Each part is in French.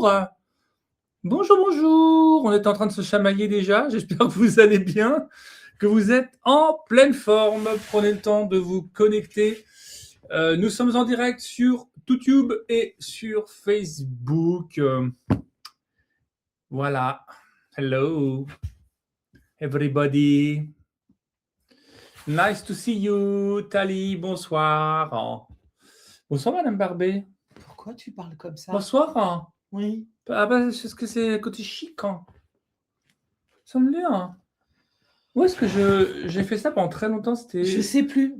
bonjour. Bonjour, bonjour. On est en train de se chamailler déjà. J'espère que vous allez bien, que vous êtes en pleine forme. Prenez le temps de vous connecter. Nous sommes en direct sur YouTube et sur Facebook. Voilà. Hello, everybody. Nice to see you, Tali. Bonsoir. Bonsoir, Madame Barbet. Pourquoi tu parles comme ça? Bonsoir. Oui. Ah bah, est-ce que c'est côté chic? Ça me bien. Où est-ce que j'ai fait ça pendant très longtemps? C'était. Je sais plus.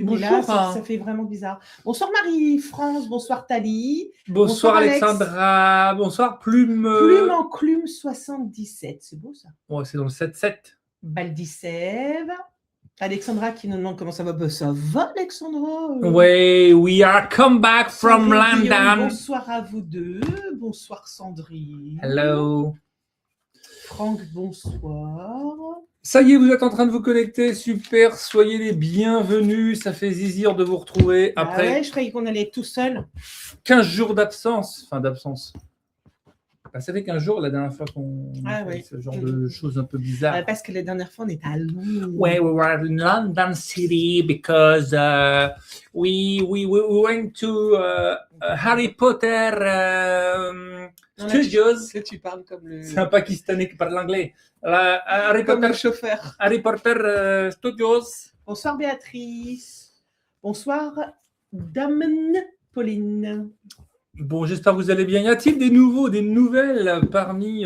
Bonjour, Mais là, ça fait vraiment bizarre. Bonsoir Marie-France, bonsoir Tali. Bonsoir Alex. Alexandra. Bonsoir Plume. Plume en Clume 77, c'est beau ça. Ouais, c'est dans le 7-7. Baldissève. Alexandra qui nous demande comment ça va. Ben, ça va Alexandra. Ouais, we are come back from Sandrine Guillaume, London. bonsoir à vous deux. Bonsoir Sandrine. Hello. Franck, bonsoir. Ça y est, vous êtes en train de vous connecter. Super, soyez les bienvenus. Ça fait zizir de vous retrouver après Ah ouais, je croyais qu'on allait être tout seul. 15 jours d'absence. Enfin, d'absence. Bah, ça fait 15 jours la dernière fois qu'on a fait ce genre de choses un peu bizarres. Parce que la dernière fois, on était à Londres. Ouais, we were in London City because we went to Harry Potter Studios. Que tu parles comme le. C'est un Pakistanais qui parle l'anglais. Harry Comme Potter, le chauffeur. Harry Potter Studios. Bonsoir Béatrice. Bonsoir Dame Pauline. Bon, j'espère que vous allez bien. Y a-t-il des nouvelles parmi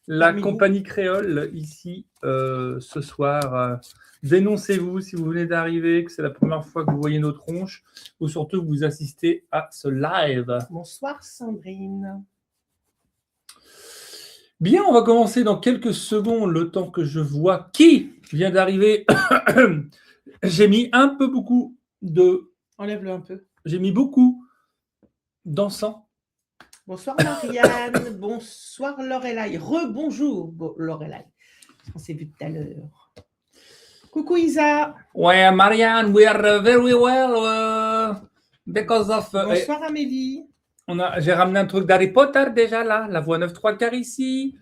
la compagnie créole ici ce soir? Dénoncez-vous si vous venez d'arriver, que c'est la première fois que vous voyez nos tronches, ou surtout que vous assistez à ce live. Bonsoir Sandrine. Bien, on va commencer dans quelques secondes, le temps que je vois qui vient d'arriver. J'ai mis un peu beaucoup de... Enlève-le un peu. J'ai mis beaucoup d'encens. Bonsoir Marianne. Bonsoir Lorelai. Rebonjour Lorelai. On s'est vu tout à l'heure. Coucou Isa. Ouais, Marianne, we are very well because of... Bonsoir Amélie. J'ai ramené un truc d'Harry Potter déjà là, la voie 9 3 quarts ici.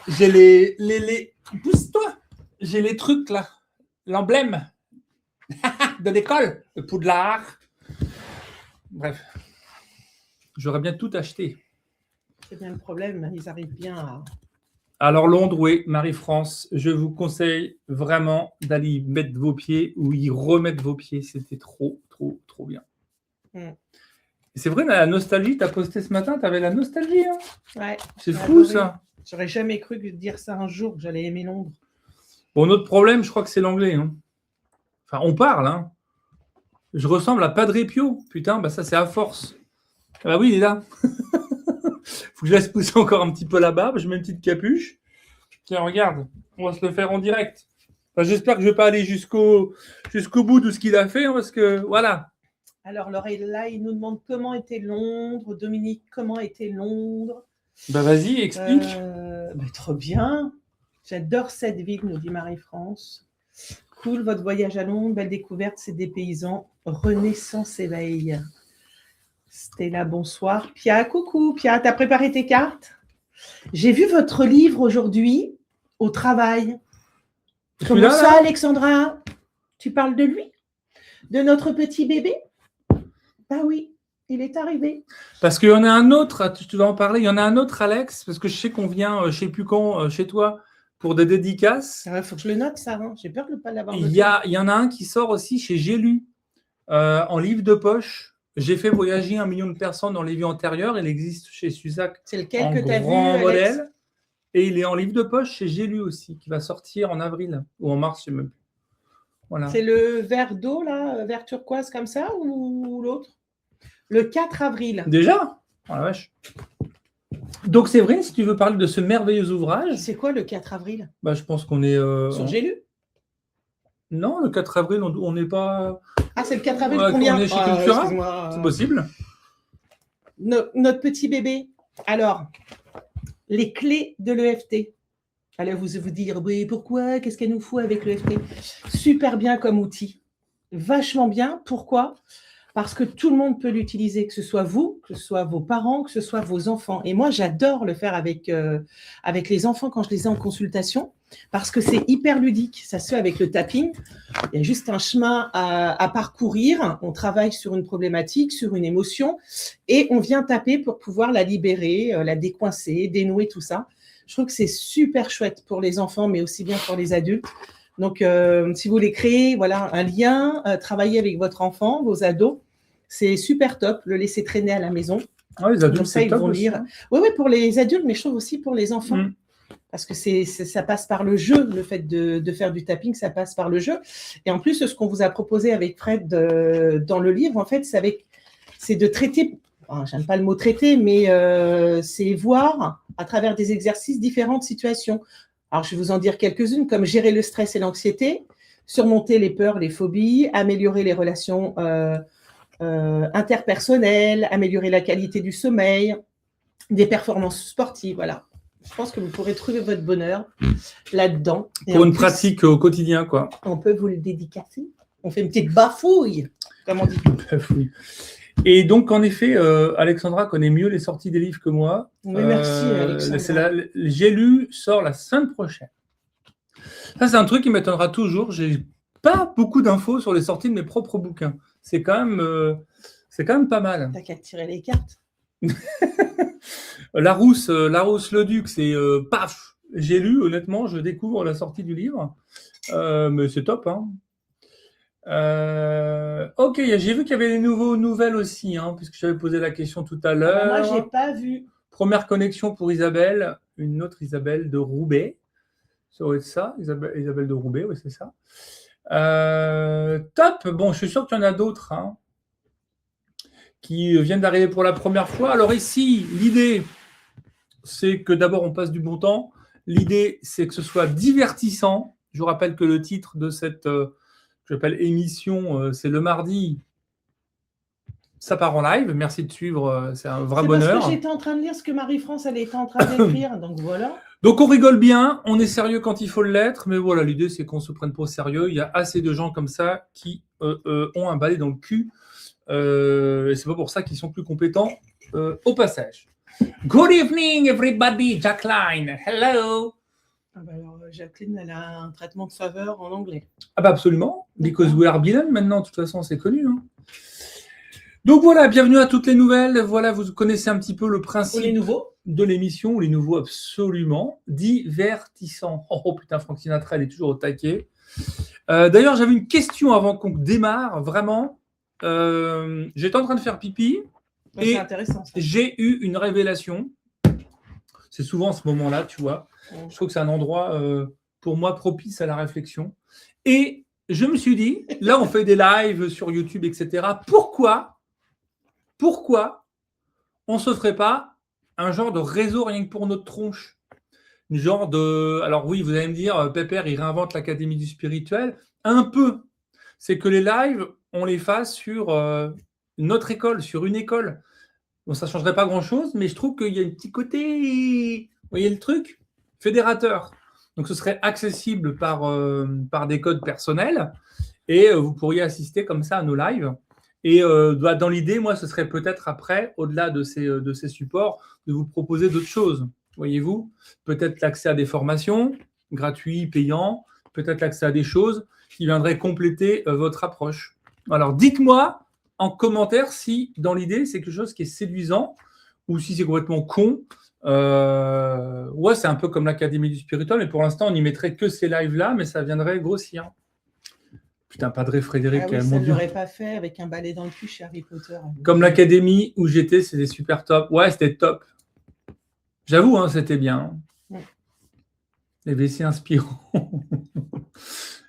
J'ai les pousse-toi. J'ai les trucs là, l'emblème de l'école, le Poudlard. Bref, j'aurais bien tout acheté. C'est bien le problème, ils arrivent bien à... Alors Londres, oui, Marie-France, je vous conseille vraiment d'aller y mettre vos pieds ou y remettre vos pieds. C'était trop bien. C'est vrai, la nostalgie, tu as posté ce matin, tu avais la nostalgie. Hein, ouais. C'est fou ça. J'aurais jamais cru dire ça un jour, que j'allais aimer Londres. Bon, notre problème, je crois que c'est l'anglais. Hein. Enfin, on parle. Hein. Je ressemble à Padre Pio. Putain, bah ça, c'est à force. Ah bah oui, il est là. Faut que je laisse pousser encore un petit peu la barbe. Je mets une petite capuche. Tiens, regarde. On va se le faire en direct. Enfin, j'espère que je ne vais pas aller jusqu'au bout de ce qu'il a fait. Hein, parce que, voilà. Alors, Lorella, il nous demande comment était Londres. Dominique, comment était Londres? Bah vas-y, explique. Trop bien. J'adore cette ville, nous dit Marie-France. Cool, votre voyage à Londres, belle découverte, c'est des paysans. Renaissance éveil. Stella, bonsoir. Pia, coucou. Pia, t'as préparé tes cartes? J'ai vu votre livre aujourd'hui au travail. Comment ça, Alexandra? Tu parles de lui? De notre petit bébé? Ah oui, il est arrivé. Parce qu'il y en a un autre, tu vas en parler, il y en a un autre, Alex, parce que je sais qu'on vient, je ne sais plus quand, chez toi, pour des dédicaces. Il faut que je le note, ça. Hein. J'ai peur de ne pas l'avoir noté. Il y en a un qui sort aussi chez J'ai lu, en livre de poche. J'ai fait voyager 1 million de personnes dans les vies antérieures. Il existe chez Suzac. C'est lequel que tu as vu, modèle. Alex? Et il est en livre de poche chez J'ai lu aussi, qui va sortir en avril ou en mars, je ne sais même plus. Voilà. C'est le vert d'eau, là, vert turquoise comme ça, ou l'autre? Le 4 avril. Déjà? Oh la vache. Donc, Séverine, si tu veux parler de ce merveilleux ouvrage. C'est quoi le 4 avril? Bah, je pense qu'on est. Sur J'ai lu? Non, le 4 avril, on n'est pas. Ah, c'est le 4 avril qu'on vient. On est chez Cultura. C'est possible. Notre petit bébé. Alors, les clés de l'EFT. Allez, vous dire, oui, pourquoi? Qu'est-ce qu'elle nous fout avec l'EFT? Super bien comme outil. Vachement bien. Pourquoi? parce que tout le monde peut l'utiliser, que ce soit vous, que ce soit vos parents, que ce soit vos enfants. Et moi, j'adore le faire avec les enfants quand je les ai en consultation, parce que c'est hyper ludique. Ça se fait avec le tapping. Il y a juste un chemin à parcourir. On travaille sur une problématique, sur une émotion, et on vient taper pour pouvoir la libérer, la décoincer, dénouer tout ça. Je trouve que c'est super chouette pour les enfants, mais aussi bien pour les adultes. Donc, si vous voulez créer voilà, un lien, travailler avec votre enfant, vos ados, c'est super top, le laisser traîner à la maison. Ah, les adultes, Comme ça, ils vont lire. Hein. Oui, pour les adultes, mais je trouve aussi pour les enfants. Parce que ça passe par le jeu, le fait de faire du tapping, ça passe par le jeu. Et en plus, ce qu'on vous a proposé avec Fred dans le livre, en fait, c'est de traiter, j'aime pas le mot traiter, mais c'est voir à travers des exercices différentes situations. Alors, je vais vous en dire quelques-unes, comme gérer le stress et l'anxiété, surmonter les peurs, les phobies, améliorer les relations interpersonnelles, améliorer la qualité du sommeil, des performances sportives, voilà. Je pense que vous pourrez trouver votre bonheur là-dedans. Pour une pratique au quotidien, quoi. On peut vous le dédicacer. On fait une petite bafouille, comme on dit. Bafouille. Et donc, en effet, Alexandra connaît mieux les sorties des livres que moi. Oui, merci, Alexandra. J'ai lu, sort la semaine prochaine. Ça, c'est un truc qui m'étonnera toujours. J'ai pas beaucoup d'infos sur les sorties de mes propres bouquins. C'est quand même pas mal. T'as qu'à tirer les cartes. Larousse le Duc, c'est paf. J'ai lu, honnêtement, je découvre la sortie du livre. Mais c'est top, hein. Ok, j'ai vu qu'il y avait des nouvelles aussi, hein, puisque j'avais posé la question tout à l'heure. Moi, j'ai pas vu. Première connexion pour Isabelle, une autre Isabelle de Roubaix. Ça doit être ça, Isabelle de Roubaix, oui, c'est ça. Top. Bon, je suis sûr qu'il y en a d'autres, hein, qui viennent d'arriver pour la première fois. Alors ici, l'idée, c'est que d'abord on passe du bon temps. L'idée, c'est que ce soit divertissant. Je vous rappelle que le titre de cette j'appelle émission, c'est le mardi. Ça part en live. Merci de suivre, c'est un vrai bonheur. Parce que j'étais en train de lire ce que Marie-France elle était en train d'écrire, donc voilà. Donc on rigole bien, on est sérieux quand il faut l'être, mais voilà, l'idée c'est qu'on se prenne pas au sérieux. Il y a assez de gens comme ça qui ont un balai dans le cul, et c'est pas pour ça qu'ils sont plus compétents au passage. Good evening everybody, Jacqueline. Hello. Alors, Jacqueline, elle a un traitement de faveur en anglais. Ah bah absolument, because we are bilingues maintenant, de toute façon c'est connu. Hein. Donc voilà, bienvenue à toutes les nouvelles. Voilà, vous connaissez un petit peu le principe de l'émission, les nouveaux absolument, divertissant. Oh putain, Frank Sinatra, elle est toujours au taquet. D'ailleurs, j'avais une question avant qu'on démarre, vraiment. J'étais en train de faire pipi et c'est intéressant, ça. J'ai eu une révélation. C'est souvent ce moment-là, tu vois. Je trouve que c'est un endroit, pour moi, propice à la réflexion. Et je me suis dit, là, on fait des lives sur YouTube, etc. Pourquoi on ne se ferait pas un genre de réseau rien que pour notre tronche? Une genre de... Alors oui, vous allez me dire, Pépère, il réinvente l'Académie du spirituel. Un peu. C'est que les lives, on les fasse sur notre école, sur une école. Bon, ça ne changerait pas grand-chose, mais je trouve qu'il y a un petit côté... Vous voyez le truc? Fédérateur. Donc ce serait accessible par des codes personnels et vous pourriez assister comme ça à nos lives. Et dans l'idée, moi, ce serait peut-être après, au-delà de ces supports, de vous proposer d'autres choses. Voyez-vous, peut-être l'accès à des formations gratuits, payants, peut-être l'accès à des choses qui viendraient compléter votre approche. Alors, dites-moi en commentaire si, dans l'idée, c'est quelque chose qui est séduisant ou si c'est complètement con. Ouais, c'est un peu comme l'Académie du spirituel, mais pour l'instant, on n'y mettrait que ces lives-là, mais ça viendrait grossir. Putain, Padre Frédéric. Ah oui, ça ne l'aurait pas fait avec un balai dans le cul chez Harry Potter. Comme l'Académie où j'étais, c'était super top. Ouais, c'était top. J'avoue, hein, c'était bien. Ouais. Les WC inspirants.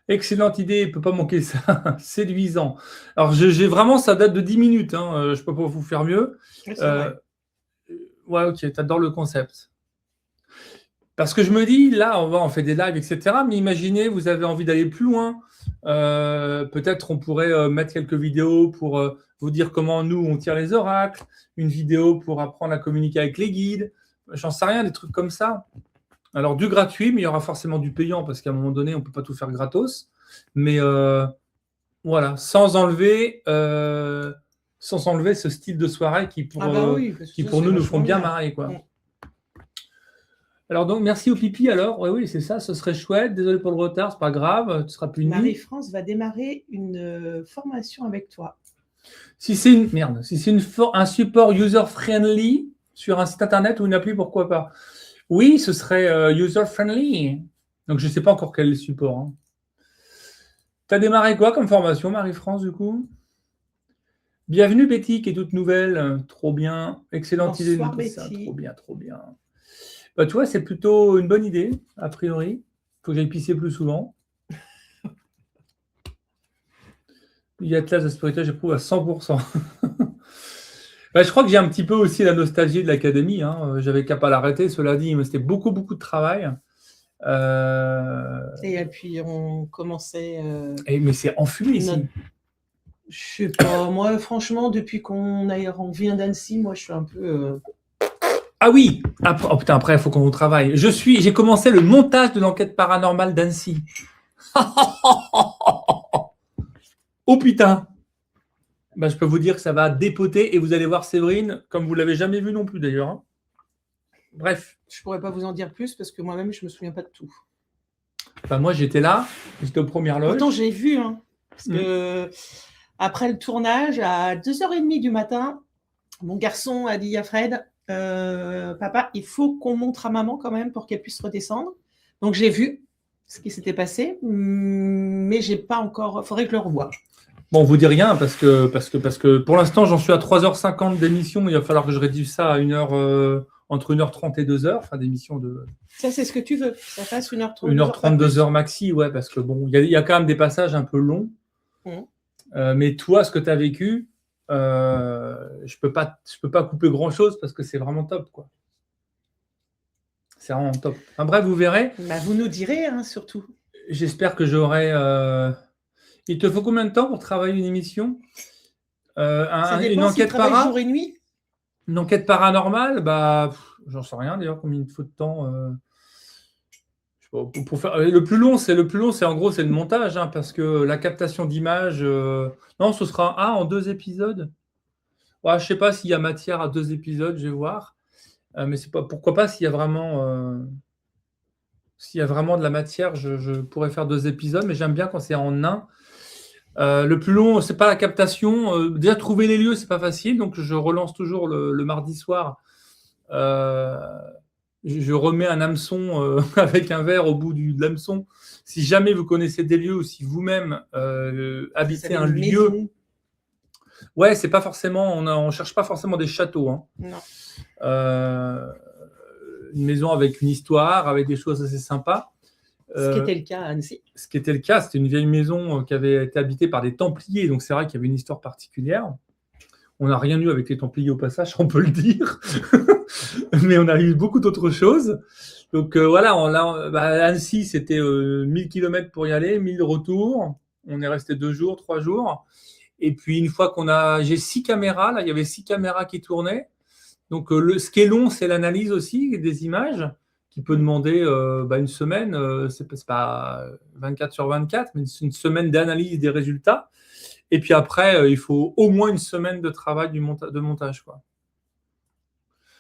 Excellente idée, il ne peut pas manquer ça. Séduisant. Alors, j'ai vraiment, ça date de 10 minutes. Hein. Je ne peux pas vous faire mieux. Ouais, ok, t'adores le concept. Parce que je me dis, là, on fait des lives, etc. Mais imaginez, vous avez envie d'aller plus loin. Peut-être on pourrait mettre quelques vidéos pour vous dire comment nous, on tire les oracles. Une vidéo pour apprendre à communiquer avec les guides. J'en sais rien, des trucs comme ça. Alors, du gratuit, mais il y aura forcément du payant parce qu'à un moment donné, on ne peut pas tout faire gratos. Mais voilà, sans enlever sans s'enlever ce style de soirée qui pour, Oui, parce que qui ça, pour c'est nous font vachement bien bien. marrer, quoi. Mm. Alors donc, merci au pipi alors. Oui, c'est ça, ce serait chouette. Désolé pour le retard, c'est pas grave, tu seras puni. Marie-France va démarrer une formation avec toi. Si c'est un support user-friendly sur un site internet ou une appli, pourquoi pas? Oui, ce serait user-friendly. Donc, je ne sais pas encore quel est le support. Hein. Tu as démarré quoi comme formation, Marie-France, du coup? Bienvenue, Betty, qui est toute nouvelle. Trop bien. Excellente idée de Bonsoir, noter ça. Betty. Trop bien, trop bien. Bah, tu vois, c'est plutôt une bonne idée, a priori. Il faut que j'aille pisser plus souvent. Il y a Atlas de Spiritua, j'éprouve à 100%. Bah, je crois que j'ai un petit peu aussi la nostalgie de l'académie. Hein. J'avais qu'à pas l'arrêter, cela dit, mais c'était beaucoup, beaucoup de travail. Et puis, on commençait... Mais c'est enfumé ici. Je sais pas, moi, franchement, depuis qu'on vient d'Annecy, moi, je suis un peu... Ah oui, après, oh putain, après, il faut qu'on travaille. J'ai commencé le montage de l'enquête paranormale d'Annecy. Oh putain. Bah, je peux vous dire que ça va dépoter et vous allez voir Séverine, comme vous l'avez jamais vu non plus d'ailleurs. Hein. Bref. Je pourrais pas vous en dire plus parce que moi-même, je me souviens pas de tout. Bah, moi, j'étais là, j'étais aux premières loges. Pourtant, j'ai vu, hein, parce que après le tournage, à 2h30 du matin, mon garçon a dit à Fred, papa, il faut qu'on montre à maman quand même pour qu'elle puisse redescendre. Donc, j'ai vu ce qui s'était passé, mais j'ai pas encore... Faudrait que je le revoie. Bon, on vous dit rien parce que pour l'instant, j'en suis à 3h50 d'émission. Il va falloir que je réduise ça à entre 1h30 et 2h, enfin d'émission de... Ça, c'est ce que tu veux, ça fasse 1h30. 1h30, 2h maxi, ouais, parce que bon, il y a quand même des passages un peu longs. Mais toi, ce que tu as vécu, je peux pas couper grand-chose parce que c'est vraiment top, quoi. C'est vraiment top. Enfin, bref, vous verrez. Bah, vous nous direz, hein, surtout. J'espère que j'aurai... Il te faut combien de temps pour travailler une émission une enquête jour et nuit. Une enquête paranormale, bah, j'en sais rien d'ailleurs combien il faut de temps. Pour faire le plus long, c'est en gros c'est le montage, hein, parce que la captation d'images, non, ce sera en 2 épisodes. Ouais, je sais pas s'il y a matière à 2 épisodes, je vais voir. Mais c'est pas pourquoi pas s'il y a vraiment de la matière, je pourrais faire 2 épisodes, mais j'aime bien quand c'est en un. Le plus long, c'est pas la captation. Déjà, trouver les lieux, c'est pas facile. Donc, je relance toujours le mardi soir. Je remets un hameçon avec un verre au bout de l'hameçon. Si jamais vous connaissez des lieux ou si vous-même habitez un lieu. Maison. Ouais, c'est pas forcément. On cherche pas forcément des châteaux. Hein. Non. Une maison avec une histoire, avec des choses assez sympas. Ce qui était le cas à Annecy. Ce qui était le cas, c'était une vieille maison qui avait été habitée par des Templiers, donc c'est vrai qu'il y avait une histoire particulière. On n'a rien eu avec les Templiers au passage, on peut le dire, mais on a eu beaucoup d'autres choses. Donc voilà, Annecy, c'était 1000 km pour y aller, 1000 retours. On est resté 2 jours, 3 jours. Et puis une fois j'ai 6 caméras, là, il y avait 6 caméras qui tournaient. Donc ce qui est long, c'est l'analyse aussi des images. Qui peut demander une semaine, c'est pas 24 sur 24, mais c'est une semaine d'analyse des résultats. Et puis après, il faut au moins une semaine de travail de montage, quoi.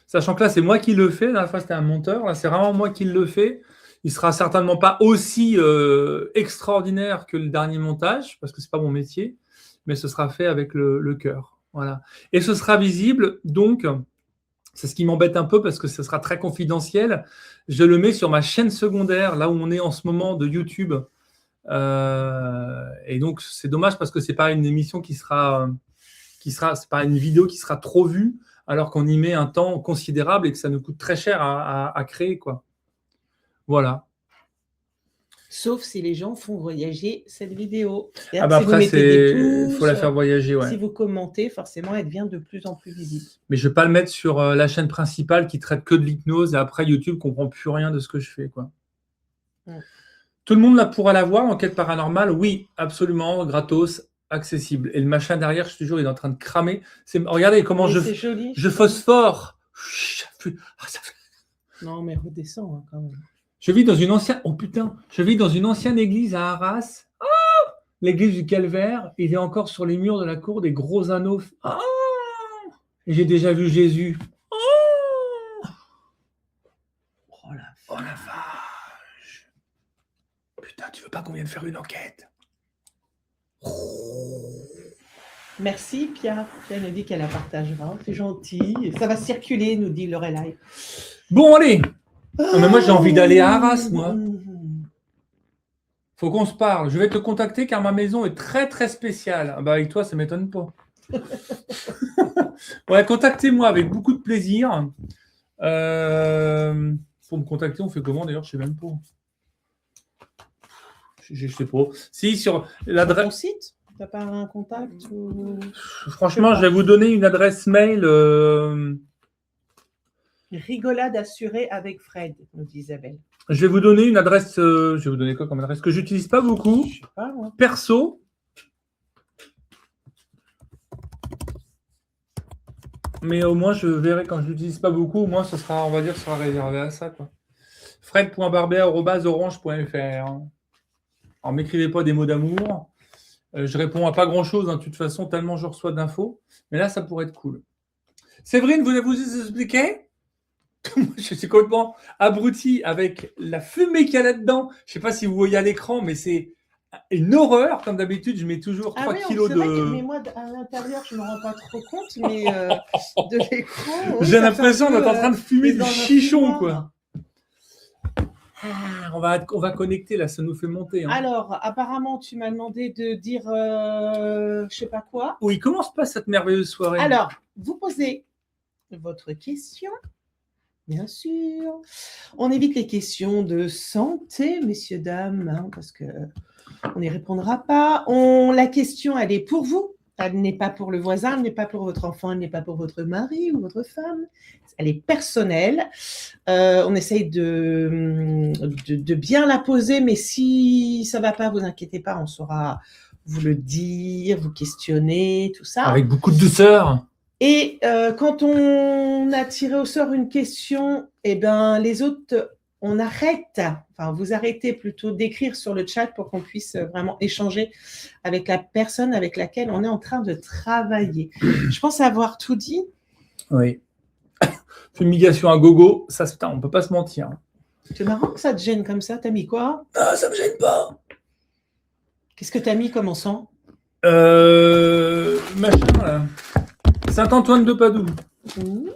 Sachant que là, c'est moi qui le fais. La dernière fois, c'était un monteur. Là, c'est vraiment moi qui le fais. Il sera certainement pas aussi extraordinaire que le dernier montage, parce que c'est pas mon métier, mais ce sera fait avec le cœur. Voilà. Et ce sera visible, donc... C'est ce qui m'embête un peu parce que ce sera très confidentiel. Je le mets sur ma chaîne secondaire, là où on est en ce moment de YouTube. Et donc, c'est dommage parce que c'est pas une émission c'est pas une vidéo qui sera trop vue, alors qu'on y met un temps considérable et que ça nous coûte très cher à créer, quoi. Voilà. Sauf si les gens font voyager cette vidéo. Si après, vous mettez des pouces, faut la faire voyager. Ouais. Si vous commentez, forcément, elle devient de plus en plus visible. Mais je ne vais pas le mettre sur la chaîne principale qui traite que de l'hypnose et après YouTube ne comprend plus rien de ce que je fais, quoi. Tout le monde pourra la voir, l'enquête paranormale. Oui, absolument, gratos, accessible. Et le machin derrière, je te jure, il est en train de cramer. Regardez comment je phosphore. Non, mais redescends hein, quand même. Je vis dans une ancienne église à Arras. Oh, l'église du Calvaire, il est encore sur les murs de la cour des gros anneaux. Ah, j'ai déjà vu Jésus. Oh, Oh la oh la vache. Putain, tu veux pas qu'on vienne faire une enquête? Merci, Pia. Pia nous dit qu'elle la partagera. C'est gentil. Ça va circuler, nous dit Lorelai. Bon, allez. Non, mais moi, j'ai envie d'aller à Arras, moi. Faut qu'on se parle. Je vais te contacter car ma maison est très, très spéciale. Ah bah, avec toi, ça ne m'étonne pas. Ouais, contactez-moi avec beaucoup de plaisir. Pour me contacter, on fait comment d'ailleurs? Je ne sais même pas. Je sais pas. Si, sur Sur ton l'adresse. site, tu n'as pas un contact ou... Franchement, je vais vous donner une adresse mail. Rigolade assurée avec Fred, nous dit Isabelle. Je vais vous donner une adresse. Je vais vous donner quoi comme adresse que j'utilise pas beaucoup. Je sais pas, moi. Perso. Mais au moins, je verrai quand je l'utilise pas beaucoup. Au moins, ce sera, on va dire, sera réservé à ça, quoi. Fred.barbet@orange.fr. Alors, m'écrivez pas des mots d'amour. Je réponds à pas grand-chose, hein, de toute façon, tellement je reçois d'infos. Mais là, ça pourrait être cool. Séverine, voulez-vous expliquer? Moi, je suis complètement abruti avec la fumée qu'il y a là-dedans. Je sais pas si vous voyez à l'écran, mais c'est une horreur. Comme d'habitude, je mets toujours 3 kilos c'est de... vrai que, mais moi, à l'intérieur, je ne me rends pas trop compte, mais de l'écran... oui, J'ai ça l'impression fait un d'être en peu, train de fumer dans du un chichon, fumoir. quoi. Ah, on va connecter, là, ça nous fait monter. Hein. Alors, apparemment, tu m'as demandé de dire je sais pas quoi. Oui, comment se passe cette merveilleuse soirée? Alors, vous posez votre question, bien sûr. On évite les questions de santé, messieurs, dames, hein, parce que on n'y répondra pas. La question, elle est pour vous. Elle n'est pas pour le voisin, elle n'est pas pour votre enfant, elle n'est pas pour votre mari ou votre femme. Elle est personnelle. On essaye de bien la poser, mais si ça ne va pas, vous inquiétez pas, on saura vous le dire, vous questionner, tout ça. Avec beaucoup de douceur. Et quand on a tiré au sort une question, eh ben, les autres, on arrête, enfin vous arrêtez plutôt d'écrire sur le chat pour qu'on puisse vraiment échanger avec la personne avec laquelle on est en train de travailler. Je pense avoir tout dit. Oui. Fumigation à gogo, ça, on ne peut pas se mentir. C'est marrant que ça te gêne comme ça. T'as mis quoi? Ah, ça me gêne pas. Qu'est-ce que t'as mis comme encens? Machin, là. Saint-Antoine de Padoue. Mmh.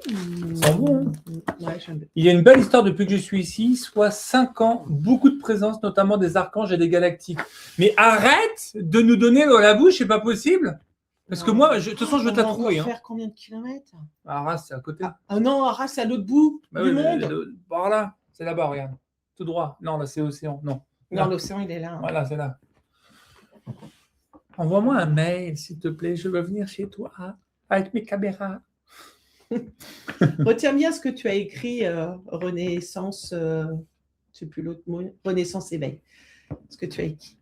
C'est bon. Hein. Ouais, j'aime bien. Il y a une belle histoire depuis que je suis ici, soit 5 ans, beaucoup de présence, notamment des archanges et des galactiques. Mais arrête de nous donner dans la bouche, c'est pas possible. Parce que moi, de toute façon, je veux t'attrouver. On va faire combien de kilomètres? Arras, c'est à côté. Ah non, Arras, c'est à l'autre bout du monde. Par là, c'est là-bas, regarde. Tout droit. Non, là, c'est l'océan. Non. Non, l'océan, il est là. Hein. Voilà, c'est là. Envoie-moi un mail, s'il te plaît. Je veux venir chez toi avec mes caméras. Retiens bien ce que tu as écrit, Renaissance, je ne sais plus l'autre mot, Renaissance éveil. Ce que tu as écrit.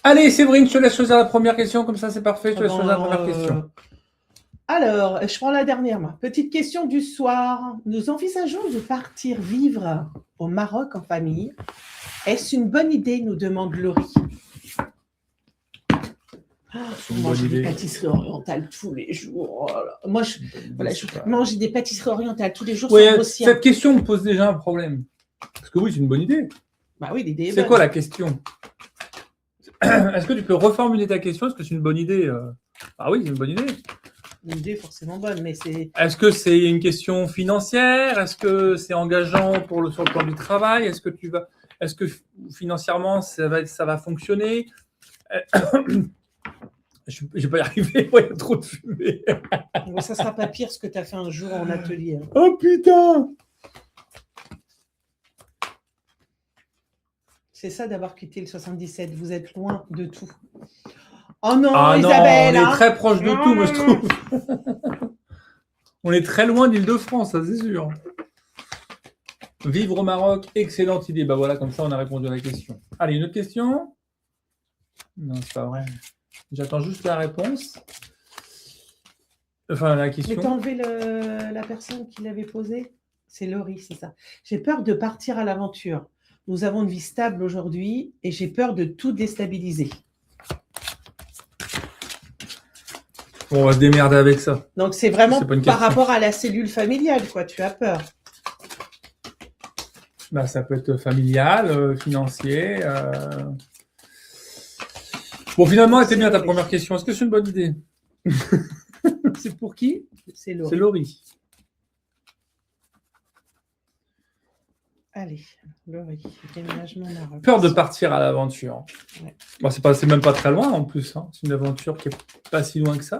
Allez, Séverine, je te laisse choisir la première question, comme ça c'est parfait, je te laisse choisir la première question. Alors, je prends la dernière, moi. Petite question du soir. Nous envisageons de partir vivre au Maroc en famille. Est-ce une bonne idée, nous demande Laurie. Je mange des pâtisseries orientales tous les jours. Moi, je mange des pâtisseries orientales tous les jours. Oui, cette question me pose déjà un problème. Parce que oui, c'est une bonne idée. Bah oui, l'idée est bonne. C'est quoi la question? Est-ce que tu peux reformuler ta question? Est-ce que c'est une bonne idée? Ah oui, c'est une bonne idée. Une idée forcément bonne, mais c'est... Est-ce que c'est une question financière? Est-ce que c'est engageant sur le plan du travail? Est-ce que financièrement, ça va fonctionner? Je ne vais pas y arriver, il y a trop de fumée. Mais ça ne sera pas pire ce que tu as fait un jour en atelier. Oh putain! C'est ça d'avoir quitté le 77. Vous êtes loin de tout. Oh non, Isabelle! On est très proche de tout, moi je trouve. On est très loin d'Île-de-France, ça c'est sûr. Vivre au Maroc, excellente idée. Bah voilà, comme ça on a répondu à la question. Allez, une autre question? Non, c'est pas vrai. J'attends juste la réponse. Enfin, la question. Mais t'as enlevé la personne qui l'avait posée? C'est Laurie, c'est ça. J'ai peur de partir à l'aventure. Nous avons une vie stable aujourd'hui et j'ai peur de tout déstabiliser. Bon, on va se démerder avec ça. Donc, c'est vraiment C'est pas une par question. rapport à la cellule familiale, quoi. Tu as peur. Bah, ça peut être familial, financier. Bon, finalement, elle était bien ta première question. Est-ce que c'est une bonne idée? C'est pour qui? C'est C'est Laurie. Laurie. Allez, Laurie, déménagement Maroc. Peur de partir à l'aventure. Ouais. Bon, c'est même pas très loin en plus. Hein. C'est une aventure qui est pas si loin que ça.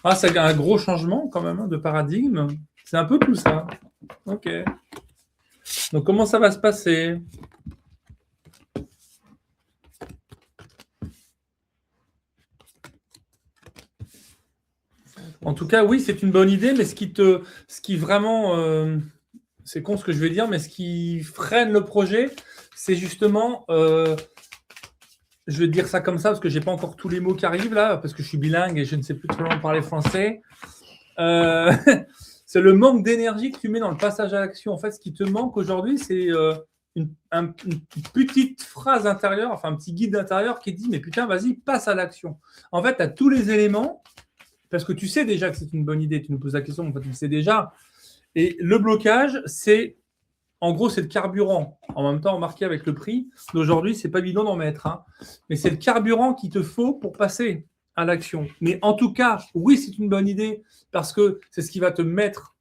Ah, c'est un gros changement quand même de paradigme. C'est un peu tout ça. Ok. Donc comment ça va se passer? En tout cas, oui, c'est une bonne idée, mais ce qui vraiment, c'est con ce que je vais dire, mais ce qui freine le projet, c'est justement, je vais dire ça comme ça parce que j'ai pas encore tous les mots qui arrivent là, parce que je suis bilingue et je ne sais plus trop parler français. C'est le manque d'énergie que tu mets dans le passage à l'action. En fait, ce qui te manque aujourd'hui, c'est une petite phrase intérieure, enfin un petit guide intérieur qui dit mais putain, vas-y, passe à l'action. En fait, tu as tous les éléments. Parce que tu sais déjà que c'est une bonne idée, tu nous poses la question, en fait, tu le sais déjà. Et le blocage, c'est, en gros, c'est le carburant. En même temps, remarquez avec le prix d'aujourd'hui, c'est pas évident d'en mettre, hein. Mais c'est le carburant qu'il te faut pour passer à l'action. Mais en tout cas, oui, c'est une bonne idée parce que c'est ce qui va te mettre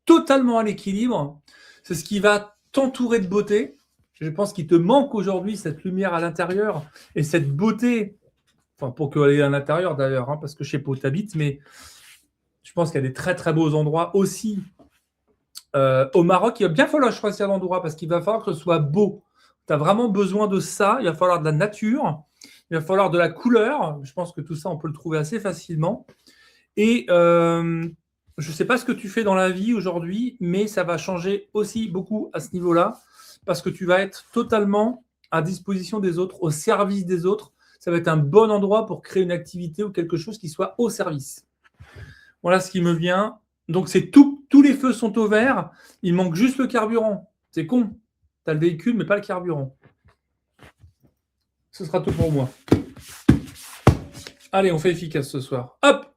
totalement à l'équilibre. C'est ce qui va t'entourer de beauté. Je pense qu'il te manque aujourd'hui cette lumière à l'intérieur et cette beauté. Enfin, pour qu'elle est à l'intérieur d'ailleurs, hein, parce que je ne sais pas où tu habites, mais je pense qu'il y a des très très beaux endroits aussi au Maroc. Il va bien falloir choisir l'endroit parce qu'il va falloir que ce soit beau. Tu as vraiment besoin de ça. Il va falloir de la nature, il va falloir de la couleur. Je pense que tout ça, on peut le trouver assez facilement. Et je ne sais pas ce que tu fais dans la vie aujourd'hui, mais ça va changer aussi beaucoup à ce niveau-là parce que tu vas être totalement à disposition des autres, au service des autres. Ça va être un bon endroit pour créer une activité ou quelque chose qui soit au service. Voilà ce qui me vient. Donc, c'est tout. Tous les feux sont au vert. Il manque juste le carburant. C'est con. Tu as le véhicule, mais pas le carburant. Ce sera tout pour moi. Allez, on fait efficace ce soir. Hop!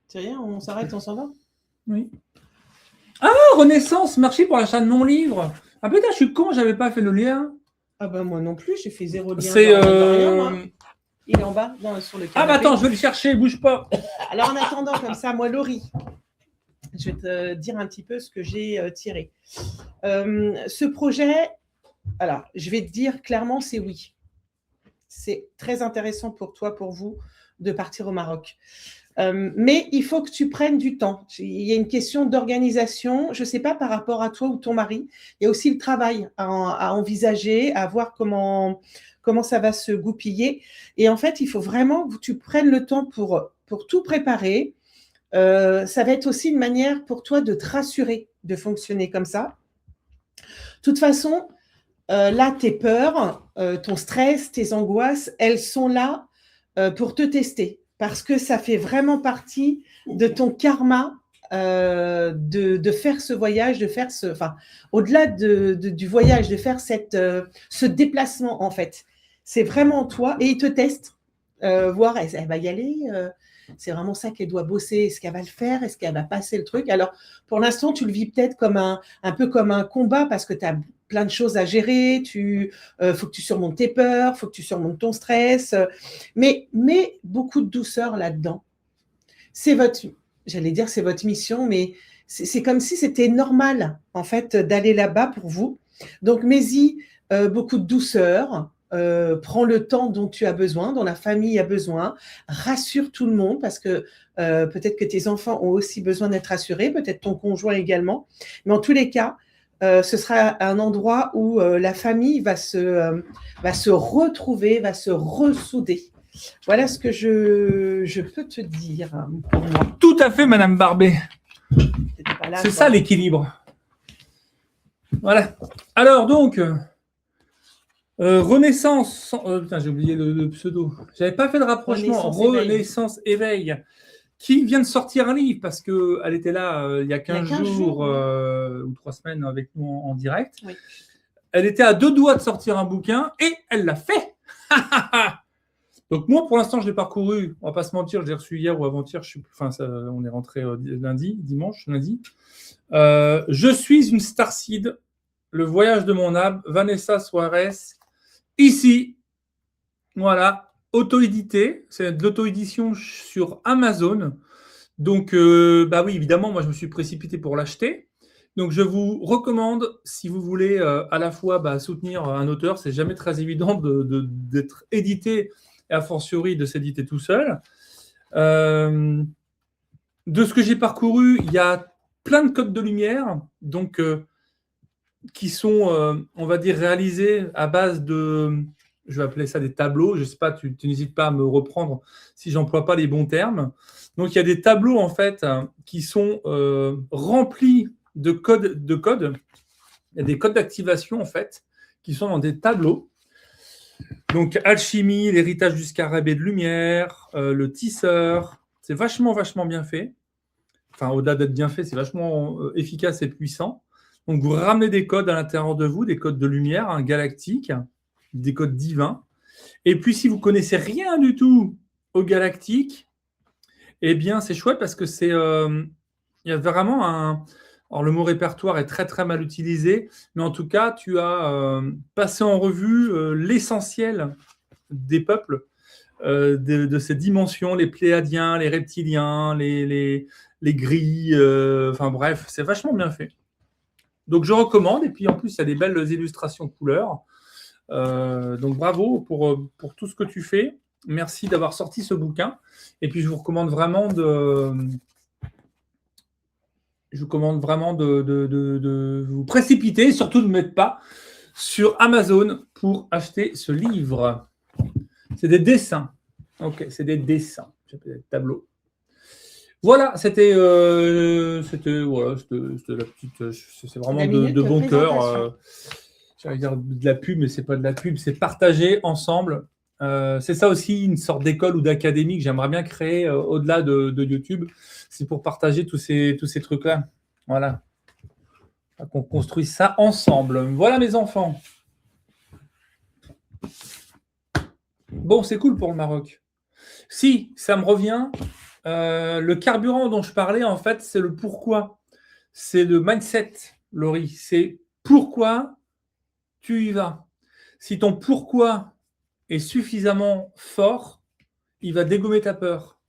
C'est rien, on s'arrête, on s'en va? Oui. Ah, Renaissance, merci pour l'achat de mon livre. Ah putain, je suis con, j'avais pas fait le lien. Ah bah moi non plus, j'ai fait 0 lien. C'est rien, moi. Il est en bas, sur le canapé. Ah bah attends, je vais le chercher, bouge pas. Alors en attendant, comme ça, moi, Laurie, je vais te dire un petit peu ce que j'ai tiré. Ce projet, alors je vais te dire clairement, c'est oui. C'est très intéressant pour toi, pour vous, de partir au Maroc. Mais il faut que tu prennes du temps. Il y a une question d'organisation. Je ne sais pas par rapport à toi ou ton mari. Il y a aussi le travail à envisager, à voir comment ça va se goupiller. Et en fait, il faut vraiment que tu prennes le temps pour tout préparer. Ça va être aussi une manière pour toi de te rassurer de fonctionner comme ça. De toute façon, là, tes peurs, ton stress, tes angoisses, elles sont là pour te tester. Parce que ça fait vraiment partie de ton karma de faire ce voyage, de faire au-delà du voyage, de faire ce déplacement en fait. C'est vraiment toi et il te teste, voir elle va y aller, c'est vraiment ça qu'elle doit bosser, est-ce qu'elle va le faire, est-ce qu'elle va passer le truc. Alors pour l'instant tu le vis peut-être comme un peu comme un combat parce que tu as plein de choses à gérer, faut que tu surmontes tes peurs, faut que tu surmontes ton stress, mais beaucoup de douceur là-dedans. C'est votre mission, mais c'est comme si c'était normal en fait d'aller là-bas pour vous. Donc mets-y beaucoup de douceur, prends le temps dont tu as besoin, dont la famille a besoin, rassure tout le monde parce que peut-être que tes enfants ont aussi besoin d'être rassurés, peut-être ton conjoint également, mais en tous les cas, ce sera un endroit où la famille va se retrouver, va se ressouder. Voilà ce que je peux te dire pour moi. Tout à fait, Madame Barbet. Là, c'est ça l'équilibre. Voilà. Alors donc, Renaissance. Putain, j'ai oublié le pseudo. J'avais pas fait le rapprochement. Renaissance Éveil. Qui vient de sortir un livre parce qu'elle était là il y a 15 jours ou 3 semaines avec nous en direct. Oui. Elle était à 2 doigts de sortir un bouquin et elle l'a fait. Donc moi, pour l'instant, je l'ai parcouru. On va pas se mentir, je l'ai reçu hier ou avant-hier. On est rentré lundi. Je suis une starseed. Le voyage de mon âme, Vanessa Suarez. Ici, voilà, auto-édité. C'est de l'auto-édition sur Amazon. Donc, bah oui, évidemment, moi, je me suis précipité pour l'acheter. Donc, je vous recommande, si vous voulez à la fois soutenir un auteur, c'est jamais très évident d'être édité et a fortiori de s'éditer tout seul. De ce que j'ai parcouru, il y a plein de codes de lumière, donc qui sont, on va dire, réalisés à base de, je vais appeler ça des tableaux. Je sais pas, tu n'hésites pas à me reprendre si j'emploie pas les bons termes. Donc, il y a des tableaux en fait qui sont remplis de codes. Il y a des codes d'activation en fait qui sont dans des tableaux. Donc, alchimie, l'héritage du scarabée de lumière, le tisseur, c'est vachement bien fait. Enfin, au-delà d'être bien fait, c'est vachement efficace et puissant. Donc, vous ramenez des codes à l'intérieur de vous, des codes de lumière, galactiques, des codes divins. Et puis, si vous connaissez rien du tout au galactique, eh bien, c'est chouette parce que il y a vraiment un. Alors, le mot répertoire est très mal utilisé, mais en tout cas, tu as passé en revue l'essentiel des peuples, de ces dimensions, les Pléiadiens, les reptiliens, les gris, enfin bref, c'est vachement bien fait. Donc, je recommande, et puis en plus, il y a des belles illustrations couleurs. Donc, bravo pour tout ce que tu fais. Merci d'avoir sorti ce bouquin. Et puis, je vous recommande vraiment de vous précipiter, et surtout de ne mettre pas sur Amazon pour acheter ce livre. C'est des dessins. Ok, c'est des dessins. J'appelle des tableaux. Voilà, c'était la petite. C'est vraiment de bon cœur. J'allais dire de la pub, mais c'est pas de la pub, c'est partager ensemble. C'est ça aussi une sorte d'école ou d'académie que j'aimerais bien créer au-delà de YouTube. C'est pour partager tous ces trucs-là. Voilà. Qu'on construise ça ensemble. Voilà mes enfants. Bon, c'est cool pour le Maroc. Si, ça me revient. Le carburant dont je parlais, en fait, c'est le pourquoi. C'est le mindset, Laurie. C'est pourquoi tu y vas. Si ton pourquoi est suffisamment fort, il va dégommer ta peur.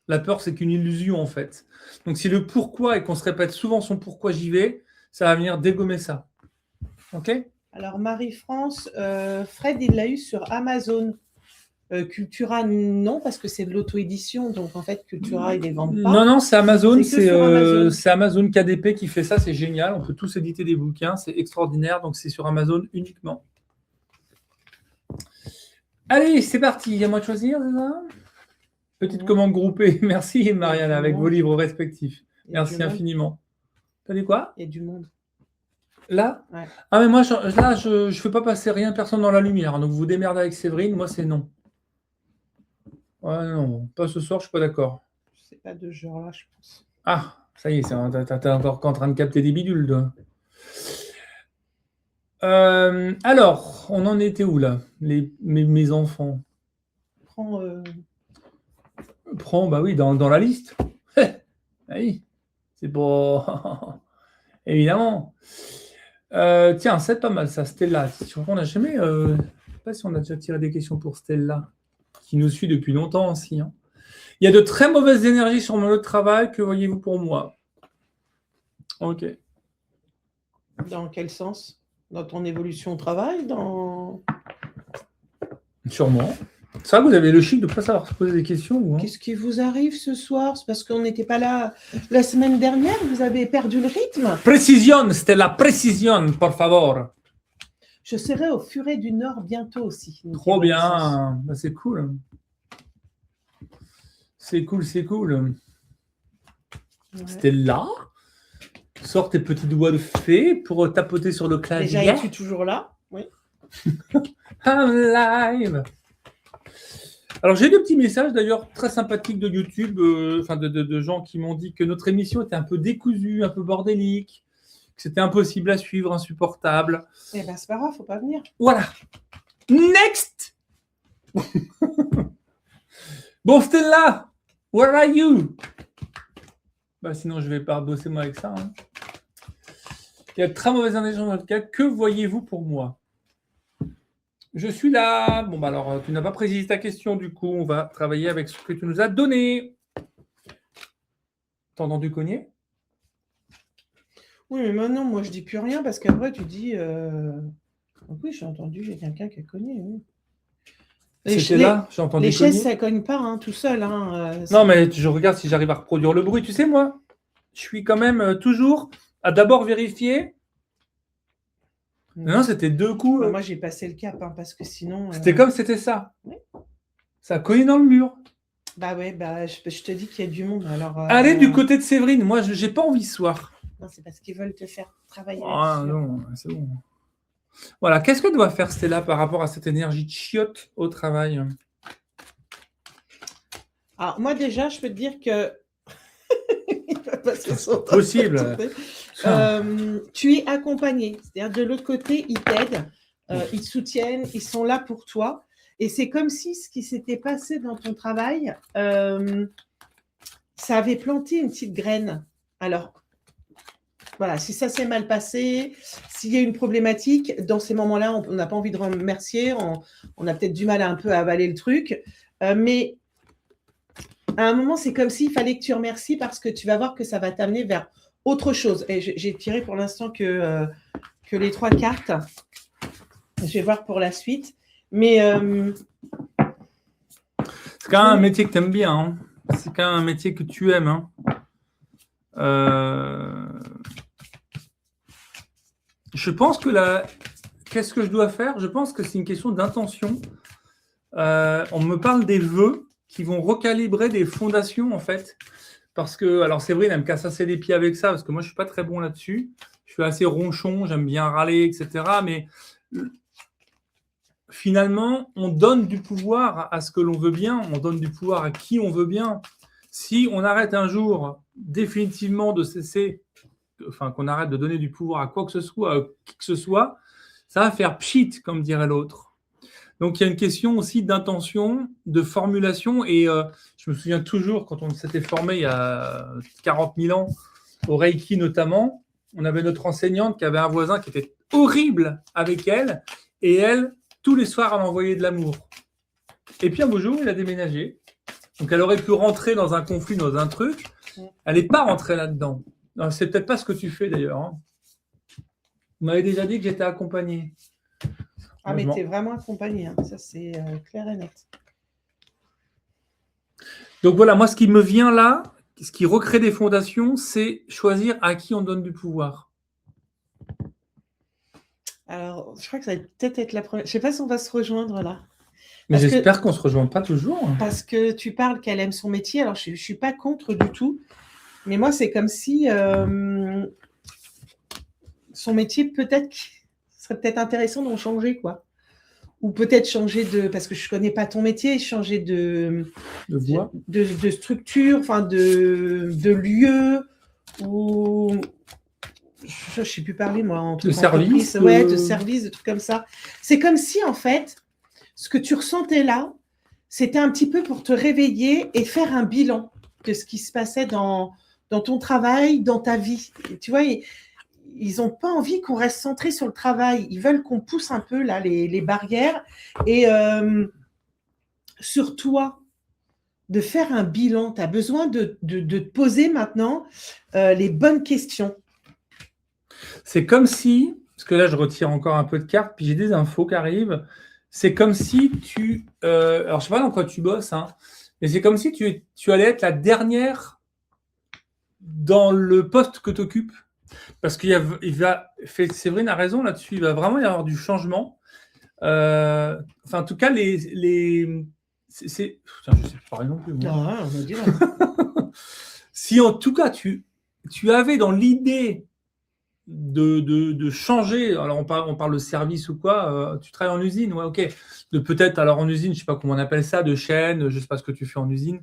La peur, c'est qu'une illusion, en fait. Donc, si le pourquoi et qu'on se répète souvent son pourquoi j'y vais, ça va venir dégommer ça. OK ? Alors, Marie-France, Fred, il l'a eu sur Amazon. Cultura, non, parce que c'est de l'auto-édition. Donc, en fait, Cultura, ils ne les vendent pas. Non, c'est Amazon. Amazon. C'est Amazon KDP qui fait ça. C'est génial. On peut tous éditer des bouquins. C'est extraordinaire. Donc, c'est sur Amazon uniquement. Allez, c'est parti. À moi de choisir, c'est ça ? Petite commande groupée. Merci, Marianne, avec vos livres respectifs. Merci infiniment. T'as dit quoi ? Il y a du monde. Là ? Ouais. Ah, mais moi, je ne fais pas passer personne dans la lumière. Donc, vous vous démerdez avec Séverine. Moi, c'est non. Ouais, non, pas ce soir, je ne suis pas d'accord. C'est pas de ce genre-là, je pense. Ah, ça y est, t'es encore en train de capter des bidules, toi. Alors, on en était où, là ? Mes enfants. Prends, bah oui, dans la liste. Oui, c'est pour... Évidemment. Tiens, c'est pas mal, ça, Stella. On n'a jamais... je ne sais pas si on a déjà tiré des questions pour Stella, qui nous suit depuis longtemps aussi. Hein. Il y a de très mauvaises énergies sur mon lieu de travail. Que voyez-vous pour moi ? Ok. Dans quel sens ? Dans ton évolution au travail ? Sûrement. Ça, vous avez le chic de ne pas savoir se poser des questions ou, hein ? Qu'est-ce qui vous arrive ce soir ? C'est parce qu'on n'était pas là la semaine dernière ? Vous avez perdu le rythme ? Précision, c'était la précision, por favor. Je serai au Furet du Nord bientôt aussi. Trop bien. Bah, c'est cool. C'est cool. Ouais. Stella, sors tes petits doigts de fée pour tapoter sur le clavier. Déjà, es-tu toujours là ? Oui. I'm live. Alors, j'ai des petits messages d'ailleurs très sympathiques de YouTube, de gens qui m'ont dit que notre émission était un peu décousue, un peu bordélique, que c'était impossible à suivre, insupportable. Eh ben, c'est pas grave, faut pas venir. Voilà. Next. Bon, Stella, where are you? Bah, sinon, je vais pas bosser moi avec ça. Hein. Il y a de très mauvaises intentions dans le cas. Que voyez-vous pour moi? Je suis là. Bon, bah alors, tu n'as pas précisé ta question, du coup, on va travailler avec ce que tu nous as donné. T'as entendu cogner? Oui, mais maintenant, moi, je dis plus rien parce qu'après, tu dis. Oui, j'ai entendu, j'ai quelqu'un qui a cogné. Oui. C'était là, j'ai entendu les cogner. chaises, ça cogne pas, hein, tout seul. Hein, non, mais je regarde si j'arrive à reproduire le bruit. Tu sais, moi, je suis quand même toujours à d'abord vérifier. Non, c'était 2 coups. Bah, moi, j'ai passé le cap, hein, parce que sinon. C'était comme c'était ça. Oui. Ça a cogné dans le mur. Bah ouais, bah, je te dis qu'il y a du monde. Alors, allez du côté de Séverine. Moi, j'ai pas envie ce soir. Non, c'est parce qu'ils veulent te faire travailler. Ah non, c'est bon. Voilà, qu'est-ce que doit faire Stella par rapport à cette énergie de chiotte au travail? Alors, moi, déjà, je peux te dire que. C'est possible. Tu es accompagné. C'est-à-dire, de l'autre côté, ils t'aident, ils te soutiennent, ils sont là pour toi. Et c'est comme si ce qui s'était passé dans ton travail, ça avait planté une petite graine. Alors, voilà, si ça s'est mal passé, s'il y a une problématique, dans ces moments-là, on n'a pas envie de remercier, on a peut-être du mal un peu à avaler le truc, mais à un moment, c'est comme s'il fallait que tu remercies parce que tu vas voir que ça va t'amener vers autre chose. Et j'ai tiré pour l'instant que les 3 cartes. Je vais voir pour la suite. Mais c'est quand même un métier que tu aimes bien. Hein. C'est quand même un métier que tu aimes. Hein. Je pense que qu'est-ce que je dois faire? Je pense que c'est une question d'intention. On me parle des vœux qui vont recalibrer des fondations, en fait. Parce que, alors Séverine, elle me casse assez les pieds avec ça, parce que moi, je ne suis pas très bon là-dessus. Je suis assez ronchon, j'aime bien râler, etc. Mais finalement, on donne du pouvoir à ce que l'on veut bien, on donne du pouvoir à qui on veut bien. Si on arrête un jour définitivement de cesser, enfin qu'on arrête de donner du pouvoir à quoi que ce soit, à qui que ce soit, ça va faire pchit, comme dirait l'autre. Donc il y a une question aussi d'intention, de formulation, et je me souviens toujours quand on s'était formé il y a 40 000 ans, au Reiki notamment, on avait notre enseignante qui avait un voisin qui était horrible avec elle, et elle, tous les soirs, elle envoyait de l'amour. Et puis un beau jour, il a déménagé. Donc elle aurait pu rentrer dans un conflit, dans un truc. Elle n'est pas rentrée là-dedans. Non, c'est peut-être pas ce que tu fais d'ailleurs. Hein. Vous m'avez déjà dit que j'étais accompagné. Ah, mais tu es vraiment accompagné. Hein. Ça, c'est clair et net. Donc voilà, moi, ce qui me vient là, ce qui recrée des fondations, c'est choisir à qui on donne du pouvoir. Alors, je crois que ça va peut-être être la première. Je ne sais pas si on va se rejoindre là. Mais j'espère qu'on ne se rejoint pas toujours. Parce que tu parles qu'elle aime son métier. Alors, je ne suis pas contre du tout. Mais moi, c'est comme si son métier, peut-être, serait peut-être intéressant d'en changer, quoi. Ou peut-être changer de... Parce que je ne connais pas ton métier, changer de structure, enfin de lieu, ou... Je ne sais plus parler, moi. De service. Ouais, de service, de trucs comme ça. C'est comme si, en fait, ce que tu ressentais là, c'était un petit peu pour te réveiller et faire un bilan de ce qui se passait dans ton travail, dans ta vie. Et tu vois, ils n'ont pas envie qu'on reste centré sur le travail. Ils veulent qu'on pousse un peu là les barrières et sur toi, de faire un bilan. Tu as besoin de te poser maintenant les bonnes questions. C'est comme si, parce que là, je retire encore un peu de cartes, puis j'ai des infos qui arrivent. C'est comme si tu... alors, je ne sais pas dans quoi tu bosses, hein, mais c'est comme si tu allais être la dernière dans le poste que tu occupes. Parce Séverine a raison là-dessus, il va vraiment y avoir du changement. Enfin, en tout cas, Putain, je sais pas parler non plus. Moi. Ah, on va dire. Si en tout cas, tu avais dans l'idée de changer, alors on parle de service ou quoi, tu travailles en usine, ouais, ok. De peut-être, alors en usine, je sais pas comment on appelle ça, de chaîne, je sais pas ce que tu fais en usine.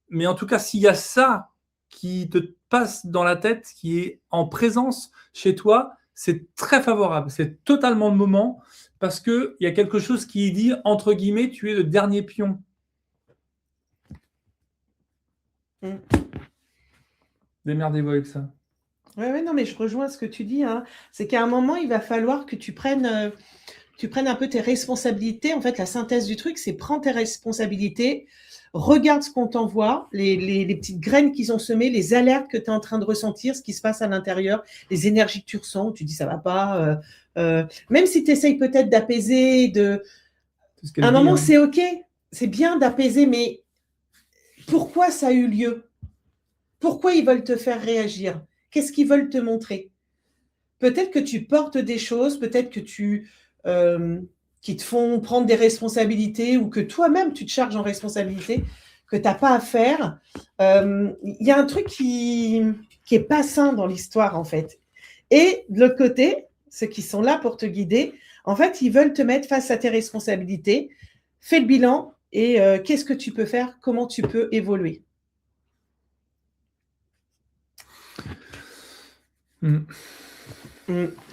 Mais en tout cas, s'il y a ça qui te passe dans la tête, qui est en présence chez toi, c'est très favorable. C'est totalement le moment parce qu'il y a quelque chose qui dit, entre guillemets, tu es le dernier pion. Démerdez-vous avec ça. Oui, non, mais je rejoins ce que tu dis. Hein. C'est qu'à un moment, il va falloir que tu prennes un peu tes responsabilités. En fait, la synthèse du truc, c'est prends tes responsabilités, regarde ce qu'on t'envoie, les petites graines qu'ils ont semées, les alertes que tu es en train de ressentir, ce qui se passe à l'intérieur, les énergies que tu ressens, où tu dis ça va pas. Même si tu essayes peut-être d'apaiser, à un moment, c'est OK, c'est bien d'apaiser, mais pourquoi ça a eu lieu? Pourquoi ils veulent te faire réagir? Qu'est-ce qu'ils veulent te montrer? Peut-être que tu portes des choses, peut-être que qui te font prendre des responsabilités ou que toi-même tu te charges en responsabilité que tu n'as pas à faire. Il y a un truc qui est pas sain dans l'histoire en fait. Et de l'autre côté, ceux qui sont là pour te guider, en fait, ils veulent te mettre face à tes responsabilités. Fais le bilan et qu'est-ce que tu peux faire? Comment tu peux évoluer?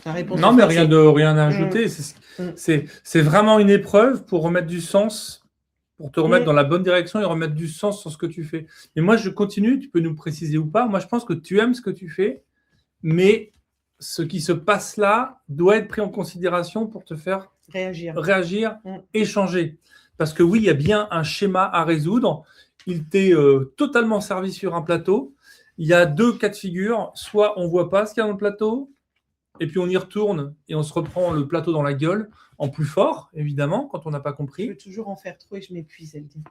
La réponse non, mais rien à ajouter. C'est vraiment une épreuve pour remettre du sens, pour te remettre dans la bonne direction et remettre du sens sur ce que tu fais. Et moi, je continue, tu peux nous préciser ou pas. Moi, je pense que tu aimes ce que tu fais, mais ce qui se passe là doit être pris en considération pour te faire réagir et changer. Parce que oui, il y a bien un schéma à résoudre. Il t'est totalement servi sur un plateau. Il y a deux cas de figure. Soit on ne voit pas ce qu'il y a dans le plateau, et puis on y retourne et on se reprend le plateau dans la gueule, en plus fort, évidemment, quand on n'a pas compris. Je veux toujours en faire trop et je m'épuise, elle dit.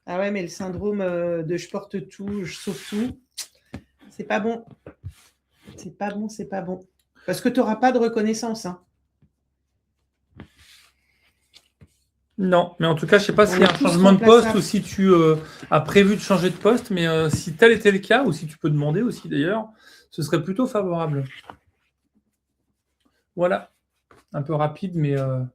Ah ouais, mais le syndrome de je porte tout, je sauve tout, c'est pas bon. C'est pas bon, c'est pas bon. Parce que tu n'auras pas de reconnaissance. Hein. Non, mais en tout cas, je ne sais pas s'il y a un changement de poste ou si tu as prévu de changer de poste, mais si tel était le cas, ou si tu peux demander aussi d'ailleurs, ce serait plutôt favorable. Voilà, un peu rapide, mais il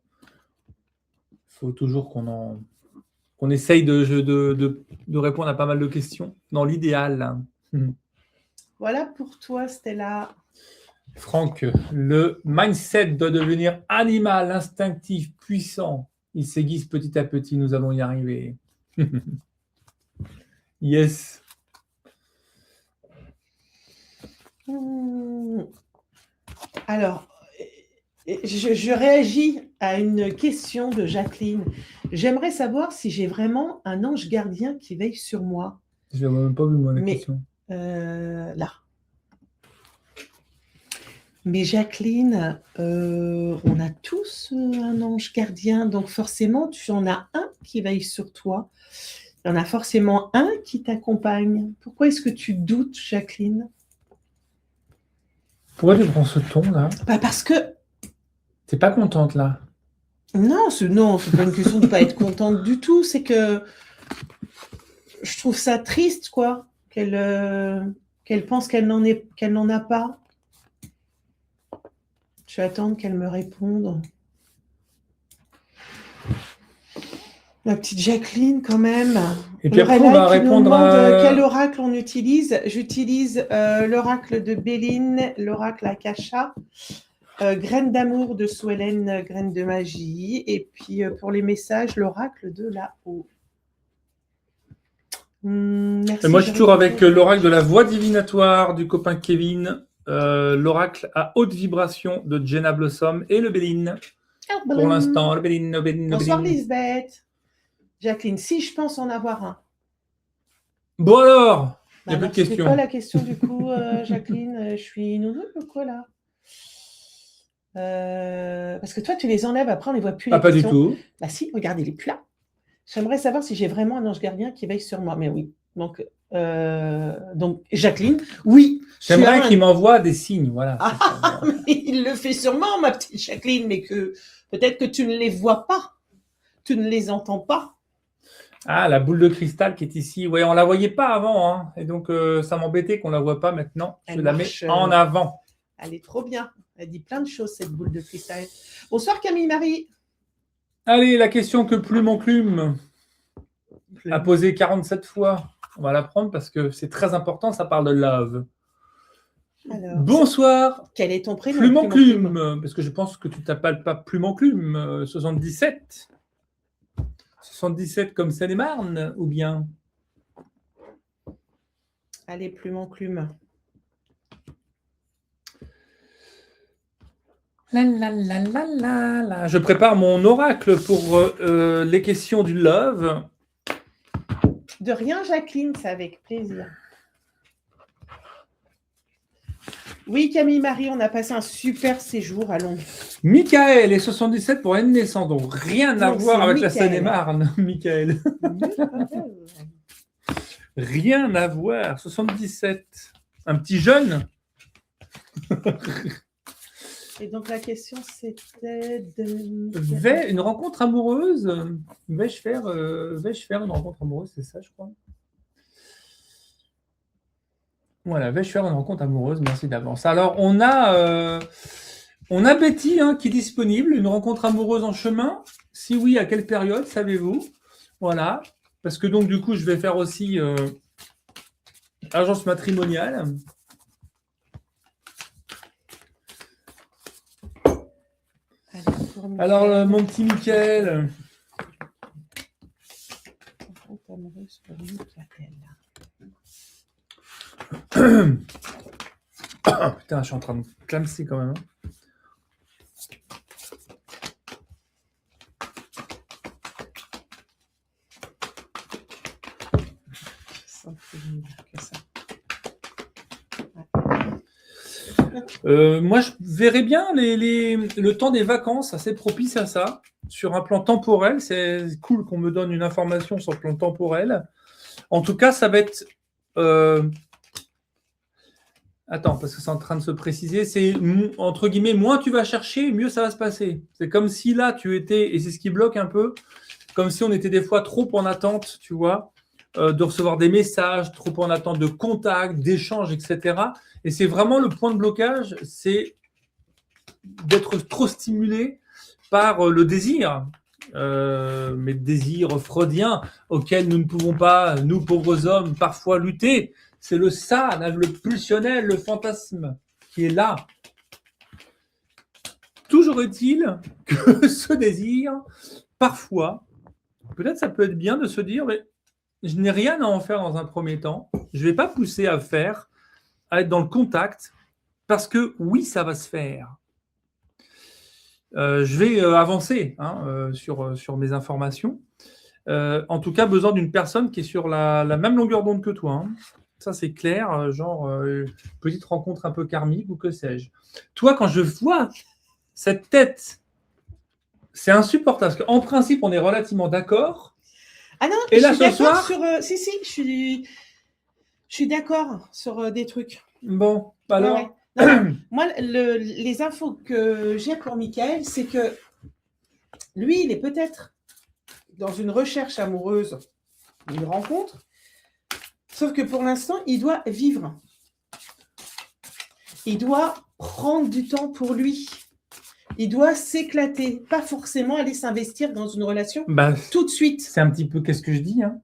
faut toujours qu'on essaye de répondre à pas mal de questions, dans l'idéal. Voilà pour toi, Stella. Franck, le mindset doit devenir animal, instinctif, puissant. Il s'aiguise petit à petit, nous allons y arriver. Yes. Alors, je réagis à une question de Jacqueline. J'aimerais savoir si j'ai vraiment un ange gardien qui veille sur moi. Je n'avais même pas vu, moi, la question. Là. Mais Jacqueline, on a tous un ange gardien, donc forcément, tu en as un qui veille sur toi. Il y en a forcément un qui t'accompagne. Pourquoi est-ce que tu doutes, Jacqueline? Pourquoi tu prends ce ton, là? Parce que... T'es pas contente, là? Non, c'est pas une question de ne pas être contente du tout. C'est que je trouve ça triste, quoi, qu'elle pense qu'elle n'en a pas. Je vais attendre qu'elle me réponde. La petite Jacqueline, quand même. Et puis après, on va répondre à... Quel oracle on utilise? J'utilise l'oracle de Béline, l'oracle Akasha, graine d'amour de Suelen, graine de magie. Et puis, pour les messages, l'oracle de là-haut. Merci. Et moi, je suis toujours avec l'oracle de la voix divinatoire du copain Kevin, l'oracle à haute vibration de Jenna Blossom et le Béline. Pour l'instant, le Béline. Bonsoir, Lisbeth. Jacqueline, si je pense en avoir un. Bon alors, il n'y a plus de questions. C'est quoi la question du coup, Jacqueline? Je suis nounoune ou quoi là? Parce que toi, tu les enlèves, après on ne les voit plus. Pas du tout. Bah si, regarde, il est plus là. J'aimerais savoir si j'ai vraiment un ange gardien qui veille sur moi. Mais oui. Donc Jacqueline, oui. J'aimerais qu'il m'envoie des signes. Voilà. Mais il le fait sûrement, ma petite Jacqueline, mais que peut-être que tu ne les vois pas. Tu ne les entends pas. Ah, la boule de cristal qui est ici. Oui, on ne la voyait pas avant. Hein. Et donc, ça m'embêtait qu'on ne la voit pas maintenant. Je la mets en avant. Elle est trop bien. Elle dit plein de choses, cette boule de cristal. Bonsoir, Camille-Marie. Allez, la question que Plume en Plume a posée 47 fois. On va la prendre parce que c'est très important, ça parle de love. Alors, Bonsoir, quel est ton prénom? Plume Enclume, parce que je pense que tu t'appelles pas Plume Enclume, 77. 77 comme Seine-et-Marne, ou bien? Allez, Plume Enclume. La, la, la, la, la, la. Je prépare mon oracle pour les questions du love. De rien, Jacqueline, c'est avec plaisir. Oui, Camille Marie, on a passé un super séjour à Londres. Michael et 77 pour N naissant, donc rien à Donc, voir c'est avec la Michael. Seine-et-Marne, Michael. Rien à voir, 77. Un petit jeune. Et donc, la question, c'était de... Une rencontre amoureuse. Vais-je faire une rencontre amoureuse, c'est ça, je crois. Voilà, vais-je faire une rencontre amoureuse, merci d'avance. Alors, on a Betty qui est disponible, une rencontre amoureuse en chemin. Si oui, à quelle période, savez-vous? Voilà, parce que donc, du coup, je vais faire aussi agence matrimoniale. Alors, mon petit Mickaël. Oh, putain, je suis en train de clamser quand même. Moi, je verrais bien le temps des vacances, assez propice à ça, sur un plan temporel. C'est cool qu'on me donne une information sur le plan temporel. En tout cas, ça va être... Attends, parce que c'est en train de se préciser. C'est, entre guillemets, moins tu vas chercher, mieux ça va se passer. C'est comme si là, tu étais, et c'est ce qui bloque un peu, comme si on était des fois trop en attente, tu vois, de recevoir des messages, trop en attente de contacts, d'échanges, etc. Et c'est vraiment le point de blocage, c'est d'être trop stimulé par le désir, mais désir freudien auquel nous ne pouvons pas, nous pauvres hommes, parfois lutter. C'est le ça, le pulsionnel, le fantasme qui est là. Toujours est-il que ce désir, parfois, peut-être ça peut être bien de se dire, mais je n'ai rien à en faire dans un premier temps. Je ne vais pas pousser à faire, à être dans le contact, parce que oui, ça va se faire. Je vais avancer sur mes informations. En tout cas, besoin d'une personne qui est sur la même longueur d'onde que toi. Hein. Ça, c'est clair, genre petite rencontre un peu karmique ou que sais-je. Toi, quand je vois cette tête, c'est insupportable. Parce qu'en principe, on est relativement d'accord. Ah non, et là, je suis ce soir, sur... si, je suis d'accord sur des trucs. Bon, alors... Ouais. Non, moi, les infos que j'ai pour Michael, c'est que lui, il est peut-être dans une recherche amoureuse, une rencontre, sauf que pour l'instant, il doit vivre. Il doit prendre du temps pour lui. Il doit s'éclater, pas forcément aller s'investir dans une relation tout de suite. C'est un petit peu qu'est-ce que je dis. Hein.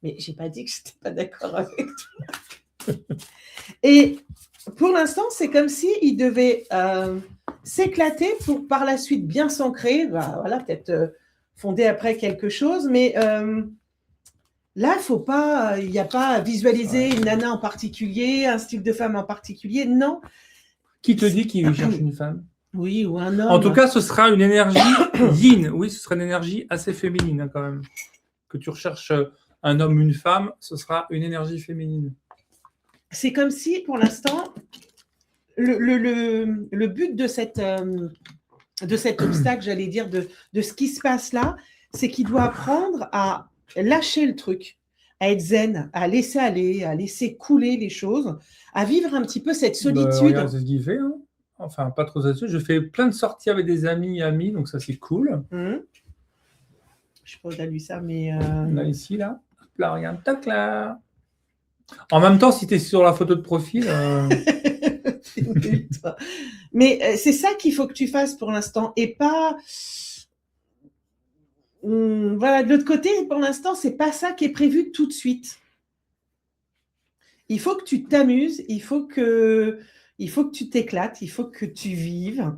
Mais j'ai pas dit que je n'étais pas d'accord avec toi. Et pour l'instant, c'est comme s'il devait s'éclater pour par la suite bien s'ancrer, voilà, peut-être fonder après quelque chose, mais là, il n'y a pas à visualiser une nana en particulier, un style de femme en particulier, non. Qui te dit qu'il cherche une femme? Oui, ou un homme. En tout cas, ce sera une énergie yin. Oui, ce sera une énergie assez féminine hein, quand même. Que tu recherches un homme ou une femme, ce sera une énergie féminine. C'est comme si, pour l'instant, le but de cet obstacle, j'allais dire, de ce qui se passe là, c'est qu'il doit apprendre à lâcher le truc, à être zen, à laisser aller, à laisser couler les choses, à vivre un petit peu cette solitude. Regarde, c'est ce qu'il fait. Hein. Enfin, pas trop là-dessus. Je fais plein de sorties avec des amis, donc ça, c'est cool. Je sais pas où t'as lu ça, mais... Là, ici, là. Là, regarde, tac, là. En même temps, si tu es sur la photo de profil... Mais c'est ça qu'il faut que tu fasses pour l'instant, et pas... Voilà, de l'autre côté, pour l'instant, c'est pas ça qui est prévu tout de suite. Il faut que tu t'amuses, il faut que tu t'éclates, il faut que tu vives.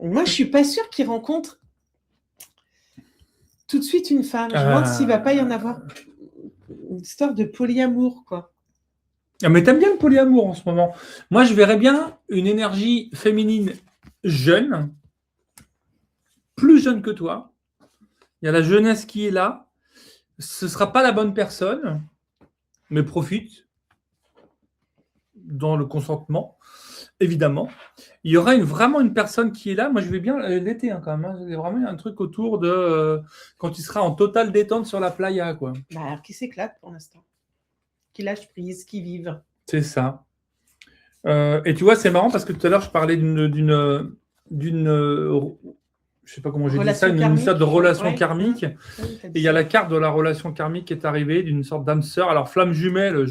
Moi, je suis pas sûre qu'il rencontre tout de suite une femme. Je me demande s'il va pas y en avoir une histoire de polyamour, quoi. Ah, mais t'aimes bien le polyamour en ce moment. Moi, je verrais bien une énergie féminine jeune, plus jeune que toi. Il y a la jeunesse qui est là. Ce ne sera pas la bonne personne, mais profite dans le consentement, évidemment. Il y aura vraiment une personne qui est là. Moi, je vais bien l'été quand même. Il y a vraiment un truc autour de quand tu seras en totale détente sur la playa, quoi. Alors, qui s'éclate pour l'instant, qui lâche prise, qui vive. C'est ça. Et tu vois, c'est marrant parce que tout à l'heure, je parlais d'une je sais pas comment j'ai dit ça, une sorte de relation karmique. Et il y a la carte de la relation karmique qui est arrivée, d'une sorte d'âme sœur. Alors, flamme jumelle,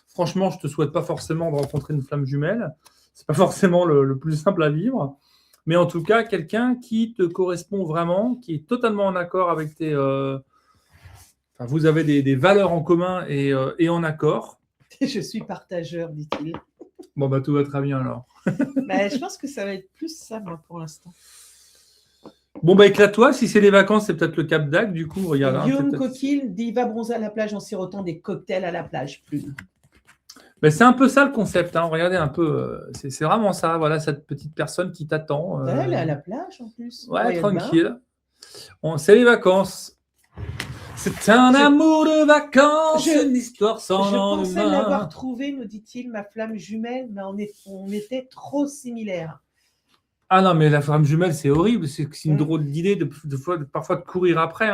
franchement, je te souhaite pas forcément de rencontrer une flamme jumelle. C'est pas forcément le plus simple à vivre. Mais en tout cas, quelqu'un qui te correspond vraiment, qui est totalement en accord avec tes... vous avez des valeurs en commun et en accord. Je suis partageur, dit-il. Bon, bah tout va très bien alors. Je pense que ça va être plus ça, moi, pour l'instant. Bon, bah éclate-toi. Si c'est les vacances, c'est peut-être le Cap d'Agde. Du coup, regarde. Guillaume Coquille dit va bronzer à la plage en sirotant des cocktails à la plage. Plume. Mais c'est un peu ça le concept. Regardez un peu. C'est vraiment ça. Voilà, cette petite personne qui t'attend. Elle est à la plage en plus. Ouais, tranquille. C'est les vacances. C'est un amour de vacances, une histoire sans lendemain. Je pensais l'avoir trouvé, nous dit-il, ma flamme jumelle, mais on était trop similaires. Ah non, mais la flamme jumelle, c'est horrible. C'est une drôle d'idée parfois de courir après.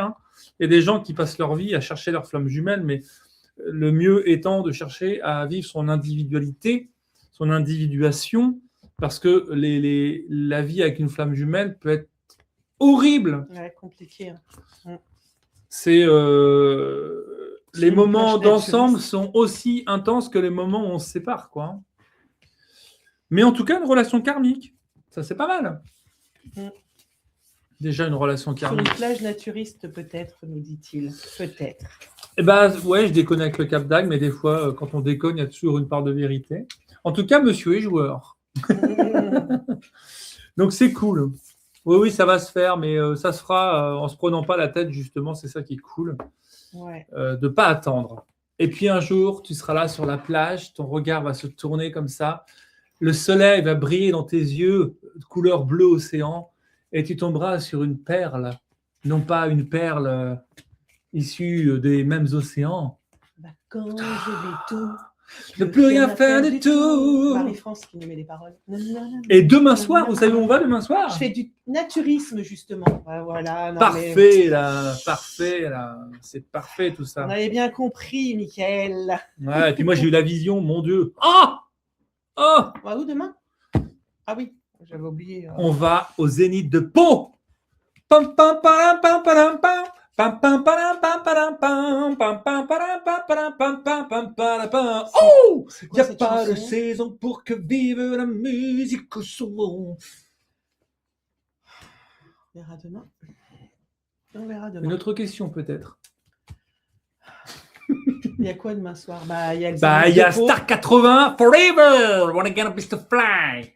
Il y a des gens qui passent leur vie à chercher leur flamme jumelle, mais le mieux étant de chercher à vivre son individualité, son individuation, parce que la vie avec une flamme jumelle peut être horrible. Ouais, compliqué. C'est les moments d'ensemble sont aussi intenses que les moments où on se sépare, quoi. Mais en tout cas, une relation karmique, ça c'est pas mal. Déjà une relation karmique. Sur une plage naturiste, peut-être, nous dit-il. Peut-être. Eh ben, ouais, je déconne avec le Cap d'Agde, mais des fois, quand on déconne, il y a toujours une part de vérité. En tout cas, monsieur est joueur. Donc c'est cool. Oui, ça va se faire, mais ça se fera en se prenant pas la tête, justement, c'est ça qui est cool. Ouais. De pas attendre. Et puis un jour, tu seras là sur la plage, ton regard va se tourner comme ça, le soleil va briller dans tes yeux, couleur bleu océan, et tu tomberas sur une perle, non pas une perle issue des mêmes océans. Quand je vais tout... Ne plus rien faire du tout. Marie-France qui nous met les paroles. Et demain soir, vous savez où on va demain soir? Je fais du naturisme, justement. Voilà, parfait, là. C'est parfait, tout ça. On avait bien compris, Mickaël. Ouais, et puis moi, j'ai eu la vision, mon Dieu. On va où demain? Ah oui, j'avais oublié. On va au Zénith de Pau. Pam, pam, pam, pam, pam, pam. Pam pam pam pam pam pam pam pam pam pam pam pam. Oh, y a pas de saison pour que vive la musique au son. On verra demain. Une autre question peut-être. Il y a quoi demain soir? Il y a Star 80 Forever. Wanna get a piece to fly.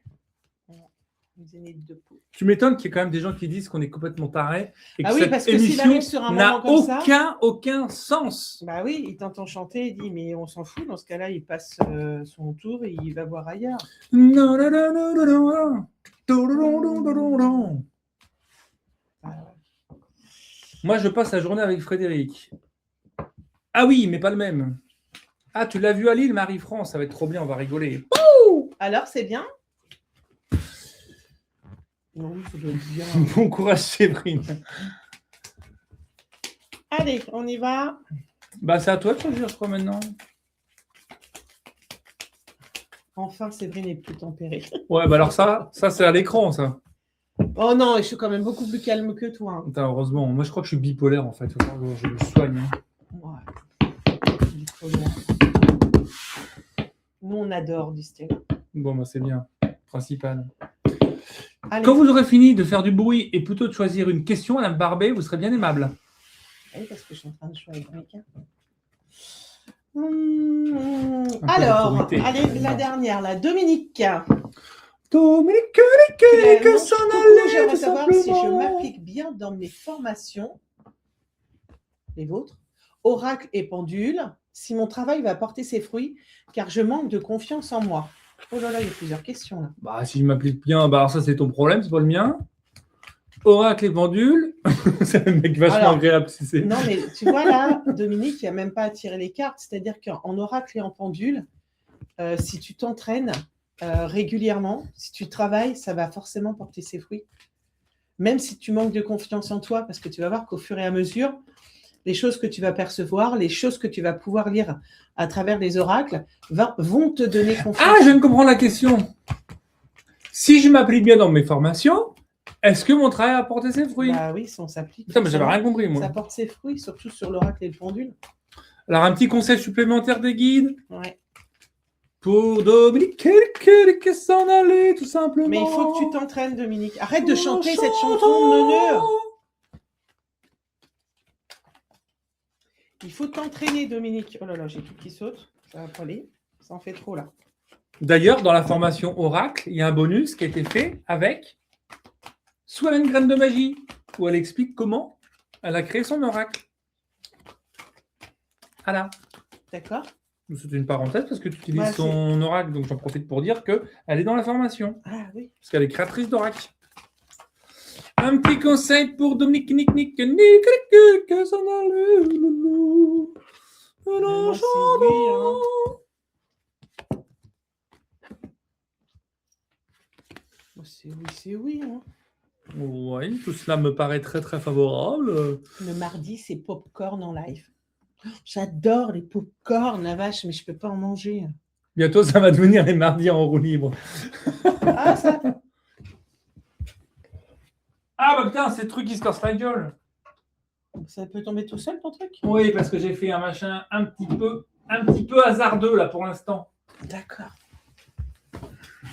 Tu m'étonnes qu'il y ait quand même des gens qui disent qu'on est complètement tarés et que cette parce que émission sur un n'a moment aucun sens. Oui, il t'entend chanter, il dit mais on s'en fout. Dans ce cas-là, il passe son tour et il va voir ailleurs. Moi, je passe la journée avec Frédéric. Ah oui, mais pas le même. Ah, tu l'as vu à Lille, Marie-France, ça va être trop bien, on va rigoler. Ouh, alors, c'est bien? Non, ça doit être bien. Bon courage, Séverine. Allez, on y va. C'est à toi de choisir, je crois, maintenant. Enfin, Séverine est plus tempérée. Ouais, alors ça c'est à l'écran, ça. Oh non, je suis quand même beaucoup plus calme que toi. Attends, heureusement. Moi, je crois que je suis bipolaire, en fait. Je me soigne. Ouais. Nous, on adore, disent-ils. Bon, c'est bien. Principal. Allez. Quand vous aurez fini de faire du bruit et plutôt de choisir une question, Madame Barbet, vous serez bien aimable. Oui, parce que je suis en train de jouer avec Dominique. peu Alors, d'autorité. allez, la dernière, là. Dominique. Dominique, Coucou, s'en j'aimerais allait, tout savoir si je simplement. m'applique bien dans mes formations, les vôtres, oracle et pendule, si mon travail va porter ses fruits, car je manque de confiance en moi. Oh là là, il y a plusieurs questions là. Bah, si je m'applique bien, bah, alors ça, c'est ton problème, c'est pas le mien. Oracle et pendule, c'est un mec vachement Alors, agréable, si c'est. Non, mais tu vois là, Dominique, il n'y a même pas à tirer les cartes. C'est-à-dire qu'en oracle et en pendule, si tu t'entraînes régulièrement, si tu travailles, ça va forcément porter ses fruits. Même si tu manques de confiance en toi, parce que tu vas voir qu'au fur et à mesure, les choses que tu vas percevoir, les choses que tu vas pouvoir lire à travers les oracles vont te donner confiance. Ah, je viens de comprendre la question. Si je m'applique bien dans mes formations, est-ce que mon travail a porté ses fruits? Bah oui, si on s'applique. Putain, mais j'avais rien compris, moi. Ça porte ses fruits, surtout sur l'oracle et le pendule. Alors, un petit conseil supplémentaire des guides Ouais. pour Dominique, qui s'en allait, tout simplement. Mais il faut que tu t'entraînes, Dominique. Arrête de chanter cette chanson neuneu. Il faut t'entraîner, Dominique. Oh là là, j'ai tout qui saute. Ça va pas aller. Ça en fait trop, là. D'ailleurs, dans la formation Oracle, il y a un bonus qui a été fait avec Sue Graine de Magie, où elle explique comment elle a créé son oracle. Voilà. D'accord. C'est une parenthèse parce que tu utilises Ouais, son oracle, donc j'en profite pour dire qu'elle est dans la formation. Ah oui. Parce qu'elle est créatrice d'oracle. Un petit conseil pour Dominique, que s'en allait, loulou. Moi, c'est oui, hein. Moi, c'est oui, hein. Oui, tout cela me paraît très très favorable. Le mardi, c'est popcorn en live. J'adore les popcorn, la vache, mais je peux pas en manger. Bientôt, ça va devenir les mardis en roue libre. Ah, ça. Ah bah putain, c'est le truc qui se casse la gueule. Ça peut tomber tout seul, ton truc? Oui, parce que j'ai fait un machin un petit peu hasardeux là pour l'instant. D'accord.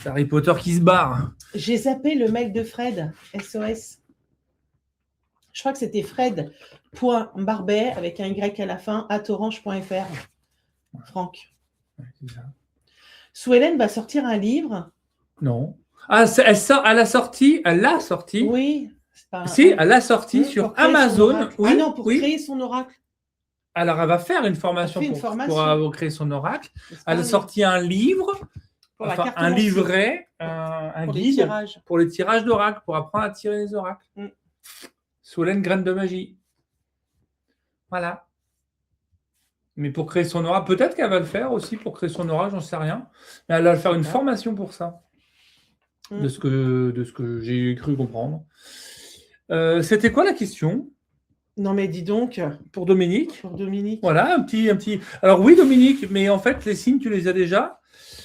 C'est Harry Potter qui se barre. J'ai zappé le mail de Fred, SOS. Je crois que c'était Fred.Barbet avec un Y à la fin, @orange.fr. Franck. Ouais, c'est ça. Sue-Hélène va sortir un livre. Non. Ah, elle l'a sorti. Oui. Si, elle l'a sorti sur Amazon. Oui, ah non, pour oui. créer son oracle. Alors, elle va faire une formation pour créer son oracle. Elle a sorti un livre, enfin, un livret, un guide pour les tirages d'oracle, pour apprendre à tirer les oracles. Sue-Hélène Graine de Magie. Voilà. Mais pour créer son oracle, peut-être qu'elle va le faire aussi pour créer son oracle, j'en sais rien. Mais elle va faire une formation pour ça. De ce que j'ai cru comprendre. C'était quoi la question? Non, mais dis donc. Pour Dominique. Voilà, un petit. Alors oui, Dominique, mais en fait, les signes, tu les as déjà.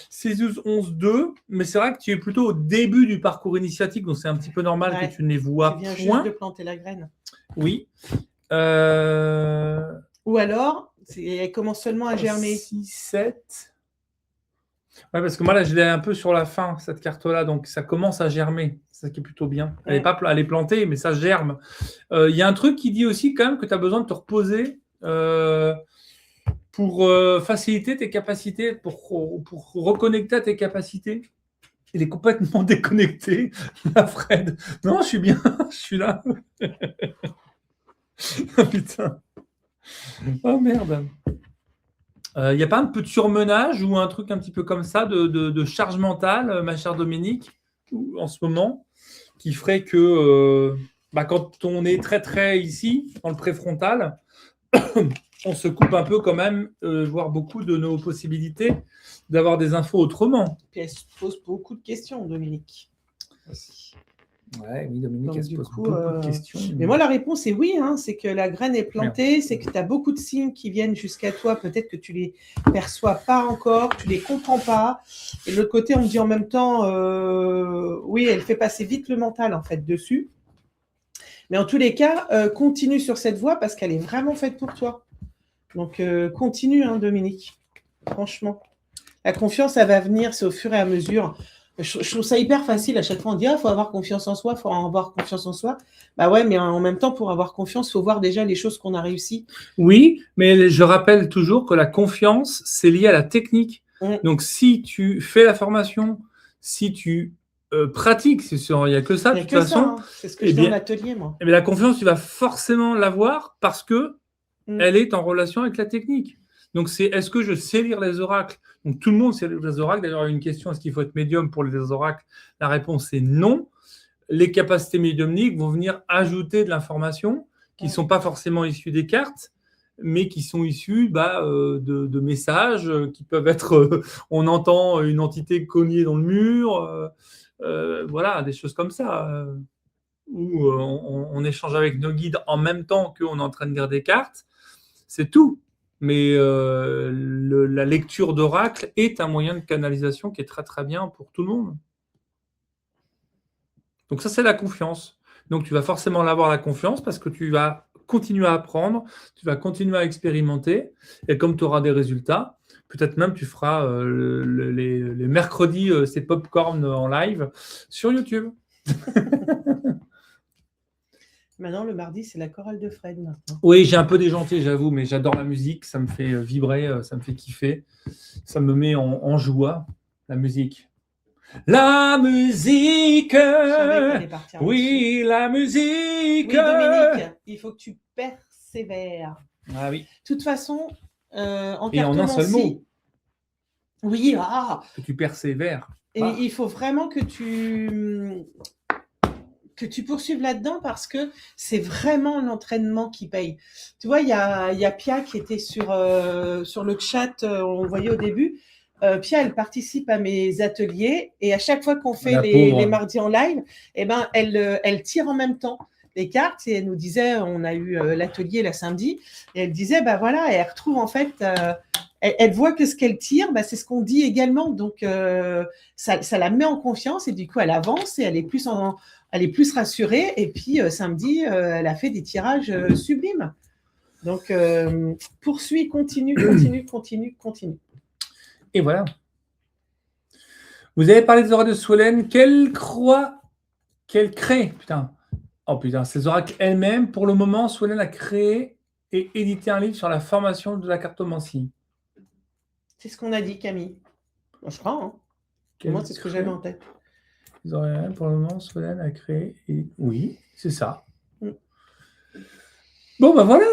C'est 11, 2, mais c'est vrai que tu es plutôt au début du parcours initiatique, donc c'est un petit peu normal que tu ne les vois point. Tu viens juste de planter la graine. Oui. Ou alors, elle commence seulement à germer. 6, 7. Ouais, parce que moi, là, je l'ai un peu sur la fin, cette carte-là, donc ça commence à germer. C'est ça qui est plutôt bien. Elle est plantée, mais ça germe. Il y a un truc qui dit aussi quand même que tu as besoin de te reposer pour faciliter tes capacités, pour reconnecter à tes capacités. Il est complètement déconnecté, là, Fred. Non, je suis bien, je suis là. Oh, putain. Oh, merde. Il n'y a pas un peu de surmenage ou un truc un petit peu comme ça de charge mentale, ma chère Dominique, en ce moment, qui ferait que quand on est très très ici, dans le préfrontal, on se coupe un peu quand même, voire beaucoup de nos possibilités d'avoir des infos autrement. Puis elle se pose beaucoup de questions, Dominique. Ouais, oui, Dominique, elle se pose beaucoup de questions. Mais moi, la réponse est oui, hein, c'est que la graine est plantée, c'est que tu as beaucoup de signes qui viennent jusqu'à toi, peut-être que tu les perçois pas encore, tu les comprends pas. Et de l'autre côté, on me dit en même temps, oui, elle fait passer vite le mental, en fait, dessus. Mais en tous les cas, continue sur cette voie parce qu'elle est vraiment faite pour toi. Donc, continue, hein, Dominique. Franchement. La confiance, elle va venir, c'est au fur et à mesure. Je trouve ça hyper facile. À chaque fois, on dit, faut avoir confiance en soi, faut avoir confiance en soi. Bah ouais, mais en même temps, pour avoir confiance, il faut voir déjà les choses qu'on a réussies. Oui, mais je rappelle toujours que la confiance, c'est lié à la technique. Donc, si tu fais la formation, si tu pratiques, il n'y a que ça, Il de n'y a toute que façon. ça, hein. C'est ce que je dis en atelier, moi. Mais la confiance, tu vas forcément l'avoir parce que elle est en relation avec la technique. Donc, c'est est-ce que je sais lire les oracles? Donc, tout le monde sait lire les oracles. D'ailleurs, il y a une question, est-ce qu'il faut être médium pour les oracles? La réponse est non. Les capacités médiumniques vont venir ajouter de l'information qui ne sont pas forcément issues des cartes, mais qui sont issues de messages qui peuvent être on entend une entité cogner dans le mur, voilà, des choses comme ça. Où on échange avec nos guides en même temps qu'on est en train de lire des cartes. C'est tout. Mais la lecture d'oracle est un moyen de canalisation qui est très très bien pour tout le monde. Donc ça, c'est la confiance. Donc tu vas forcément l'avoir, la confiance, parce que tu vas continuer à apprendre, tu vas continuer à expérimenter, et comme tu auras des résultats, peut-être même tu feras les mercredis ces pop-corn en live sur YouTube. Maintenant, le mardi, c'est la chorale de Fred. Maintenant. Oui, j'ai un peu déjanté, j'avoue, mais j'adore la musique, ça me fait vibrer, ça me fait kiffer, ça me met en joie, la musique. La musique. Oui, la musique. Oui, Dominique, il faut que tu persévères. Ah oui. De toute façon, en et en un seul mot. Oui, que tu persévères. Et il faut vraiment que tu poursuives là-dedans parce que c'est vraiment l'entraînement qui paye. Tu vois, il y a Pia qui était sur le chat, on le voyait au début. Pia, elle participe à mes ateliers et à chaque fois qu'on fait les mardis en live, eh ben, elle tire en même temps les cartes et elle nous disait, on a eu l'atelier la samedi, et elle disait, bah voilà, et elle retrouve en fait, elle voit que ce qu'elle tire, c'est ce qu'on dit également, donc ça la met en confiance et du coup elle avance et elle est plus rassurée et puis samedi, elle a fait des tirages sublimes. Donc poursuis, continue. Et voilà. Vous avez parlé des oracles de Solène. Qu'elle crée. Putain. Oh putain, ces oracles elles-mêmes, pour le moment, Solène a créé et édité un livre sur la formation de la cartomancie. C'est ce qu'on a dit, Camille. Je crois. Hein. Moi, c'est ce que j'avais en tête. Pour le moment, Solène a créé. Et... Oui, c'est ça. Bon, ben voilà.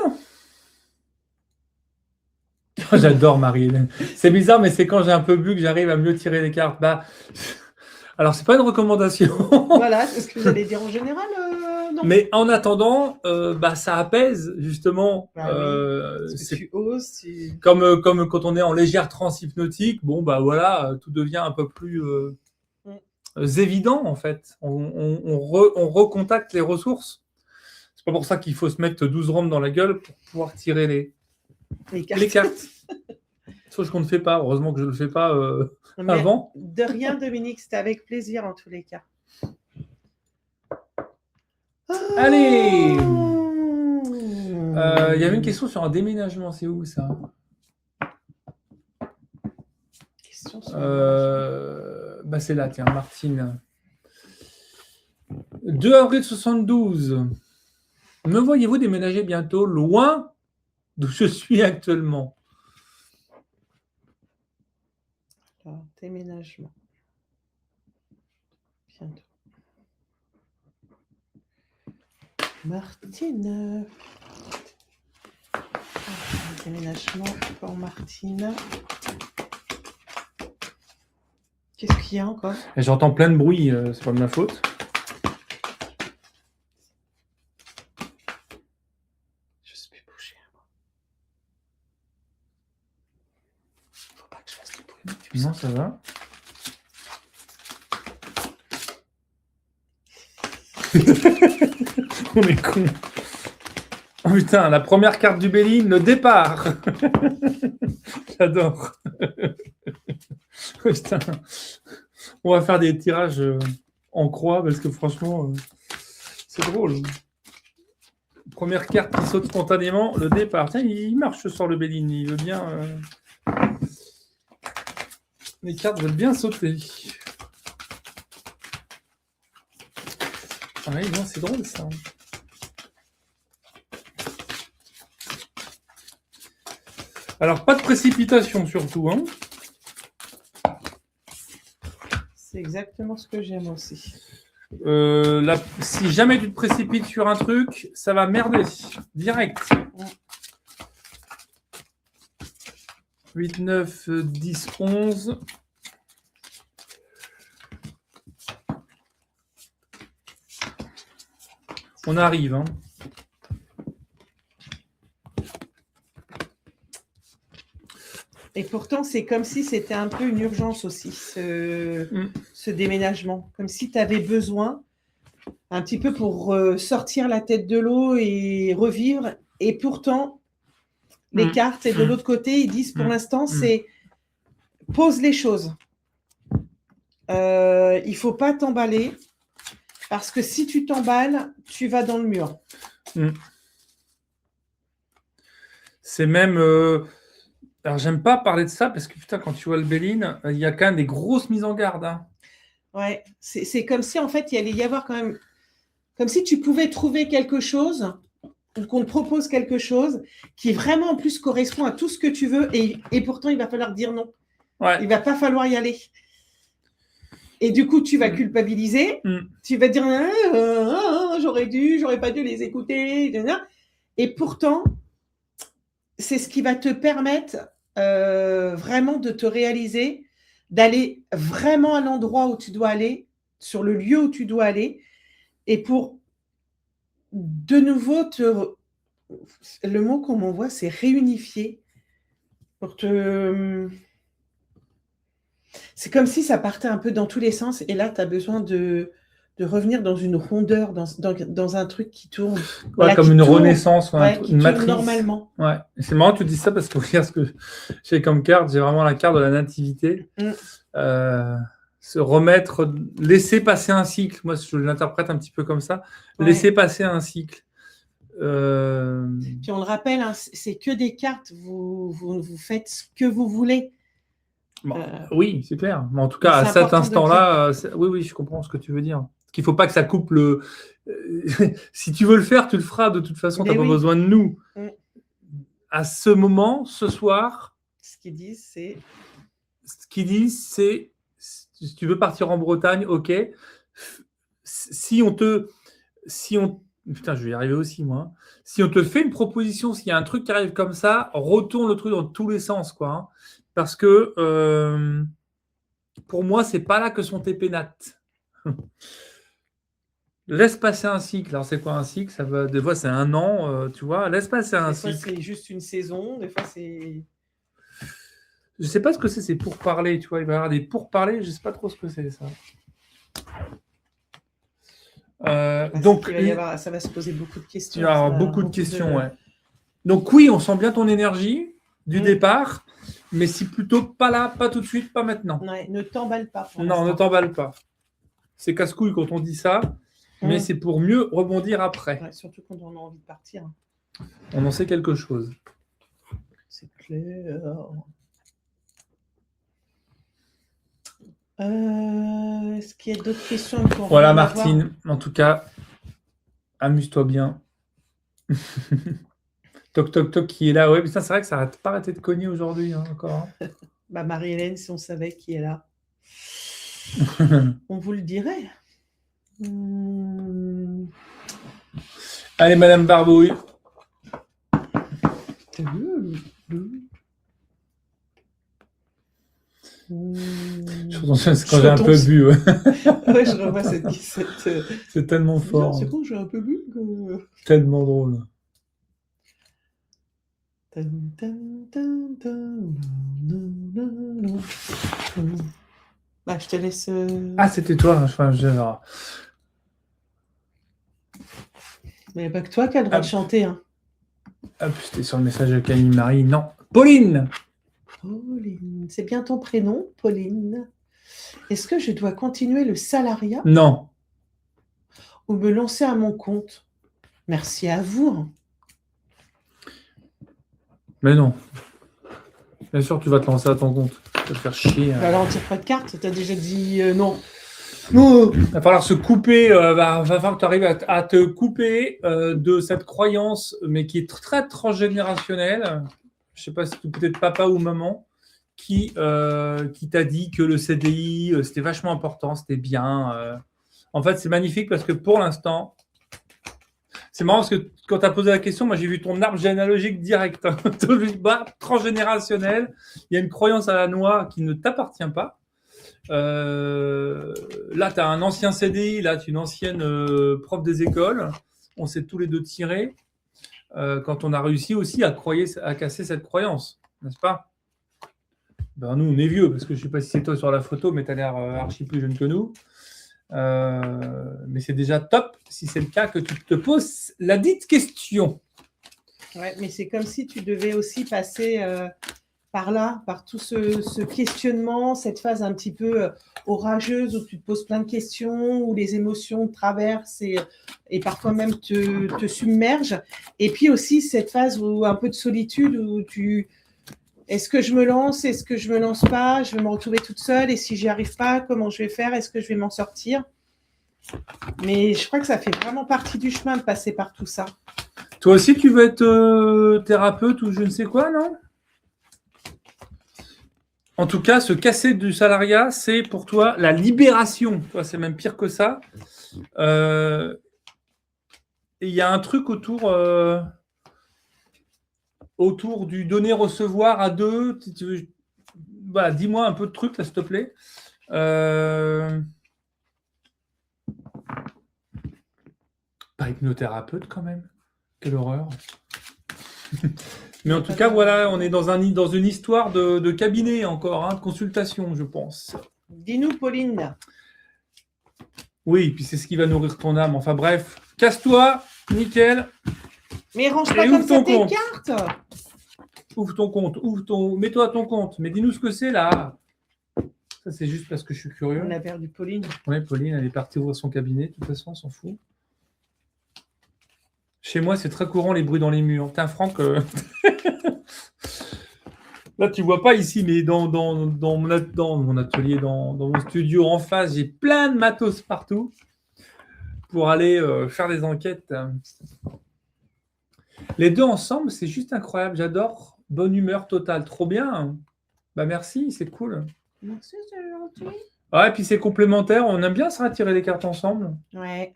J'adore Marie-Hélène. C'est bizarre, mais c'est quand j'ai un peu bu que j'arrive à mieux tirer les cartes. Alors, c'est pas une recommandation. Voilà, c'est ce que j'allais dire en général. Non. Mais en attendant, ça apaise justement. Parce que tu oses. Comme quand on est en légère transe hypnotique, tout devient un peu plus évident en fait. On recontacte les ressources. C'est pas pour ça qu'il faut se mettre 12 rhums dans la gueule pour pouvoir tirer les cartes. Chose qu'on ne fait pas. Heureusement que je ne le fais pas avant. De rien, Dominique, c'était avec plaisir en tous les cas. Allez, il y avait une question sur un déménagement. C'est où ça? C'est là, tiens, Martine. 2 avril 72. Me voyez-vous déménager bientôt loin d'où je suis actuellement? Alors, déménagement. Bientôt. Martine. Déménagement pour Martine. Qu'est-ce qu'il y a encore? J'entends plein de bruit, c'est pas de ma faute. Je sais plus bouger. Faut pas que je fasse du bruit. Non, ça va. On est con. Oh putain, la première carte du Béline, le départ. J'adore. Putain. On va faire des tirages en croix parce que franchement, c'est drôle. Première carte qui saute spontanément, le départ. Tiens, il marche ce soir le Béline. Il veut bien. Les cartes veulent bien sauter. Ouais, non, c'est drôle ça. Alors, pas de précipitation surtout. Hein. C'est exactement ce que j'aime aussi. Si jamais tu te précipites sur un truc, ça va merder. Direct. 8, 9, 10, 11. On arrive. Hein. Et pourtant, c'est comme si c'était un peu une urgence aussi, ce déménagement. Comme si tu avais besoin, un petit peu pour sortir la tête de l'eau et revivre. Et pourtant, les cartes, et de l'autre côté, ils disent pour l'instant, c'est pose les choses. Il ne faut pas t'emballer, parce que si tu t'emballes, tu vas dans le mur. C'est même... Alors, j'aime pas parler de ça parce que putain, quand tu vois le Béline, il y a quand même des grosses mises en garde. Hein. Ouais, c'est comme si en fait il allait y avoir quand même, comme si tu pouvais trouver quelque chose ou qu'on te propose quelque chose qui vraiment en plus correspond à tout ce que tu veux et pourtant il va falloir dire non. Ouais. Il va pas falloir y aller. Et du coup, tu vas culpabiliser, tu vas dire j'aurais pas dû les écouter. Et pourtant, c'est ce qui va te permettre vraiment de te réaliser, d'aller vraiment à l'endroit où tu dois aller, sur le lieu où tu dois aller, et pour de nouveau le mot qu'on m'envoie, c'est réunifier. C'est comme si ça partait un peu dans tous les sens, et là, tu as besoin de revenir dans une rondeur, dans un truc qui tourne. Voilà, comme une renaissance, une matrice. Normalement. Ouais. C'est marrant que tu dis ça parce que regarde ce que j'ai comme carte. J'ai vraiment la carte de la nativité. Se remettre, laisser passer un cycle. Moi, je l'interprète un petit peu comme ça. Laisser passer un cycle. Puis on le rappelle, hein, c'est que des cartes. Vous faites ce que vous voulez. Bon, oui, c'est clair. Mais en tout cas, à cet instant-là, oui, je comprends ce que tu veux dire. Qu'il ne faut pas que ça coupe le... si tu veux le faire, tu le feras. De toute façon, tu n'as pas besoin de nous. À ce moment, ce soir... Ce qu'ils disent, c'est... Si tu veux partir en Bretagne, ok. Putain, je vais y arriver aussi, moi. Si on te fait une proposition, s'il y a un truc qui arrive comme ça, retourne le truc dans tous les sens, quoi. Hein. Parce que pour moi, c'est pas là que sont tes pénates. Laisse passer un cycle. Alors, c'est quoi un cycle? Ça va, des fois, c'est 1 an, tu vois. Laisse passer un cycle. Des fois, c'est juste une saison. Des fois, c'est... Je sais pas ce que c'est pourparlers, tu vois. Il va y avoir des pourparlers, je sais pas trop ce que c'est, ça. Donc, ça va se poser beaucoup de questions. Il y aura beaucoup de questions, ouais. Donc, oui, on sent bien ton énergie du départ, mais c'est plutôt pas là, pas tout de suite, pas maintenant. Ouais, ne t'emballe pas. Non, ne t'emballe pas. C'est casse-couille quand on dit ça, mais c'est pour mieux rebondir après. Ouais, surtout quand on a envie de partir. On en sait quelque chose. C'est clair. Est-ce qu'il y a d'autres questions? Voilà, Martine. En tout cas, amuse-toi bien. Toc, toc, toc, qui est là. Ouais, putain, c'est vrai que ça n'arrête pas arrêté de cogner aujourd'hui, hein, encore. Hein. Marie-Hélène, si on savait qui est là, on vous le dirait. Allez, Madame Barbouille. C'est quand j'ai un peu bu. Ouais, je revois cette... C'est tellement fort. C'est quand j'ai un peu bu. Tellement drôle. Bah, je te laisse. Ah, c'était toi. Enfin, Mais il n'y a pas que toi qui as le droit de chanter. Hein. Ah, c'était sur le message de Camille Marie. Non. Pauline. Pauline. C'est bien ton prénom, Pauline. Est-ce que je dois continuer le salariat? Non. Ou me lancer à mon compte? Merci à vous. Mais non. Bien sûr, tu vas te lancer à ton compte. Tu vas te faire chier. Alors, on ne tire pas de carte. Tu as déjà dit non. Il va falloir se couper, va falloir que tu arrives à te couper de cette croyance, mais qui est très transgénérationnelle. Je ne sais pas si c'est peut-être papa ou maman qui t'a dit que le CDI, c'était vachement important, c'était bien. En fait, c'est magnifique parce que pour l'instant, c'est marrant parce que quand tu as posé la question, moi j'ai vu ton arbre généalogique direct. Transgénérationnel. Il y a une croyance à la noix qui ne t'appartient pas. Là, tu as un ancien CDI, là, tu es une ancienne prof des écoles. On s'est tous les deux tirés quand on a réussi aussi à casser cette croyance, n'est-ce pas? Ben, nous, on est vieux, parce que je ne sais pas si c'est toi sur la photo, mais tu as l'air archi plus jeune que nous. Mais c'est déjà top si c'est le cas que tu te poses la dite question. Ouais, mais c'est comme si tu devais aussi passer par là, par tout ce questionnement, cette phase un petit peu orageuse où tu te poses plein de questions, où les émotions te traversent et parfois même te submergent. Et puis aussi cette phase où un peu de solitude où est-ce que je me lance, est-ce que je me lance pas, je vais me retrouver toute seule et si j'y arrive pas, comment je vais faire, est-ce que je vais m'en sortir? Mais je crois que ça fait vraiment partie du chemin de passer par tout ça. Toi aussi, tu veux être thérapeute ou je ne sais quoi, non? En tout cas, se casser du salariat, c'est pour toi la libération. Toi, c'est même pire que ça. Et il y a un truc autour du donner-recevoir à deux. Voilà, dis-moi un peu de trucs, là, s'il te plaît. Pas hypnothérapeute, quand même. Quelle horreur. Mais en tout cas, voilà, on est dans une histoire de cabinet encore, de consultation, je pense. Dis-nous, Pauline. Oui, puis c'est ce qui va nourrir ton âme. Enfin bref, casse-toi, nickel. Mais range pas comme ça tes cartes. Ouvre ton compte, mets-toi à ton compte. Mais dis-nous ce que c'est là. Ça, c'est juste parce que je suis curieux. On a perdu Pauline. Oui, Pauline, elle est partie ouvrir son cabinet. De toute façon, on s'en fout. Chez moi, c'est très courant les bruits dans les murs. Putain, Franck. Là, tu vois pas ici, mais dans mon atelier, dans mon studio en face, j'ai plein de matos partout pour aller faire des enquêtes. Les deux ensemble, c'est juste incroyable. J'adore. Bonne humeur totale. Trop bien. Bah merci, c'est cool. Merci, c'est gentil. Ouais, et puis c'est complémentaire. On aime bien se retirer les cartes ensemble. Ouais.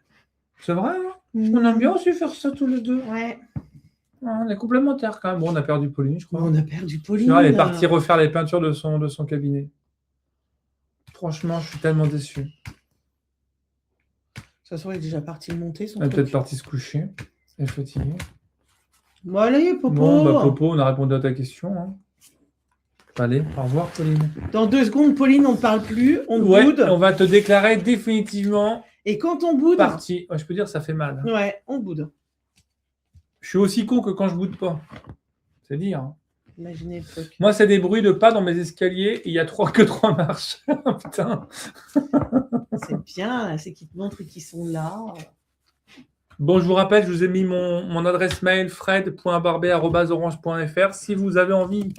C'est vrai, hein? On aime bien aussi faire ça tous les deux. Ouais. On est complémentaires quand même. Bon, on a perdu Pauline, je crois. On a perdu Pauline. Elle est partie refaire les peintures de son cabinet. Franchement, je suis tellement déçu. De toute façon, elle est déjà partie monter son Elle est truc. peut-être partie se coucher. Elle est fatiguée. Bon, allez, Popo. Bon, bah, Popo, on a répondu à ta question. Hein. Allez, au revoir, Pauline. Dans 2 secondes, Pauline, on ne parle plus. On boude. On va te déclarer définitivement Et quand on boude. parti. Ouais, je peux dire, ça fait mal. Hein. Ouais, on boude. Je suis aussi con que quand je boude pas. C'est dire. Hein. Imaginez le truc. Moi, c'est des bruits de pas dans mes escaliers et il y a que 3 marches. Putain. C'est bien, c'est qu'ils te montrent qu'ils sont là. Bon, je vous rappelle, je vous ai mis mon adresse mail fred.barbet@orange.fr. Si vous avez envie,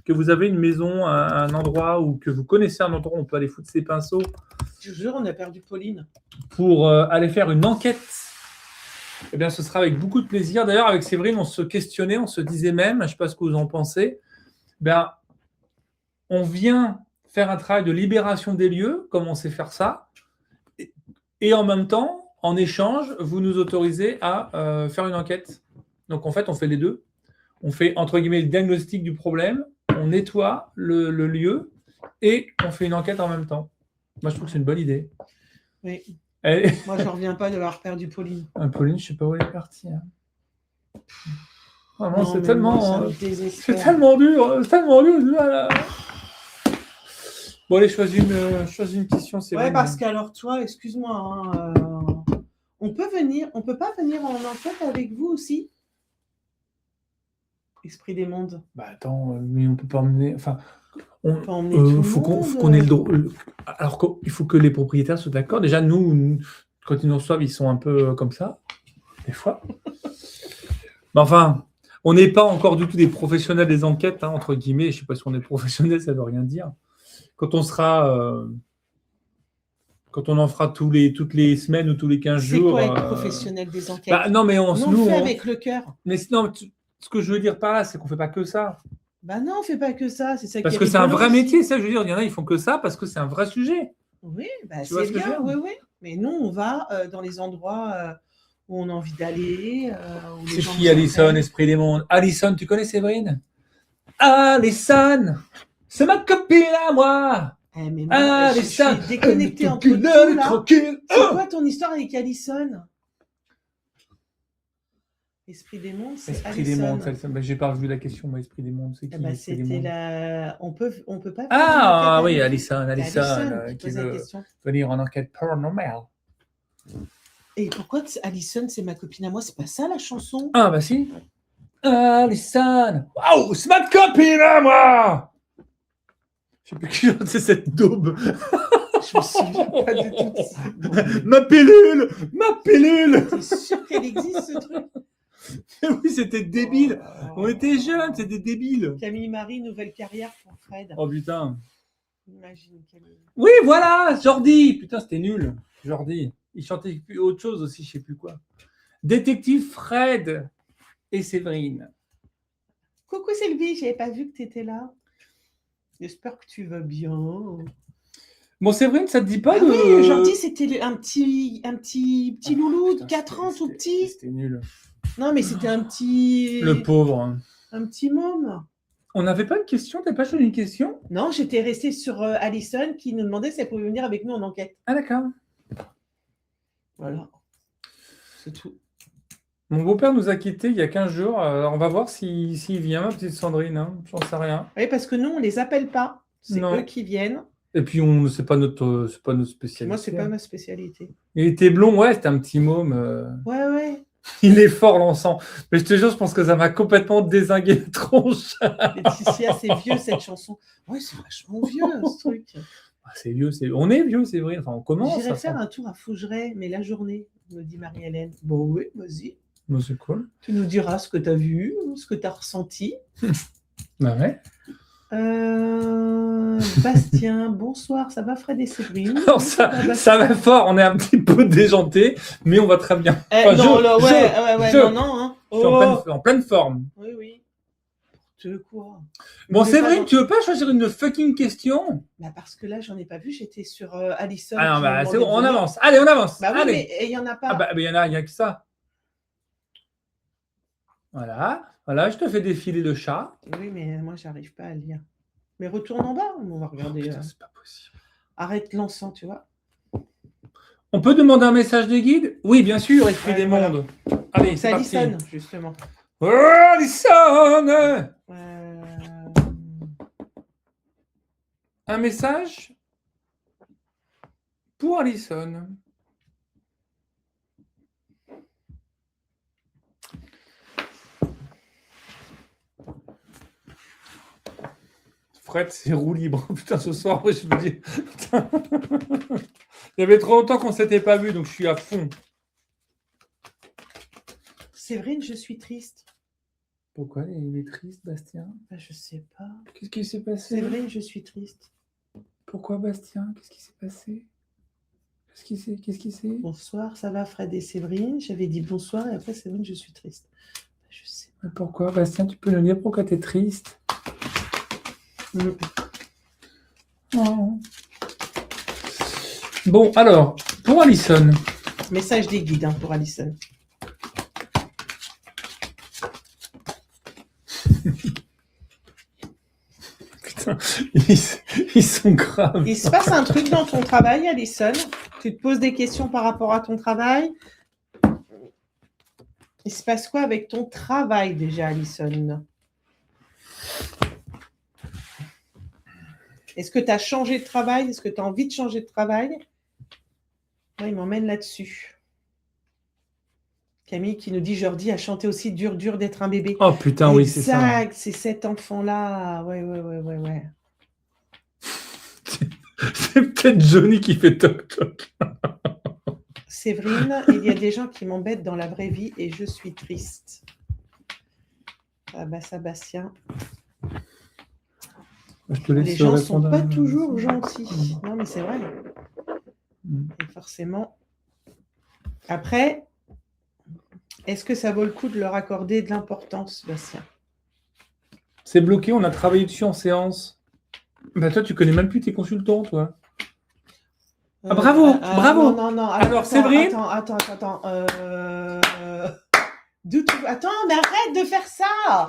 que vous avez une maison, un endroit ou que vous connaissez un endroit où on peut aller foutre ses pinceaux. Je vous jure, on a perdu Pauline. Pour aller faire une enquête, eh bien, ce sera avec beaucoup de plaisir. D'ailleurs, avec Séverine, on se questionnait, on se disait même, je ne sais pas ce que vous en pensez, on vient faire un travail de libération des lieux, comme on sait faire ça, et en même temps, en échange, vous nous autorisez à faire une enquête. Donc, en fait, on fait les deux. On fait, entre guillemets, le diagnostic du problème, on nettoie le lieu et on fait une enquête en même temps. Moi, je trouve que c'est une bonne idée. Oui. Et... Moi, je ne reviens pas d'avoir perdu Pauline. Pauline, je ne sais pas où elle est partie. Hein. Vraiment, Non, c'est tellement dur. C'est tellement dur. Voilà. Bon, allez, choisis une question. C'est ouais, parce qu'alors, toi, excuse-moi, hein, on peut pas venir en enquête avec vous aussi? Esprit des mondes. Bah attends, mais on peut pas emmener. Enfin, faut qu'on ait le droit. Alors il faut que les propriétaires soient d'accord. Déjà, nous, quand ils nous reçoivent, ils sont un peu comme ça, des fois. Mais enfin, on n'est pas encore du tout des professionnels des enquêtes, hein, entre guillemets. Je ne sais pas si on est professionnel, ça ne veut rien dire. Quand on sera Quand on en fera toutes les semaines ou tous les 15 C'est jours. quoi être professionnel des enquêtes? Bah, non, mais Nous, on le fait avec le cœur. Mais non, ce que je veux dire par là, c'est qu'on ne fait pas que ça. Bah non, on fait pas que ça. C'est ça Parce qui que est c'est un rigolo vrai aussi. métier, ça, je veux dire. Il y en a, ils font que ça parce que c'est un vrai sujet. Oui, bah Tu vois c'est ce que je bien, veux dire oui, oui. Mais nous, on va dans les endroits où on a envie d'aller. Où les C'est gens qui nous Alison, appellent. Esprit des mondes? Alison, tu connais Séverine? Alison, c'est ma copine à moi. Eh, mais moi, je suis Alison, déconnectée entre tranquille, tout, là. tranquille. C'est quoi ton histoire avec Alison? Esprit des mondes, c'est Esprit des Alison. mondes, Alison. Ben, j'ai pas revu la question, moi, Esprit des mondes, c'est Eh qui ben, Esprit des c'était mondes? la... On peut pas faire Ah une enquête oui, avec- Alison, C'est Alison, qui qui pose la veut question. venir en enquête paranormale. Et pourquoi Alison, c'est ma copine à moi? C'est pas ça la chanson? Ah bah si. Alison, waouh, c'est ma copine à moi. Je sais plus qui chantait cette daube. Je me souviens pas du tout de ça. Ma pilule, ma pilule. T'es sûr qu'elle existe ce truc? Oui, c'était débile. Oh. On était jeunes, c'était débile. Camille Marie, nouvelle carrière pour Fred. Oh putain. Imagine Camille. Oui, voilà, Jordi. Putain, c'était nul. Jordi. Il chantait plus autre chose aussi, je sais plus quoi. Détective Fred et Séverine. Coucou Sylvie, j'avais pas vu que tu étais là. J'espère que tu vas bien. Bon, Séverine, ça te dit pas Ah de... oui, Jordi, c'était un petit loulou de Putain, 4 ans, tout petit. C'était nul. Non, mais c'était un petit... Le pauvre. Un petit môme. On n'avait pas une question? T'as pas choisi une question? Non, j'étais restée sur Alison qui nous demandait si elle pouvait venir avec nous en enquête. Ah d'accord. Voilà. C'est tout. Mon beau-père nous a quittés il y a 15 jours. On va voir s'il vient, ma petite Sandrine. Hein. J'en sais rien. Oui, parce que nous, on les appelle pas. C'est Non. eux qui viennent. Et puis, c'est pas notre spécialité. Moi, c'est pas ma spécialité. Il était blond, ouais, c'était un petit môme. Ouais, ouais. Il est fort, l'encens. Mais je te jure, je pense que ça m'a complètement dézingué la tronche. Laetitia, c'est vieux cette chanson. Ouais, c'est vachement vieux ce truc. Ah, c'est vieux, on est vieux, c'est vrai. Enfin, on commence. J'irais à faire un tour à Fougeray, mais la journée, me dit Marie-Hélène. Bon, oui, vas-y. Bon, c'est cool. Tu nous diras ce que tu as vu, ce que tu as ressenti. Bah ouais. Bastien, bonsoir, ça va Fred et Séverine? Alors, ça va fort, on est un petit peu déjanté, mais on va très bien. Enfin, non, là, ouais, non, non. Hein. Je suis en pleine forme. Oui, oui. Tu quoi? Bon, Séverine, tu veux pas choisir une fucking question? Bah parce que là, j'en ai pas vu, j'étais sur Alison. Ah non, qui bah, me c'est bon, on demandait de venir. avance. Allez, on avance. Bah oui, Allez. mais il y en a pas. Ah bah, il y a que ça. Voilà, je te fais défiler le chat. Oui, mais moi, j'arrive pas à lire. Mais retourne en bas, on va regarder. Putain, c'est pas possible. Arrête l'encens, tu vois. On peut demander un message des guides? Oui, bien sûr, esprit Ouais, des voilà. mondes. Allez, C'est c'est parti. Alison, justement. Oh, Alison! Un message pour Alison. Fred, c'est roue libre. Putain, ce soir, ouais, je me dis. Putain. Il y avait trop longtemps qu'on ne s'était pas vu, donc je suis à fond. Séverine, je suis triste. Pourquoi il est triste, Bastien? Bah, je sais pas. Qu'est-ce qui s'est passé? Séverine, je suis triste. Pourquoi, Bastien? Qu'est-ce qui s'est passé? Qu'est-ce qui s'est... Bonsoir, ça va Fred et Séverine? J'avais dit bonsoir et après Séverine, je suis triste. Bah, je sais. Mais pourquoi, Bastien? Tu peux nous dire pourquoi tu es triste? Oh. Bon, alors, pour Alison. Message des guides pour Alison. Putain, ils sont graves. Il se passe un truc dans ton travail, Alison. Tu te poses des questions par rapport à ton travail. Il se passe quoi avec ton travail déjà, Alison? Est-ce que tu as changé de travail? Est-ce que tu as envie de changer de travail? Ouais, il m'emmène là-dessus. Camille qui nous dit Jordi a chanté aussi dur d'être un bébé. Oh putain, oui, c'est ça. Exact, c'est cet enfant-là. Ouais. C'est peut-être Johnny qui fait toc-toc. Séverine, il y a des gens qui m'embêtent dans la vraie vie et je suis triste. Ah bah Sébastien. Je te laisse Les gens ne sont répondre pas à- toujours gentils. Non, mais c'est vrai. Et forcément. Après, est-ce que ça vaut le coup de leur accorder de l'importance, Bastien? C'est bloqué, on a travaillé dessus en séance. Bah toi, tu connais même plus tes consultants, toi. Ah, bravo, bravo. Non. Alors, Attends, Séverine. attends. Attends, mais arrête de faire ça.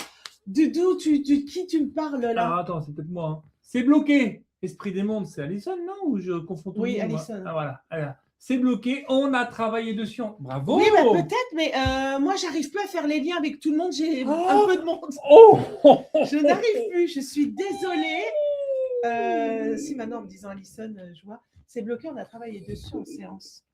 Doudou, qui tu me parles là? Alors, attends, c'est peut-être moi. Hein. C'est bloqué. Esprit des mondes, c'est Alison, non? Ou je confonds tout le monde? Alison. Ah, voilà. C'est bloqué, on a travaillé dessus. Bravo. Oui, bah, peut-être, mais moi, j'arrive plus à faire les liens avec tout le monde. J'ai un peu de monde. Je n'arrive plus. Je suis désolée. Si maintenant, en me disant Alison, je vois. C'est bloqué, on a travaillé dessus en séance.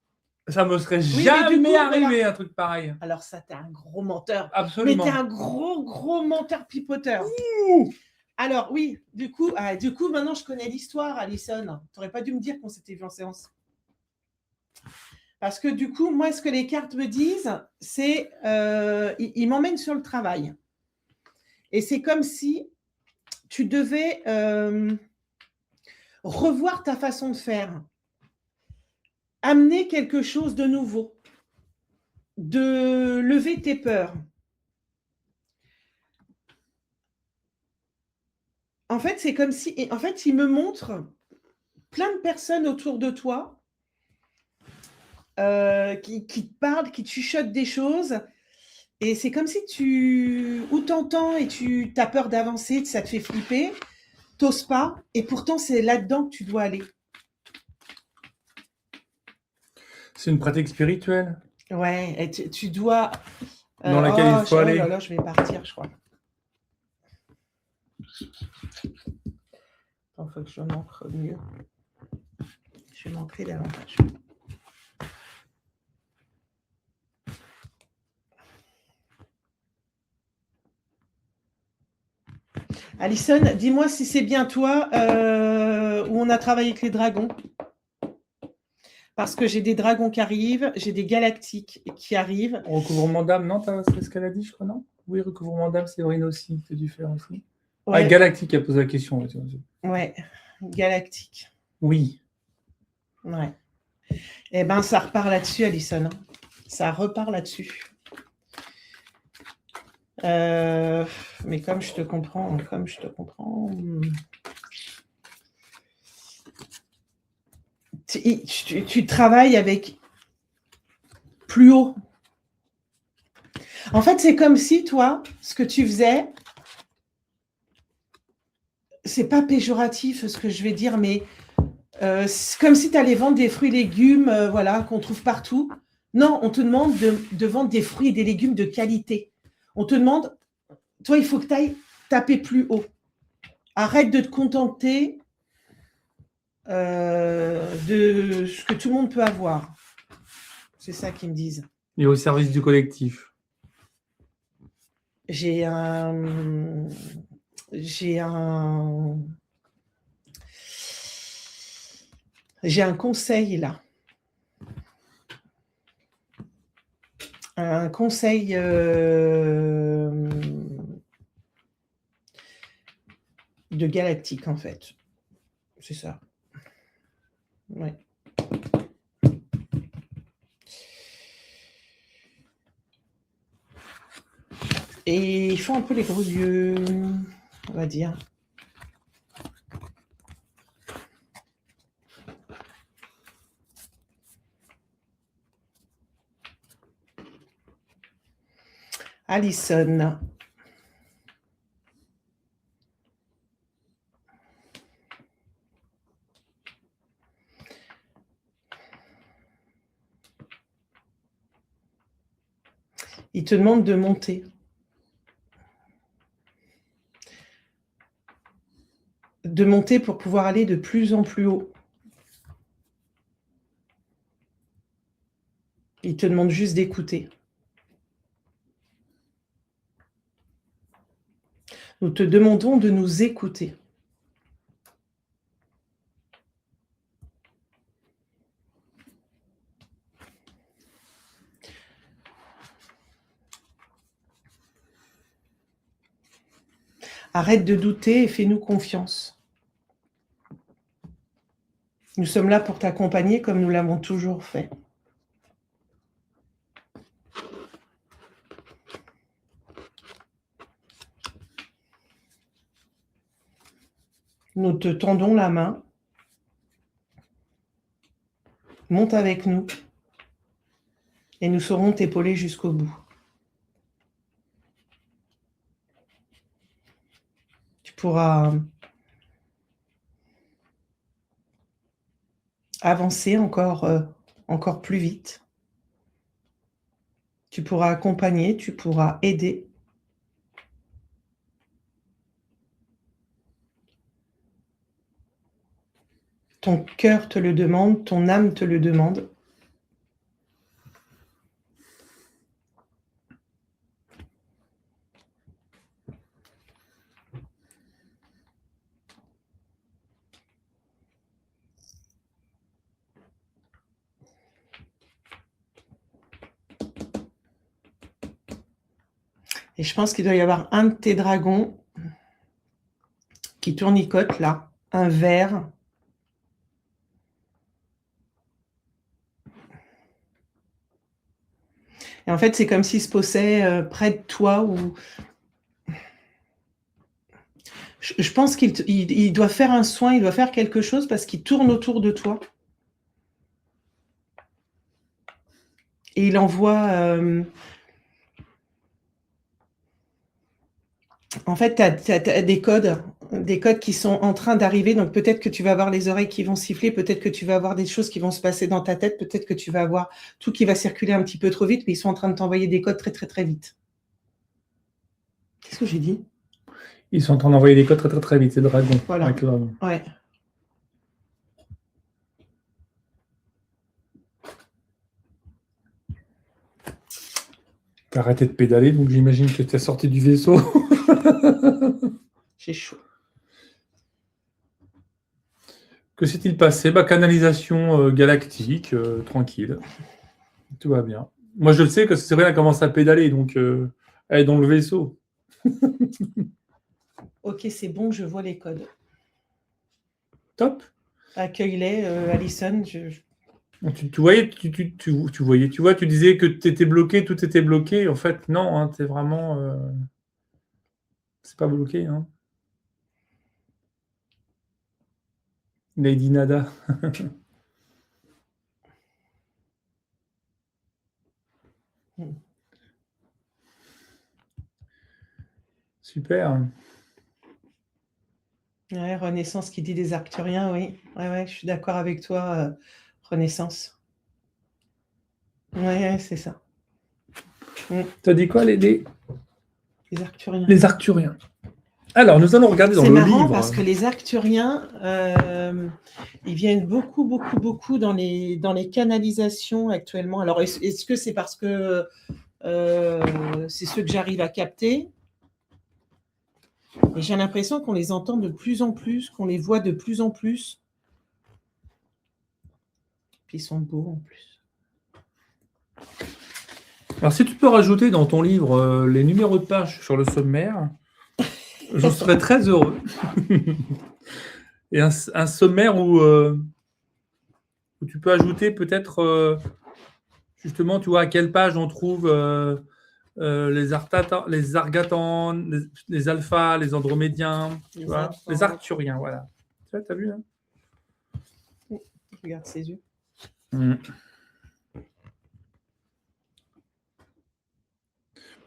Ça me serait jamais arrivé, un truc pareil. Alors ça, t'es un gros menteur. Absolument. Mais t'es un gros menteur pipoteur. Alors oui, du coup, maintenant je connais l'histoire, Alison. T'aurais pas dû me dire qu'on s'était vu en séance. Parce que du coup, moi, ce que les cartes me disent, c'est ils m'emmènent sur le travail. Et c'est comme si tu devais revoir ta façon de faire. Amener quelque chose de nouveau. De lever tes peurs. En fait, c'est comme si... En fait, il me montre plein de personnes autour de toi qui te parlent, qui te chuchotent des choses. Et c'est comme si tu... Ou t'entends et tu as peur d'avancer, ça te fait flipper, t'oses pas. Et pourtant, c'est là-dedans que tu dois aller. C'est une pratique spirituelle. Ouais, et tu dois... Dans laquelle il faut aller. Oh là là, je vais partir, je crois. Il faut que je m'ancre mieux. Je vais m'ancrer davantage. Alison, dis-moi si c'est bien toi où on a travaillé avec les dragons. Parce que j'ai des dragons qui arrivent, j'ai des galactiques qui arrivent. Recouvrement d'âme, non? C'est ce qu'elle a dit, je crois, non? Oui, recouvrement d'âme, Séverine aussi. Tu as dû faire aussi. Ouais. Ah, Galactique a posé la question. Ouais, galactique. Oui. Ouais. Eh bien, ça repart là-dessus, Alison. Ça repart là-dessus. Mais comme je te comprends. Tu travailles avec plus haut. En fait, c'est comme si, toi, ce que tu faisais, c'est pas péjoratif ce que je vais dire, mais c'est comme si tu allais vendre des fruits et légumes voilà, qu'on trouve partout. Non, on te demande de vendre des fruits et des légumes de qualité. On te demande, toi, il faut que tu ailles taper plus haut. Arrête de te contenter de ce que tout le monde peut avoir. C'est ça qu'ils me disent. Et au service du collectif. J'ai un conseil là. Un conseil de galactique en fait. C'est ça. Ouais. Et ils font un peu les gros yeux, on va dire. Alison. Il te demande de monter. De monter pour pouvoir aller de plus en plus haut. Il te demande juste d'écouter. Nous te demandons de nous écouter. Arrête de douter et fais-nous confiance. Nous sommes là pour t'accompagner comme nous l'avons toujours fait. Nous te tendons la main. Monte avec nous et nous saurons t'épauler jusqu'au bout. Tu pourras avancer encore plus vite. Tu pourras accompagner, tu pourras aider. Ton cœur te le demande, ton âme te le demande. Et je pense qu'il doit y avoir un de tes dragons qui tournicote là, un vert. Et en fait, c'est comme s'il se posait près de toi ou... Je pense qu'il doit faire un soin, il doit faire quelque chose parce qu'il tourne autour de toi. Et il envoie... En fait, tu as des codes qui sont en train d'arriver. Donc, peut-être que tu vas avoir les oreilles qui vont siffler, peut-être que tu vas avoir des choses qui vont se passer dans ta tête, peut-être que tu vas avoir tout qui va circuler un petit peu trop vite, mais ils sont en train de t'envoyer des codes très, très, très vite. Qu'est-ce que j'ai dit? Ils sont en train d'envoyer des codes très, très, très vite, c'est le dragon. Voilà. Avec le dragon. Ouais. T'as arrêté de pédaler, donc j'imagine que tu es sorti du vaisseau. J'ai chaud. Que s'est-il passé? Canalisation galactique, tranquille. Tout va bien. Moi, je le sais que Séverine a commencé à pédaler, donc elle est dans le vaisseau. Ok, c'est bon, je vois les codes. Top. Accueille-les, Alison. Tu voyais, tu voyais, tu vois, tu disais que tu étais bloqué, tout était bloqué. En fait, non, hein, t'es vraiment... c'est pas bloqué. Hein. Lady Nada. Super. Ouais, Renaissance qui dit des Arcturiens, oui. Ouais, je suis d'accord avec toi, Renaissance. Ouais, c'est ça. T'as dit quoi, les Arcturiens. Les Arcturiens. Alors, nous allons regarder dans le livre. C'est marrant parce que les Arcturiens, ils viennent beaucoup dans les canalisations actuellement. Alors, est-ce que c'est parce que c'est ceux que j'arrive à capter? Et j'ai l'impression qu'on les entend de plus en plus, qu'on les voit de plus en plus. Puis ils sont beaux en plus. Alors, si tu peux rajouter dans ton livre les numéros de page sur le sommaire, j'en serais très heureux. Et un sommaire où tu peux ajouter peut-être, justement, tu vois, à quelle page on trouve les Argatans, les Alphas, les Andromédiens, les Arcturiens, voilà. Tu as vu, hein? Regarde ses yeux.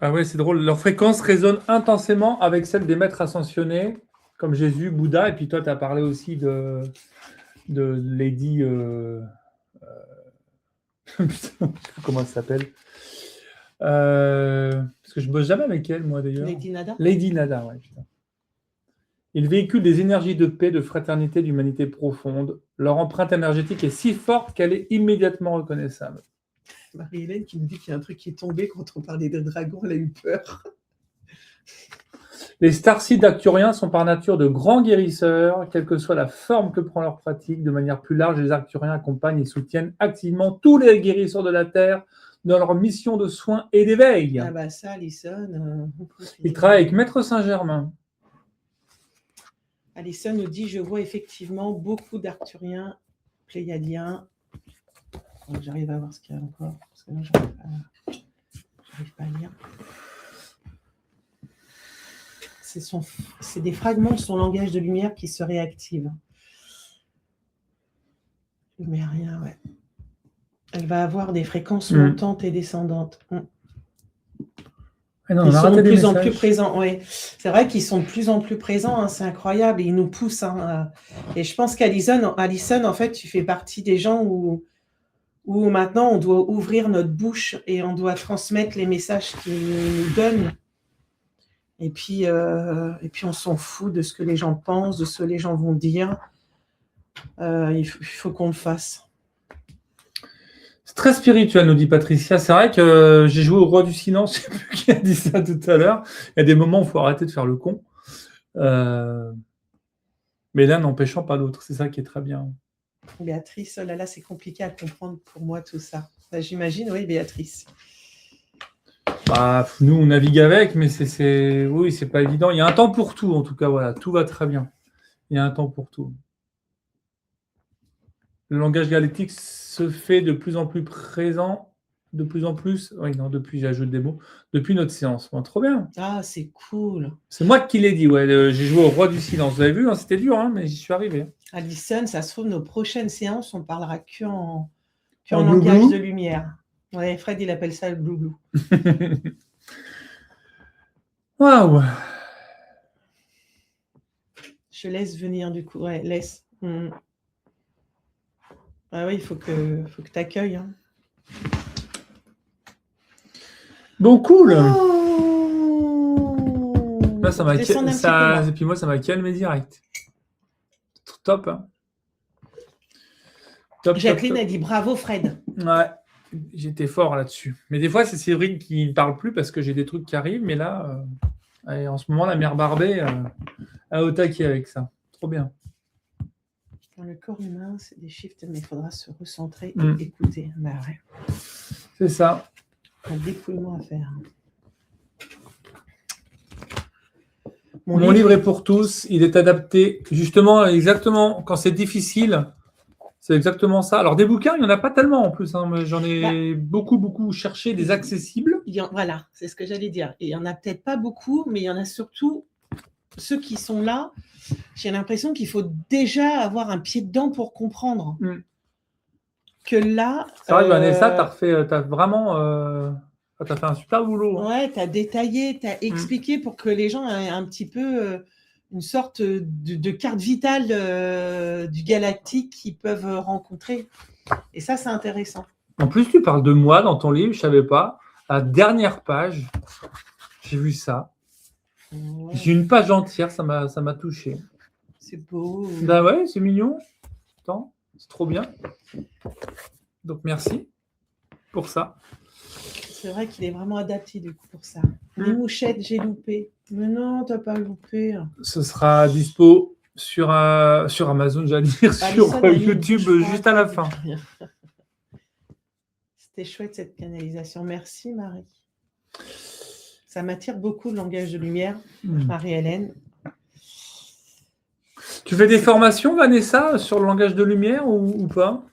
Ah ouais, c'est drôle. Leur fréquence résonne intensément avec celle des maîtres ascensionnés, comme Jésus, Bouddha, et puis toi, tu as parlé aussi de Lady... Putain, comment elle s'appelle parce que je bosse jamais avec elle, moi, d'ailleurs. Lady Nada. Lady Nada, ouais, putain. Ils véhiculent des énergies de paix, de fraternité, d'humanité profonde. Leur empreinte énergétique est si forte qu'elle est immédiatement reconnaissable. Marie-Hélène qui nous dit qu'il y a un truc qui est tombé quand on parlait de dragons, elle a eu peur. Les starseeds arcturiens sont par nature de grands guérisseurs, quelle que soit la forme que prend leur pratique. De manière plus large, les arcturiens accompagnent et soutiennent activement tous les guérisseurs de la Terre dans leur mission de soins et d'éveil. Ah bah ça, Alison... Ils travaillent avec Maître Saint-Germain. Alison nous dit, je vois effectivement beaucoup d'Arcturiens Pléiadien. Donc, j'arrive à voir ce qu'il y a encore. Parce que là, j'arrive pas à lire. C'est des fragments de son langage de lumière qui se réactivent. Lumérien, ouais. Elle va avoir des fréquences montantes et descendantes. Ah non, Ils on a sont de raté des plus en plus messages. présents. Ouais. C'est vrai qu'ils sont de plus en plus présents. Hein, c'est incroyable. Et ils nous poussent. Hein, et je pense qu'Alison, en fait, tu fais partie des gens où maintenant on doit ouvrir notre bouche et on doit transmettre les messages qu'ils nous donnent. Et puis on s'en fout de ce que les gens pensent, de ce que les gens vont dire. Il faut qu'on le fasse. C'est très spirituel, nous dit Patricia. C'est vrai que j'ai joué au Roi du Silence. Je ne sais plus qui a dit ça tout à l'heure. Il y a des moments où il faut arrêter de faire le con. Mais l'un n'empêchant pas l'autre. C'est ça qui est très bien. Béatrice, oh là là, c'est compliqué à comprendre pour moi tout ça. J'imagine, oui, Béatrice. Bah, nous, on navigue avec, mais oui, c'est pas évident. Il y a un temps pour tout, en tout cas. Voilà, tout va très bien. Il y a un temps pour tout. Le langage galactique se fait de plus en plus présent, de plus en plus. Oui, non, depuis, j'ajoute des mots. Depuis notre séance. Bon, trop bien. Ah, c'est cool. C'est moi qui l'ai dit, ouais. J'ai joué au Roi du Silence. Vous avez vu, hein, c'était dur, hein, mais j'y suis arrivé. Alison, ça se trouve, nos prochaines séances, on parlera en En langage blou-blou. de lumière. Ouais, Fred, il appelle ça le blou-blou. Waouh. Je laisse venir du coup. Ouais, laisse. Ah oui, il faut que tu accueilles. Hein. Bon, cool. Oh Là, ça m'a Descendre un petit peu, là. et puis moi, ça m'a calmé direct. Top, hein. Top, Jacqueline top, a dit bravo, Fred. Ouais, j'étais fort là-dessus. Mais des fois, c'est Séverine qui ne parle plus parce que j'ai des trucs qui arrivent. Mais là, allez, en ce moment, la mère Barbet a au taquet avec ça. Trop bien. Dans le corps humain, c'est des shifts, mais il faudra se recentrer et écouter. Bah ouais. C'est ça. Un dépouillement à faire. Mon livre est pour tous. Il est adapté justement, exactement, quand c'est difficile. C'est exactement ça. Alors, des bouquins, il n'y en a pas tellement en plus. Hein. J'en ai beaucoup cherché, des accessibles. Voilà, c'est ce que j'allais dire. Il n'y en a peut-être pas beaucoup, mais il y en a surtout ceux qui sont là. J'ai l'impression qu'il faut déjà avoir un pied dedans pour comprendre. Que là. C'est vrai que Vanessa, t'as vraiment. T'as fait un super boulot. Hein. Ouais, t'as détaillé, t'as expliqué pour que les gens aient un petit peu une sorte de carte vitale du galactique qu'ils peuvent rencontrer. Et ça, c'est intéressant. En plus, tu parles de moi dans ton livre, je ne savais pas. À la dernière page, j'ai vu ça. Ouais. J'ai une page entière, ça m'a touché. C'est beau. Bah ouais, c'est mignon. Attends, c'est trop bien. Donc merci pour ça. C'est vrai qu'il est vraiment adapté du coup pour ça. Les mouchettes, j'ai loupé. Mais non, t'as pas loupé. Ce sera dispo sur Amazon, j'allais dire, sur YouTube juste à la fin. C'était chouette cette canalisation. Merci Marie. Ça m'attire beaucoup le langage de lumière, Marie-Hélène. Tu fais des formations, Vanessa, sur le langage de lumière ou pas?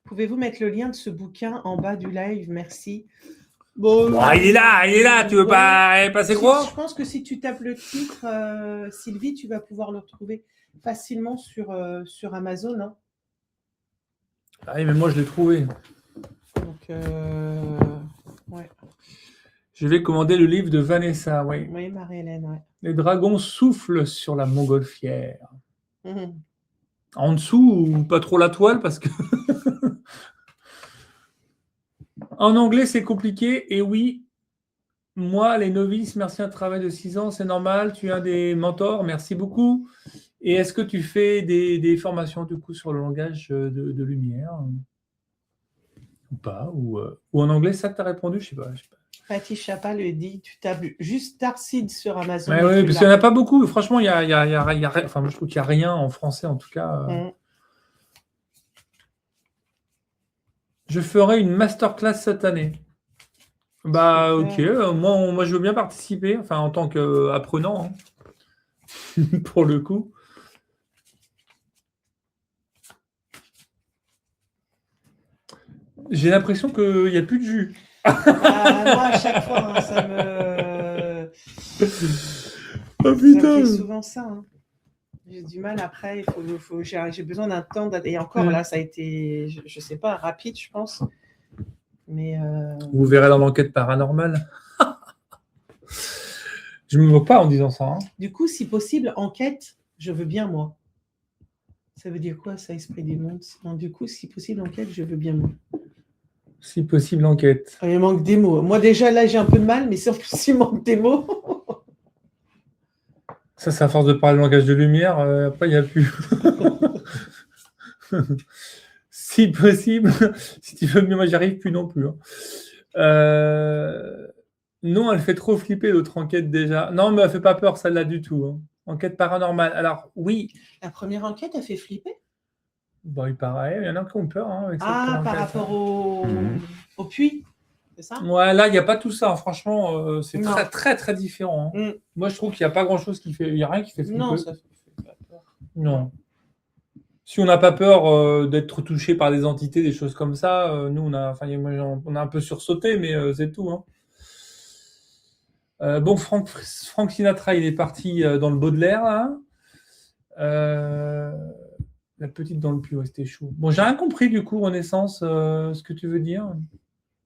Pouvez-vous mettre le lien de ce bouquin en bas du live? Merci. Bon, il est là, tu veux pas passer gros? Je pense que si tu tapes le titre, Sylvie, tu vas pouvoir le retrouver facilement sur Amazon. Hein. Ah oui, mais moi je l'ai trouvé. Donc, ouais. Je vais commander le livre de Vanessa, oui. Oui, Marie-Hélène, ouais. Les dragons soufflent sur la montgolfière. En dessous, pas trop la toile parce que. En anglais, c'est compliqué. Et oui, moi, les novices, merci à un travail de 6 ans, c'est normal. Tu as des mentors, merci beaucoup. Et est-ce que tu fais des formations du coup sur le langage de lumière ou pas ou en anglais, ça que tu as répondu? Je sais pas. Patti Chapa le dit, tu tapes juste Starseed sur Amazon. Oui, parce qu'il n'y en a pas beaucoup. Franchement, il y a enfin, je trouve qu'il n'y a rien en français, en tout cas. Je ferai une masterclass cette année. Bah, super. Ok. Moi, je veux bien participer, enfin, en tant qu'apprenant. Hein. pour le coup. J'ai l'impression qu'il n'y a plus de jus. Moi, à chaque fois, hein, ça me... Oh Ça me putain! fait souvent ça. Hein. J'ai du mal après, j'ai besoin d'un temps. Et encore là, ça a été, je sais pas, rapide, je pense. Mais Vous verrez dans l'enquête paranormale. Je me moque pas en disant ça. Hein. du coup, si possible, enquête, je veux bien moi. Ça veut dire quoi, ça, esprit du monde? Non, du coup, si possible, enquête, je veux bien moi. Si possible, enquête. Il manque des mots. Moi, déjà, là, j'ai un peu de mal, mais si en plus, il manque des mots. Ça, c'est à force de parler le langage de lumière. Après, il n'y a plus. Si possible, si tu veux, mais moi, j'y arrive plus non plus. Hein. Non, elle fait trop flipper l'autre enquête déjà. Non, mais elle fait pas peur celle-là du tout. Hein. Enquête paranormale. Alors oui. La première enquête a fait flipper. Bon, il paraît. Il y en a qui ont peur hein, avec cette Par enquête, rapport hein. au puits, c'est ça? Ouais, là, il n'y a pas tout ça. Hein. Franchement, c'est Non. très, très, très différent. Hein. Moi, je trouve qu'il n'y a pas grand-chose qui fait. Il n'y a rien qui fait flipper. Non, ça fait pas peur. Non. Si on n'a pas peur d'être touché par des entités, des choses comme ça, nous, on a un peu sursauté, mais c'est tout. Hein. Bon, Frank Sinatra, il est parti dans le Baudelaire, là. La petite dans le puits, ouais, c'était chaud. Bon, j'ai rien compris du coup, Renaissance, ce que tu veux dire.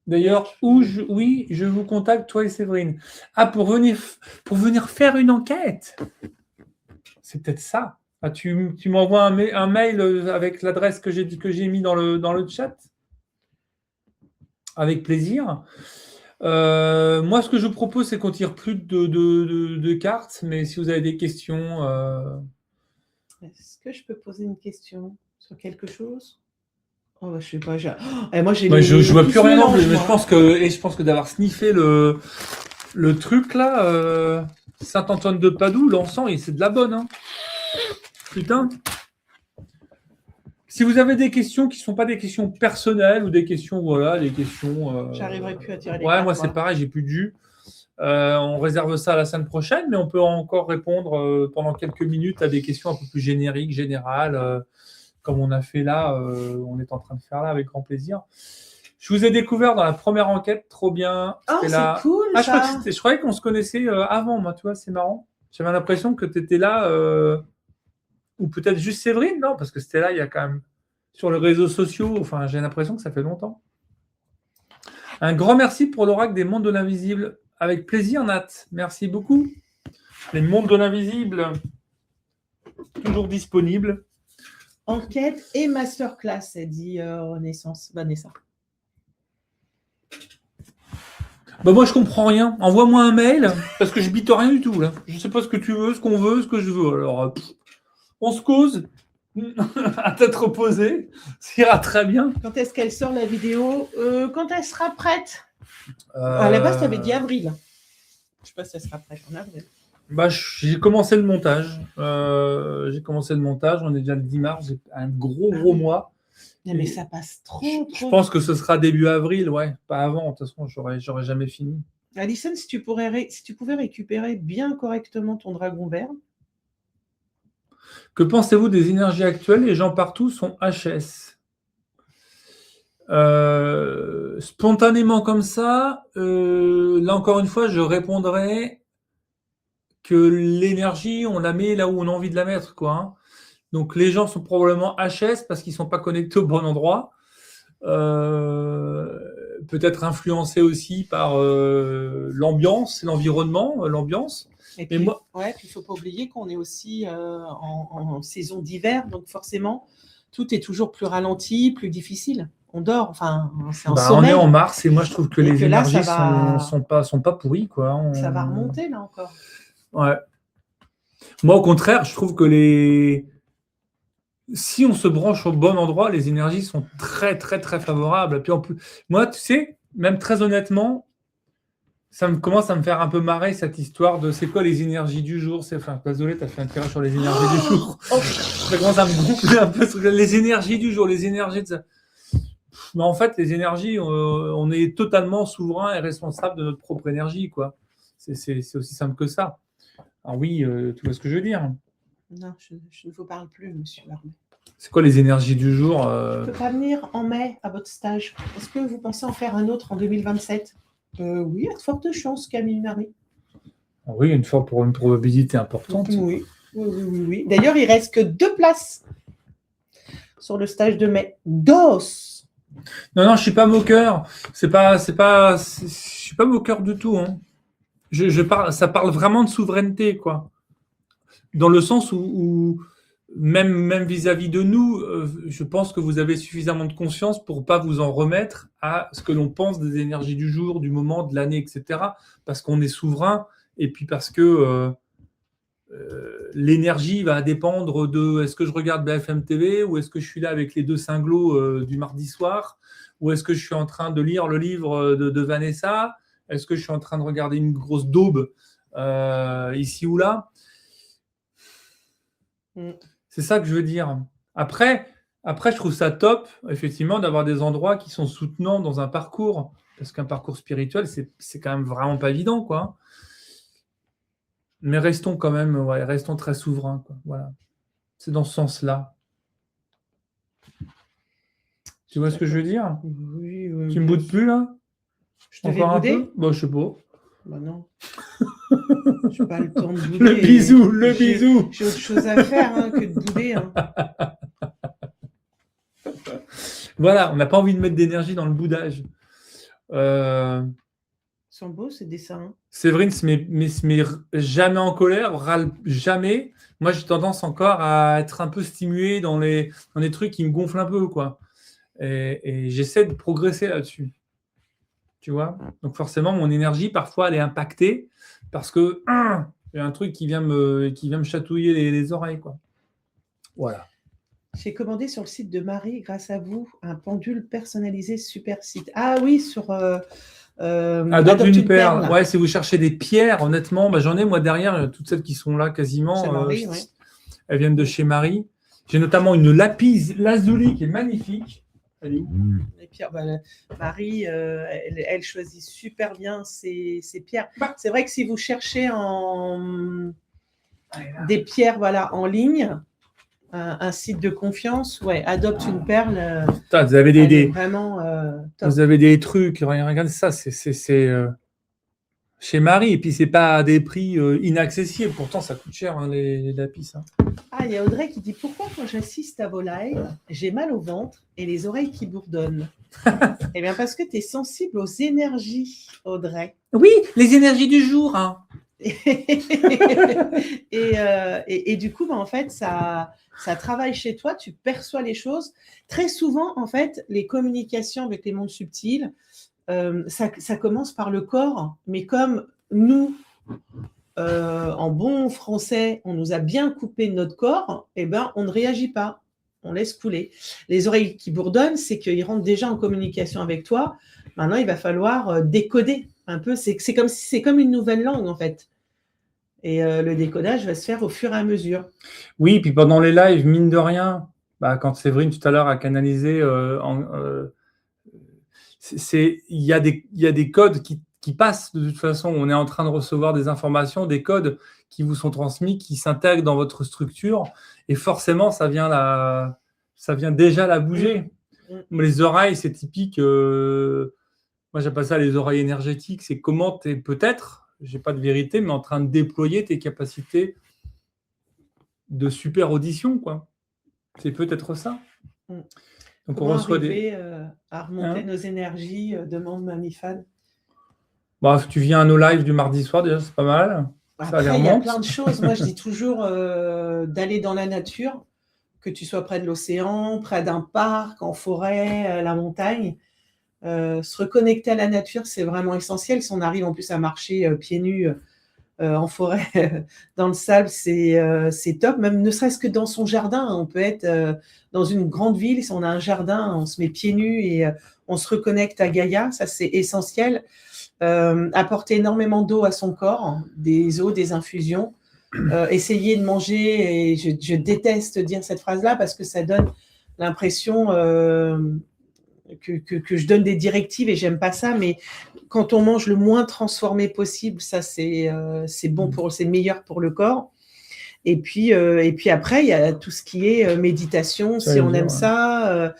D'ailleurs, oui, je vous contacte, toi et Séverine. Ah, pour venir faire une enquête. C'est peut-être ça. Ah, tu m'envoies un mail avec l'adresse que j'ai mis dans le chat. Avec plaisir. Moi, ce que je vous propose, c'est qu'on tire plus de cartes, mais si vous avez des questions. Est-ce que je peux poser une question sur quelque chose? Oh, bah, je sais pas. Moi, j'ai Je vois plus rien non plus, mais moi. je pense que d'avoir sniffé le truc là, Saint-Antoine de Padoue, l'encens, c'est de la bonne. Hein. Putain. Si vous avez des questions qui ne sont pas des questions personnelles ou des questions, voilà, des questions. J'arriverai plus à tirer les ouais, cartes. moi c'est pareil, j'ai plus de jus. On réserve ça à la semaine prochaine, mais on peut encore répondre pendant quelques minutes à des questions un peu plus génériques, générales, comme on a fait là, on est en train de faire là avec grand plaisir. Je vous ai découvert dans la première enquête, trop bien. Oh, c'est cool ah, ça. je croyais qu'on se connaissait avant, moi, tu vois, c'est marrant. J'avais l'impression que tu étais là, ou peut-être juste Séverine, non, parce que c'était là, il y a quand même sur les réseaux sociaux, enfin, j'ai l'impression que ça fait longtemps. Un grand merci pour l'oracle des mondes de l'invisible. Avec plaisir, Nat. Merci beaucoup. Les mondes de l'invisible, toujours disponibles. Enquête et masterclass, elle dit Renaissance, Vanessa. Bah moi, je comprends rien. Envoie-moi un mail, parce que je bite rien du tout. Là. Je sais pas ce que tu veux, ce qu'on veut, ce que je veux. Alors, on se cause. À tête reposée. Ça ira très bien. Quand est-ce qu'elle sort la vidéo? Quand elle sera prête. À la base, tu avais dit avril. Je sais pas si elle sera prête en avril. Bah, j'ai commencé le montage. On est déjà le 10 mars. J'ai un gros mois. Non, mais ça passe trop. Je pense que ce sera début avril, ouais. Pas avant. De toute façon, j'aurais jamais fini. Alison, si tu pouvais récupérer bien correctement ton dragon vert. Que pensez-vous des énergies actuelles? Les gens partout sont HS. Spontanément comme ça, là encore une fois, je répondrai que l'énergie, on la met là où on a envie de la mettre, quoi. Hein. Donc les gens sont probablement HS parce qu'ils ne sont pas connectés au bon endroit. Peut-être influencés aussi par l'ambiance, l'environnement, l'ambiance. Et puis, puis il ne faut pas oublier qu'on est aussi en saison d'hiver, donc forcément, tout est toujours plus ralenti, plus difficile. On dort, enfin, c'est en sommeil. On est en mars et moi je trouve que les énergies sont pas pourries, quoi. Ça va remonter là encore. Ouais. Moi au contraire, je trouve que si on se branche au bon endroit, les énergies sont très très très favorables. Et puis en plus, moi tu sais, même très honnêtement, ça commence à me faire un peu marrer cette histoire de c'est quoi les énergies du jour. Enfin, désolé, tu as fait un tirage sur les énergies du jour. Ça commence à me gonfler un peu sur les énergies du jour, les énergies de ça. Mais en fait, les énergies, on est totalement souverain et responsable de notre propre énergie, quoi. C'est aussi simple que ça. Ah oui, tu vois ce que je veux dire. Non, je ne vous parle plus, monsieur Barbet. C'est quoi les énergies du jour Je ne peux pas venir en mai à votre stage. Est-ce que vous pensez en faire un autre en 2027 Oui, il y a de fortes chances, Camille Marie. Ah oui, une fois pour une probabilité importante. Oui. D'ailleurs, il reste que 2 places sur le stage de mai. DOS. Non, je suis pas moqueur. Je suis pas moqueur du tout. Hein. Ça parle vraiment de souveraineté, quoi. Dans le sens où même vis-à-vis de nous, je pense que vous avez suffisamment de conscience pour pas vous en remettre à ce que l'on pense des énergies du jour, du moment, de l'année, etc. Parce qu'on est souverain et puis parce que l'énergie va dépendre de est-ce que je regarde BFM TV ou est-ce que je suis là avec les deux cinglos du mardi soir ou est-ce que je suis en train de lire le livre de Vanessa, est-ce que je suis en train de regarder une grosse daube ici ou là. C'est ça que je veux dire. Après, je trouve ça top, effectivement, d'avoir des endroits qui sont soutenants dans un parcours. Parce qu'un parcours spirituel, c'est quand même vraiment pas évident, quoi. Mais restons quand même, restons très souverains, quoi. Voilà. C'est dans ce sens-là. Tu vois ce que je veux dire? Oui. Tu me boudes plus, là? Je te vais Encore un bouder? peu? Bah, je sais pas. Bah non. Je n'ai pas le temps de bouder. Le bisou. J'ai autre chose à faire que de bouder. Hein. Voilà, on n'a pas envie de mettre d'énergie dans le boudage. Ils sont beaux, ces dessins. Séverine se met jamais en colère, râle jamais. Moi, j'ai tendance encore à être un peu stimulé dans les trucs qui me gonflent un peu, quoi. Et j'essaie de progresser là-dessus. Tu vois? Donc forcément, mon énergie, parfois, elle est impactée parce que il y a un truc qui vient me chatouiller les oreilles, quoi. Voilà. J'ai commandé sur le site de Marie, grâce à vous, un pendule personnalisé super site. Ah oui, sur Adopte une perle. Ouais, si vous cherchez des pierres, honnêtement, bah, j'en ai moi derrière, toutes celles qui sont là quasiment. Chez Marie, ouais. Elles viennent de chez Marie. J'ai notamment une lapis lazuli qui est magnifique. Elle est où? Les pierres, Marie, elle choisit super bien ses pierres. C'est vrai que si vous cherchez des pierres en ligne, un site de confiance, adopte une perle. Putain, vous avez vraiment top. Vous avez des trucs, regardez ça, c'est chez Marie, et puis c'est pas à des prix inaccessibles. Pourtant, ça coûte cher, hein, les lapis. Hein. Ah, il y a Audrey qui dit: pourquoi quand j'assiste à vos lives, j'ai mal au ventre et les oreilles qui bourdonnent? Eh bien, parce que tu es sensible aux énergies, Audrey. Oui, les énergies du jour. Hein. et du coup, en fait, ça travaille chez toi, tu perçois les choses. Très souvent, en fait, les communications avec les mondes subtils, ça commence par le corps, mais comme nous, en bon français, on nous a bien coupé notre corps, eh ben, on ne réagit pas, on laisse couler. Les oreilles qui bourdonnent, c'est qu'ils rentrent déjà en communication avec toi. Maintenant, il va falloir décoder un peu. C'est comme une nouvelle langue, en fait. Et le décodage va se faire au fur et à mesure. Oui, puis pendant les lives, mine de rien, quand Séverine tout à l'heure a canalisé, il y a des codes qui passent de toute façon. On est en train de recevoir des informations, des codes qui vous sont transmis, qui s'intègrent dans votre structure, et forcément, ça vient déjà la bouger. Les oreilles, c'est typique. Moi, j'appelle ça les oreilles énergétiques. C'est comment tu es peut-être, j'ai pas de vérité, mais en train de déployer tes capacités de super audition, quoi. C'est peut-être ça. Donc comment on reçoit à remonter nos énergies, demande Mamifan. Tu viens à nos lives du mardi soir, déjà, c'est pas mal. Après, il y a plein de choses. Moi, je dis toujours d'aller dans la nature, que tu sois près de l'océan, près d'un parc, en forêt, la montagne. Se reconnecter à la nature, c'est vraiment essentiel. Si on arrive en plus à marcher pieds nus en forêt, dans le sable, c'est top. Même ne serait-ce que dans son jardin, on peut être dans une grande ville, si on a un jardin, on se met pieds nus et on se reconnecte à Gaïa, ça c'est essentiel. Apporter énormément d'eau à son corps, des eaux, des infusions. Essayer de manger, et je déteste dire cette phrase-là parce que ça donne l'impression que je donne des directives et j'aime pas ça, mais quand on mange le moins transformé possible, ça c'est bon c'est meilleur pour le corps. Et puis après, il y a tout ce qui est méditation, si on aime ça.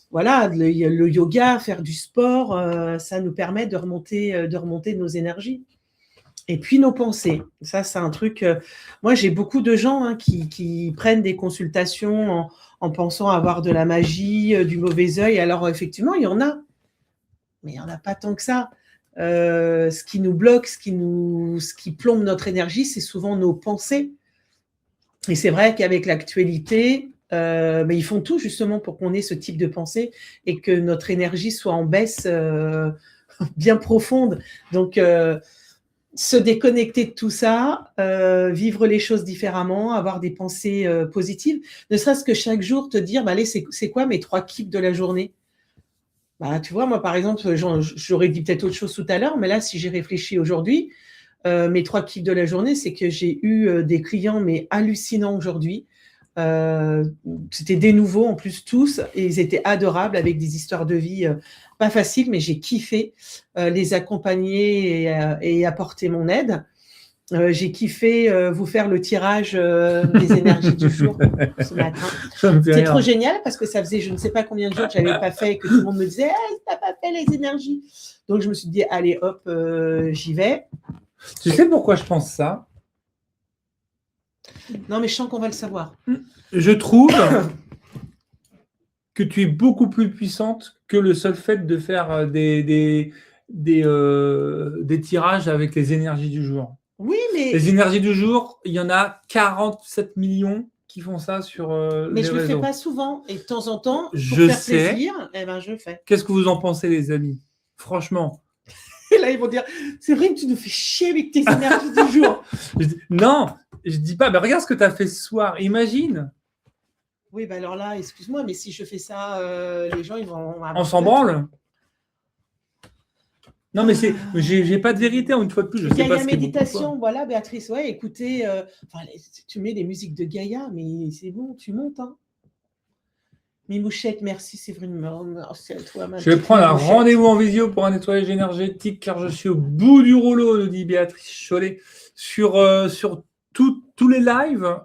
Voilà, le yoga, faire du sport, ça nous permet de remonter nos énergies. Et puis nos pensées. Ça, c'est un truc. Moi, j'ai beaucoup de gens qui prennent des consultations en pensant avoir de la magie, du mauvais œil. Alors, effectivement, il y en a, mais il n'y en a pas tant que ça. Ce qui nous bloque, ce qui plombe notre énergie, c'est souvent nos pensées. Et c'est vrai qu'avec l'actualité, ils font tout justement pour qu'on ait ce type de pensée et que notre énergie soit en baisse bien profonde. Donc, se déconnecter de tout ça, vivre les choses différemment, avoir des pensées positives, ne serait-ce que chaque jour te dire, allez, c'est quoi mes 3 kiffs de la journée ? Tu vois, moi, par exemple, j'aurais dit peut-être autre chose tout à l'heure, mais là, si j'ai réfléchi aujourd'hui, mes 3 kiffs de la journée, c'est que j'ai eu des clients, mais hallucinants aujourd'hui. C'était des nouveaux, en plus, tous, et ils étaient adorables, avec des histoires de vie pas faciles, mais j'ai kiffé les accompagner et apporter mon aide. J'ai kiffé vous faire le tirage des énergies du jour ce matin. C'était trop génial parce que ça faisait je ne sais pas combien de jours que je n'avais pas fait et que tout le monde me disait hey, « t'as pas fait les énergies ». Donc, je me suis dit « allez, hop, j'y vais ». Tu sais pourquoi je pense ça ? Non, mais je sens qu'on va le savoir. Je trouve que tu es beaucoup plus puissante que le seul fait de faire des tirages avec les énergies du jour. Oui, mais... Les énergies du jour, il y en a 47 millions qui font ça sur mais les je réseaux. le fais pas souvent. Et de temps en temps, pour je faire sais. plaisir, je le fais. Qu'est-ce que vous en pensez, les amis ? Franchement. Et là, ils vont dire, c'est vrai que tu nous fais chier avec tes énergies du jour. Non, je dis pas, mais regarde ce que tu as fait ce soir. Imagine. Oui, alors là, excuse-moi, mais si je fais ça, les gens, ils vont... On s'en branle. Non, mais j'ai pas de vérité, une fois de plus. Je sais pas ce méditation, voilà, Béatrice, ouais, écoutez, tu mets des musiques de Gaïa, mais c'est bon, tu montes, hein. Mimouchette, merci Séverine, merci à toi. Je vais prendre un rendez-vous en visio pour un nettoyage énergétique car je suis au bout du rouleau, nous dit Béatrice Chollet, sur tous les lives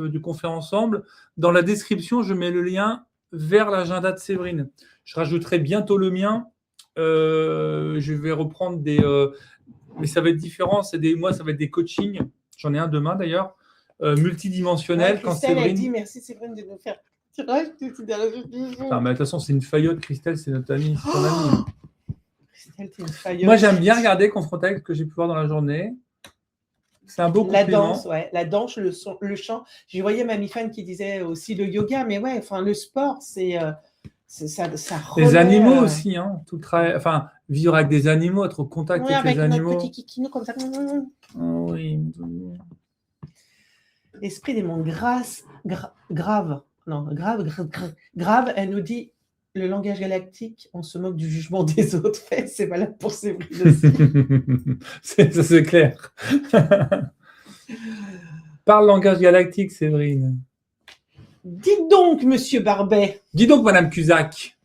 du Conférences Ensemble. Dans la description, je mets le lien vers l'agenda de Séverine. Je rajouterai bientôt le mien. Je vais reprendre mais ça va être différent. Moi, ça va être des coachings. J'en ai un demain d'ailleurs. Multidimensionnel. Ouais, Christelle a dit merci Séverine de nous faire tirage de énergies du jour. Mais de toute façon, c'est une faillotte. Christelle, c'est notre amie. C'est ton amie. Christelle, t'es une faillotte. Moi, j'aime bien regarder, confronter avec ce que j'ai pu voir dans la journée. C'est un beau compliment. La danse, le chant. Je voyais Mamie Fan qui disait aussi le yoga, mais ouais, le sport, c'est ça remet, les animaux aussi, hein. Vivre avec des animaux, être au contact avec les animaux. Notre petit kikinou comme ça. Oh, oui. Esprit des mondes grave, elle nous dit le langage galactique, on se moque du jugement des autres. C'est valable pour Séverine aussi. Ça, c'est clair. Parle langage galactique, Séverine. Dites donc, monsieur Barbet. Dis donc, madame Cusack.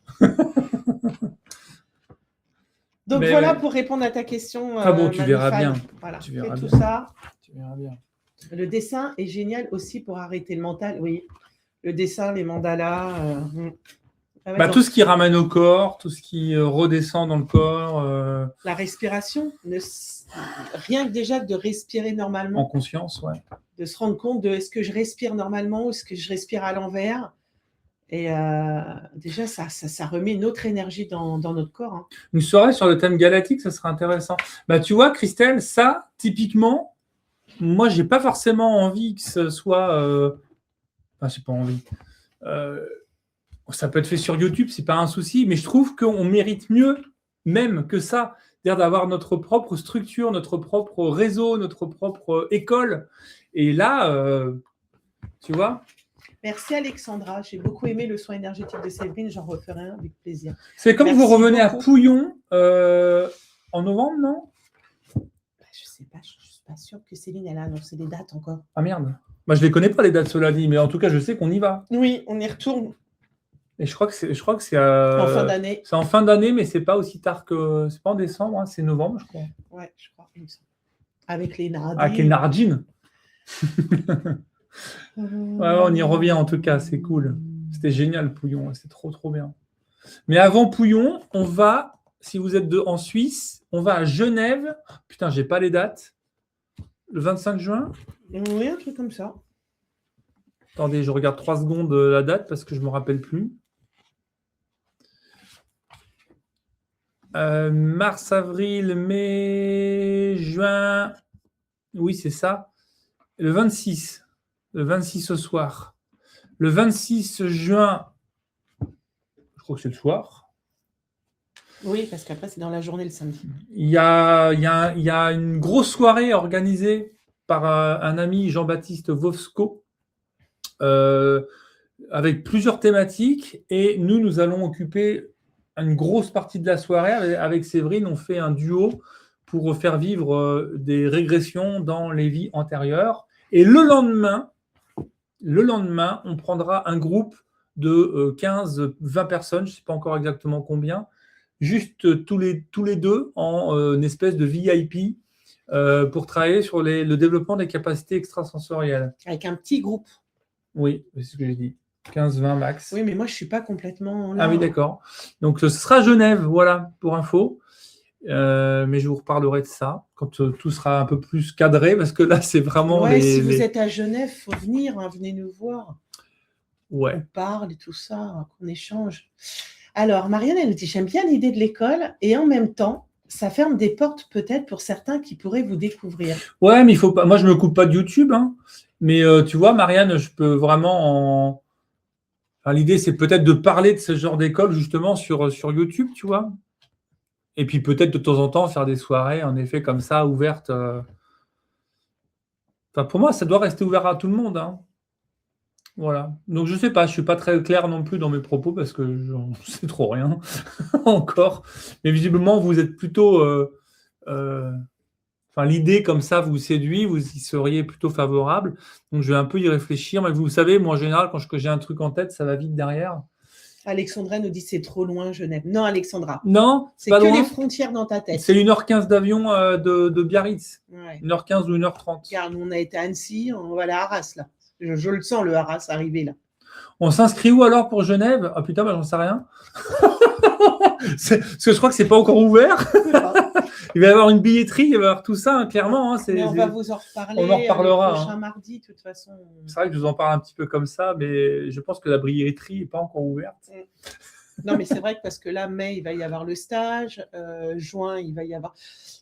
Donc voilà pour répondre à ta question. Tu verras bien. Voilà, tu verras tout bien. ça. Tu verras bien. Le dessin est génial aussi pour arrêter le mental. Oui, le dessin, les mandalas. Tout ce qui ramène au corps, tout ce qui redescend dans le corps. La respiration, rien que déjà de respirer normalement. En conscience, ouais. De se rendre compte de est-ce que je respire normalement ou est-ce que je respire à l'envers. Et déjà, ça remet une autre énergie dans notre corps. Hein. Une soirée sur le thème galactique, ça serait intéressant. Tu vois, Christelle, ça, typiquement, moi, j'ai pas forcément envie que ce soit... j'ai pas envie. Ça peut être fait sur YouTube, c'est pas un souci, mais je trouve qu'on mérite mieux même que ça. C'est-à-dire d'avoir notre propre structure, notre propre réseau, notre propre école. Et là, tu vois... Merci Alexandra, j'ai beaucoup aimé le soin énergétique de Séverine, j'en referai un avec plaisir. C'est comme vous revenez beaucoup. À Pouillon en novembre, non ? Je sais pas, je suis pas sûre que Céline elle a annoncé des dates encore. Ah merde. Je les connais pas les dates, cela dit, mais en tout cas je sais qu'on y va. Oui, on y retourne. Et je crois que c'est En fin d'année. c'est en fin d'année, mais c'est pas aussi tard que. C'est pas en décembre, hein, c'est novembre, je crois. Ouais, je crois. il me semble. Avec les nardines. Ah, Nardine. Ouais, on y revient en tout cas, c'est cool. C'était génial, Pouillon, c'est trop, trop bien. Mais avant Pouillon, on va, si vous êtes en Suisse, on va à Genève. Putain, j'ai pas les dates. Le 25 juin. Oui, un truc comme ça. Attendez, je regarde 3 secondes la date parce que je ne me rappelle plus. Mars, avril, mai, juin. Oui, c'est ça. Le 26. Le 26 au soir. Le 26 juin, je crois que c'est le soir. Oui, parce qu'après, c'est dans la journée le samedi. Il y a une grosse soirée organisée par un ami, Jean-Baptiste Vovsko, avec plusieurs thématiques. Et nous allons occuper une grosse partie de la soirée. Avec Séverine, on fait un duo pour faire vivre des régressions dans les vies antérieures. Et le lendemain, on prendra un groupe de 15-20 personnes, je ne sais pas encore exactement combien, juste tous les deux en espèce de VIP pour travailler sur le développement des capacités extrasensorielles. Avec un petit groupe. Oui, c'est ce que j'ai dit. 15-20 max. Oui, mais moi, je ne suis pas complètement là. Ah oui, d'accord. Donc, ce sera Genève, voilà, pour info. Mais je vous reparlerai de ça quand tout sera un peu plus cadré, parce que là, c'est vraiment... Ouais, si vous êtes à Genève, il faut venir, hein, venez nous voir. Ouais. On parle et tout ça, hein, qu'on échange. Alors, Marianne, elle nous dit, j'aime bien l'idée de l'école, et en même temps, ça ferme des portes peut-être pour certains qui pourraient vous découvrir. Ouais, mais il faut pas... Moi, je me coupe pas de YouTube, hein. Mais tu vois, Marianne, je peux vraiment Enfin, l'idée, c'est peut-être de parler de ce genre d'école justement sur YouTube, tu vois. Et puis peut-être de temps en temps faire des soirées, en effet, comme ça, ouvertes. Enfin, pour moi, ça doit rester ouvert à tout le monde, hein. Voilà. Donc, je ne sais pas, je ne suis pas très clair non plus dans mes propos parce que j'en sais trop rien encore. Mais visiblement, vous êtes plutôt... Enfin, l'idée comme ça vous séduit, vous y seriez plutôt favorable. Donc, je vais un peu y réfléchir. Mais vous savez, moi, en général, quand j'ai un truc en tête, ça va vite derrière. Alexandra nous dit c'est trop loin, Genève. Non, Alexandra. Non, c'est pas que loin. Les frontières dans ta tête. C'est 1h15 d'avion de Biarritz. Ouais. 1h15 ou 1h30. Regarde, nous, on a été à Annecy, on va aller à Arras, là. Je le sens, le Arras arriver, là. On s'inscrit où alors pour Genève? Ah putain, bah, j'en sais rien. Parce que je crois que c'est pas encore ouvert. Il va y avoir une billetterie, il va y avoir tout ça, hein, clairement. Hein, mais on va vous en reparler. On en reparlera. Le prochain mardi, de toute façon. C'est vrai que je vous en parle un petit peu comme ça, mais je pense que la billetterie n'est pas encore ouverte. Non, mais c'est vrai que parce que là, mai, il va y avoir le stage. Juin, il va y avoir.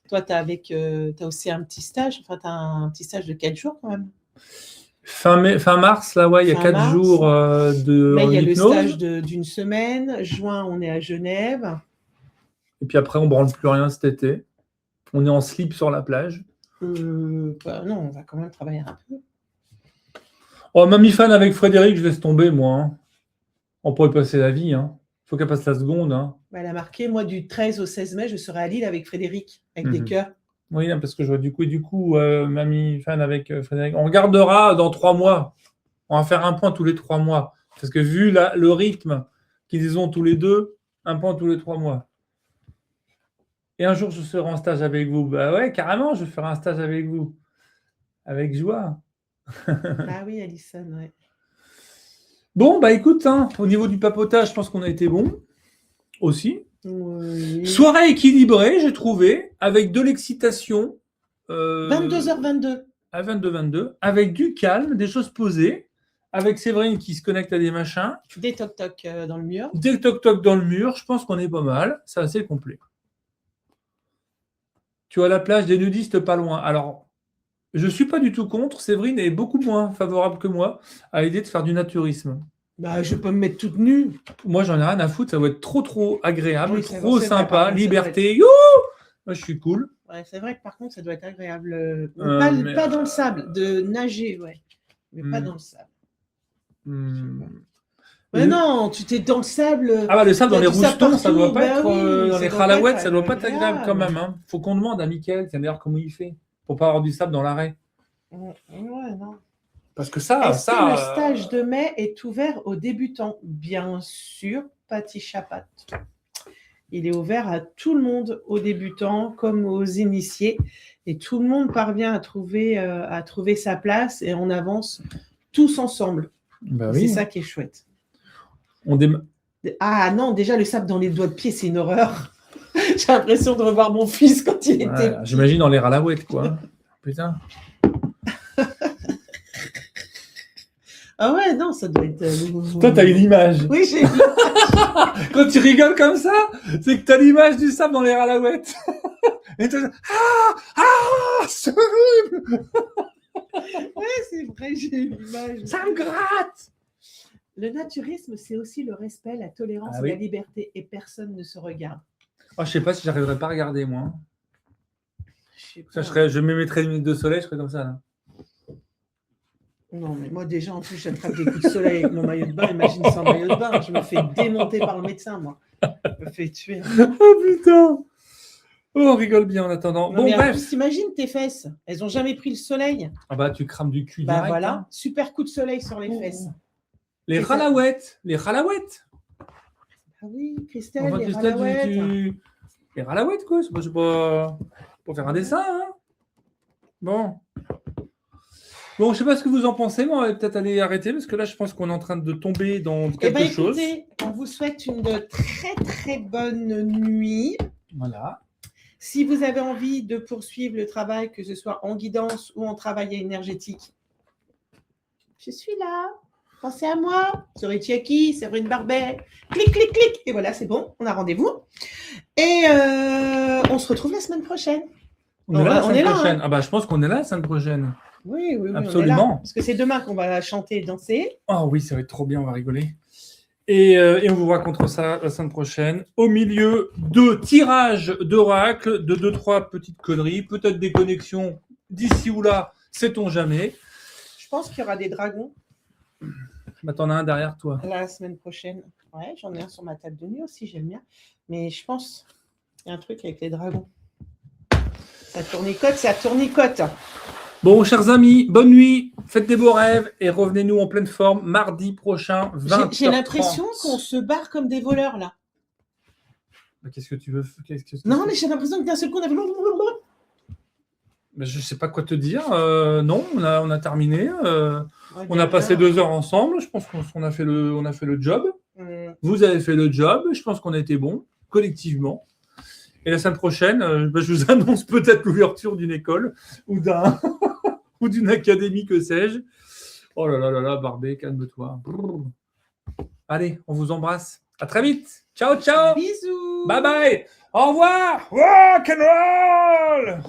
Toi, tu as aussi un petit stage. Enfin, tu as un petit stage de 4 jours quand même. Fin mars, là, ouais, il y a 4 jours de. Mais il y a le stage d'une semaine. Juin, on est à Genève. Et puis après, on ne branle plus rien cet été. On est en slip sur la plage. Non, on va quand même travailler un peu. Oh, Mamie Fan avec Frédéric, je laisse tomber, moi. Hein. On pourrait passer la vie. Hein. Faut qu'elle passe la seconde. Hein. Elle a marqué, moi, du 13 au 16 mai, je serai à Lille avec Frédéric, avec des cœurs. Oui, parce que je vois du coup, Mamie Fan avec Frédéric. On regardera dans 3 mois. On va faire un point tous les 3 mois. Parce que vu le rythme qu'ils ont tous les deux, un point tous les 3 mois. Et un jour, je serai en stage avec vous. Bah ouais, carrément, je ferai un stage avec vous. Avec joie. Ah oui, Alison, ouais. Bon, bah écoute, hein, au niveau du papotage, je pense qu'on a été bon aussi. Oui. Soirée équilibrée, j'ai trouvé, avec de l'excitation. 22h22. À 22h22, avec du calme, des choses posées, avec Séverine qui se connecte à des machins. Des toc-toc dans le mur. Des toc-toc dans le mur, je pense qu'on est pas mal, c'est assez complet. Tu as la plage des nudistes pas loin. Alors, je ne suis pas du tout contre. Séverine est beaucoup moins favorable que moi à l'idée de faire du naturisme. Bah, je peux me mettre toute nue. Moi, j'en ai rien à foutre. Ça va être trop agréable, trop sympa. Vrai, liberté. Youhou, moi, je suis cool. Ouais, c'est vrai que par contre, ça doit être agréable. Pas dans le sable, de nager, ouais. Mais pas dans le sable. Mais non, tu t'es dans le sable. Ah bah le sable dans les roustons, ça doit pas être dans les khalawets, ça doit pas être agréable quand même. Hein. Faut qu'on demande à Mickaël, tiens d'ailleurs comment il fait, pour pas avoir du sable dans l'arrêt. Ouais, non. Parce que ça, Est-ce que le stage de mai est ouvert aux débutants? Bien sûr, Patti Chapat. Il est ouvert à tout le monde, aux débutants comme aux initiés. Et tout le monde parvient à trouver sa place et on avance tous ensemble. bah C'est oui. ça qui est chouette. On dé- Ah non, déjà le sable dans les doigts de pied, c'est une horreur. J'ai l'impression de revoir mon fils quand il était Ouais, petit. j'imagine dans les ralaouettes, quoi. Putain. Ah ouais, non, ça doit être... Toi, t'as une image. Oui, j'ai vu. Quand tu rigoles comme ça, c'est que t'as l'image du sable dans les ralaouettes. Et toi, c'est horrible. Ouais, c'est vrai, j'ai eu l'image. Ça me gratte. Le naturisme, c'est aussi le respect, la tolérance Ah et oui. la liberté. Et personne ne se regarde. Oh, je sais pas si j'arriverais pas à regarder, moi. Je sais Ça, pas. je me mettrais une minute de soleil, je serais comme ça, là. Non, mais moi, déjà, en plus, j'attrape des coups de soleil avec mon maillot de bain. Imagine sans maillot de bain. Je me fais démonter par le médecin, moi. Je me fais tuer. Oh, putain. Oh, on rigole bien en attendant. Non, Bon, mais en bref. plus, t'imagines tes fesses. Elles n'ont jamais pris le soleil. Ah bah, tu crames du cul Bah direct, voilà, hein. super coup de soleil sur les fesses. Les C'est ça. ralaouettes. Les ralaouettes. Ah oui, Christelle, Enfin, les Christelle, ralaouettes. les ralaouettes, quoi. C'est pas pour faire un dessin, hein. Bon. Bon, je sais pas ce que vous en pensez, mais on va peut-être aller arrêter parce que là, je pense qu'on est en train de tomber dans Eh quelque bien, chose. écoutez, on vous souhaite une très très bonne nuit. Voilà. Si vous avez envie de poursuivre le travail, que ce soit en guidance ou en travail énergétique, je suis là. Pensez à moi. Sur Itchiaki, Séverine Barbet. Clic, clic, clic. Et voilà, c'est bon, on a rendez-vous. Et on se retrouve la semaine prochaine. On est là la on semaine est là, prochaine. hein. Ah bah, je pense qu'on est là la semaine prochaine. Oui, oui, oui. Absolument. On est là. Parce que c'est demain qu'on va chanter et danser. Oh oui, ça va être trop bien, on va rigoler. Et on vous racontera ça la semaine prochaine. Au milieu de tirages d'oracle, de 2-3 petites conneries, peut-être des connexions d'ici ou là, sait-on jamais. Je pense qu'il y aura des dragons Bah, t'en as un derrière toi. la semaine prochaine. Ouais, j'en ai un sur ma table de nuit aussi, j'aime bien. Mais je pense qu'il y a un truc avec les dragons. Ça tournicote. Bon, chers amis, bonne nuit, faites des beaux rêves et revenez-nous en pleine forme mardi prochain, 20h30. J'ai l'impression qu'on se barre comme des voleurs là. Bah, qu'est-ce que tu veux Non, mais j'ai l'impression que d'un seul coup, on a fait... Bah, je sais pas quoi te dire. Non, on a terminé. Ouais, On a passé bien. 2 heures ensemble. Je pense qu'on a fait le job. Hum, Vous avez fait le job. Je pense qu'on a été bons, collectivement. Et la semaine prochaine, bah, je vous annonce peut-être l'ouverture d'une école ou ou d'une académie, que sais-je. Oh là là là là, Barbé, calme-toi. Allez, on vous embrasse. À très vite. Ciao, ciao. Bisous. Bye bye. Au revoir. Rock and roll.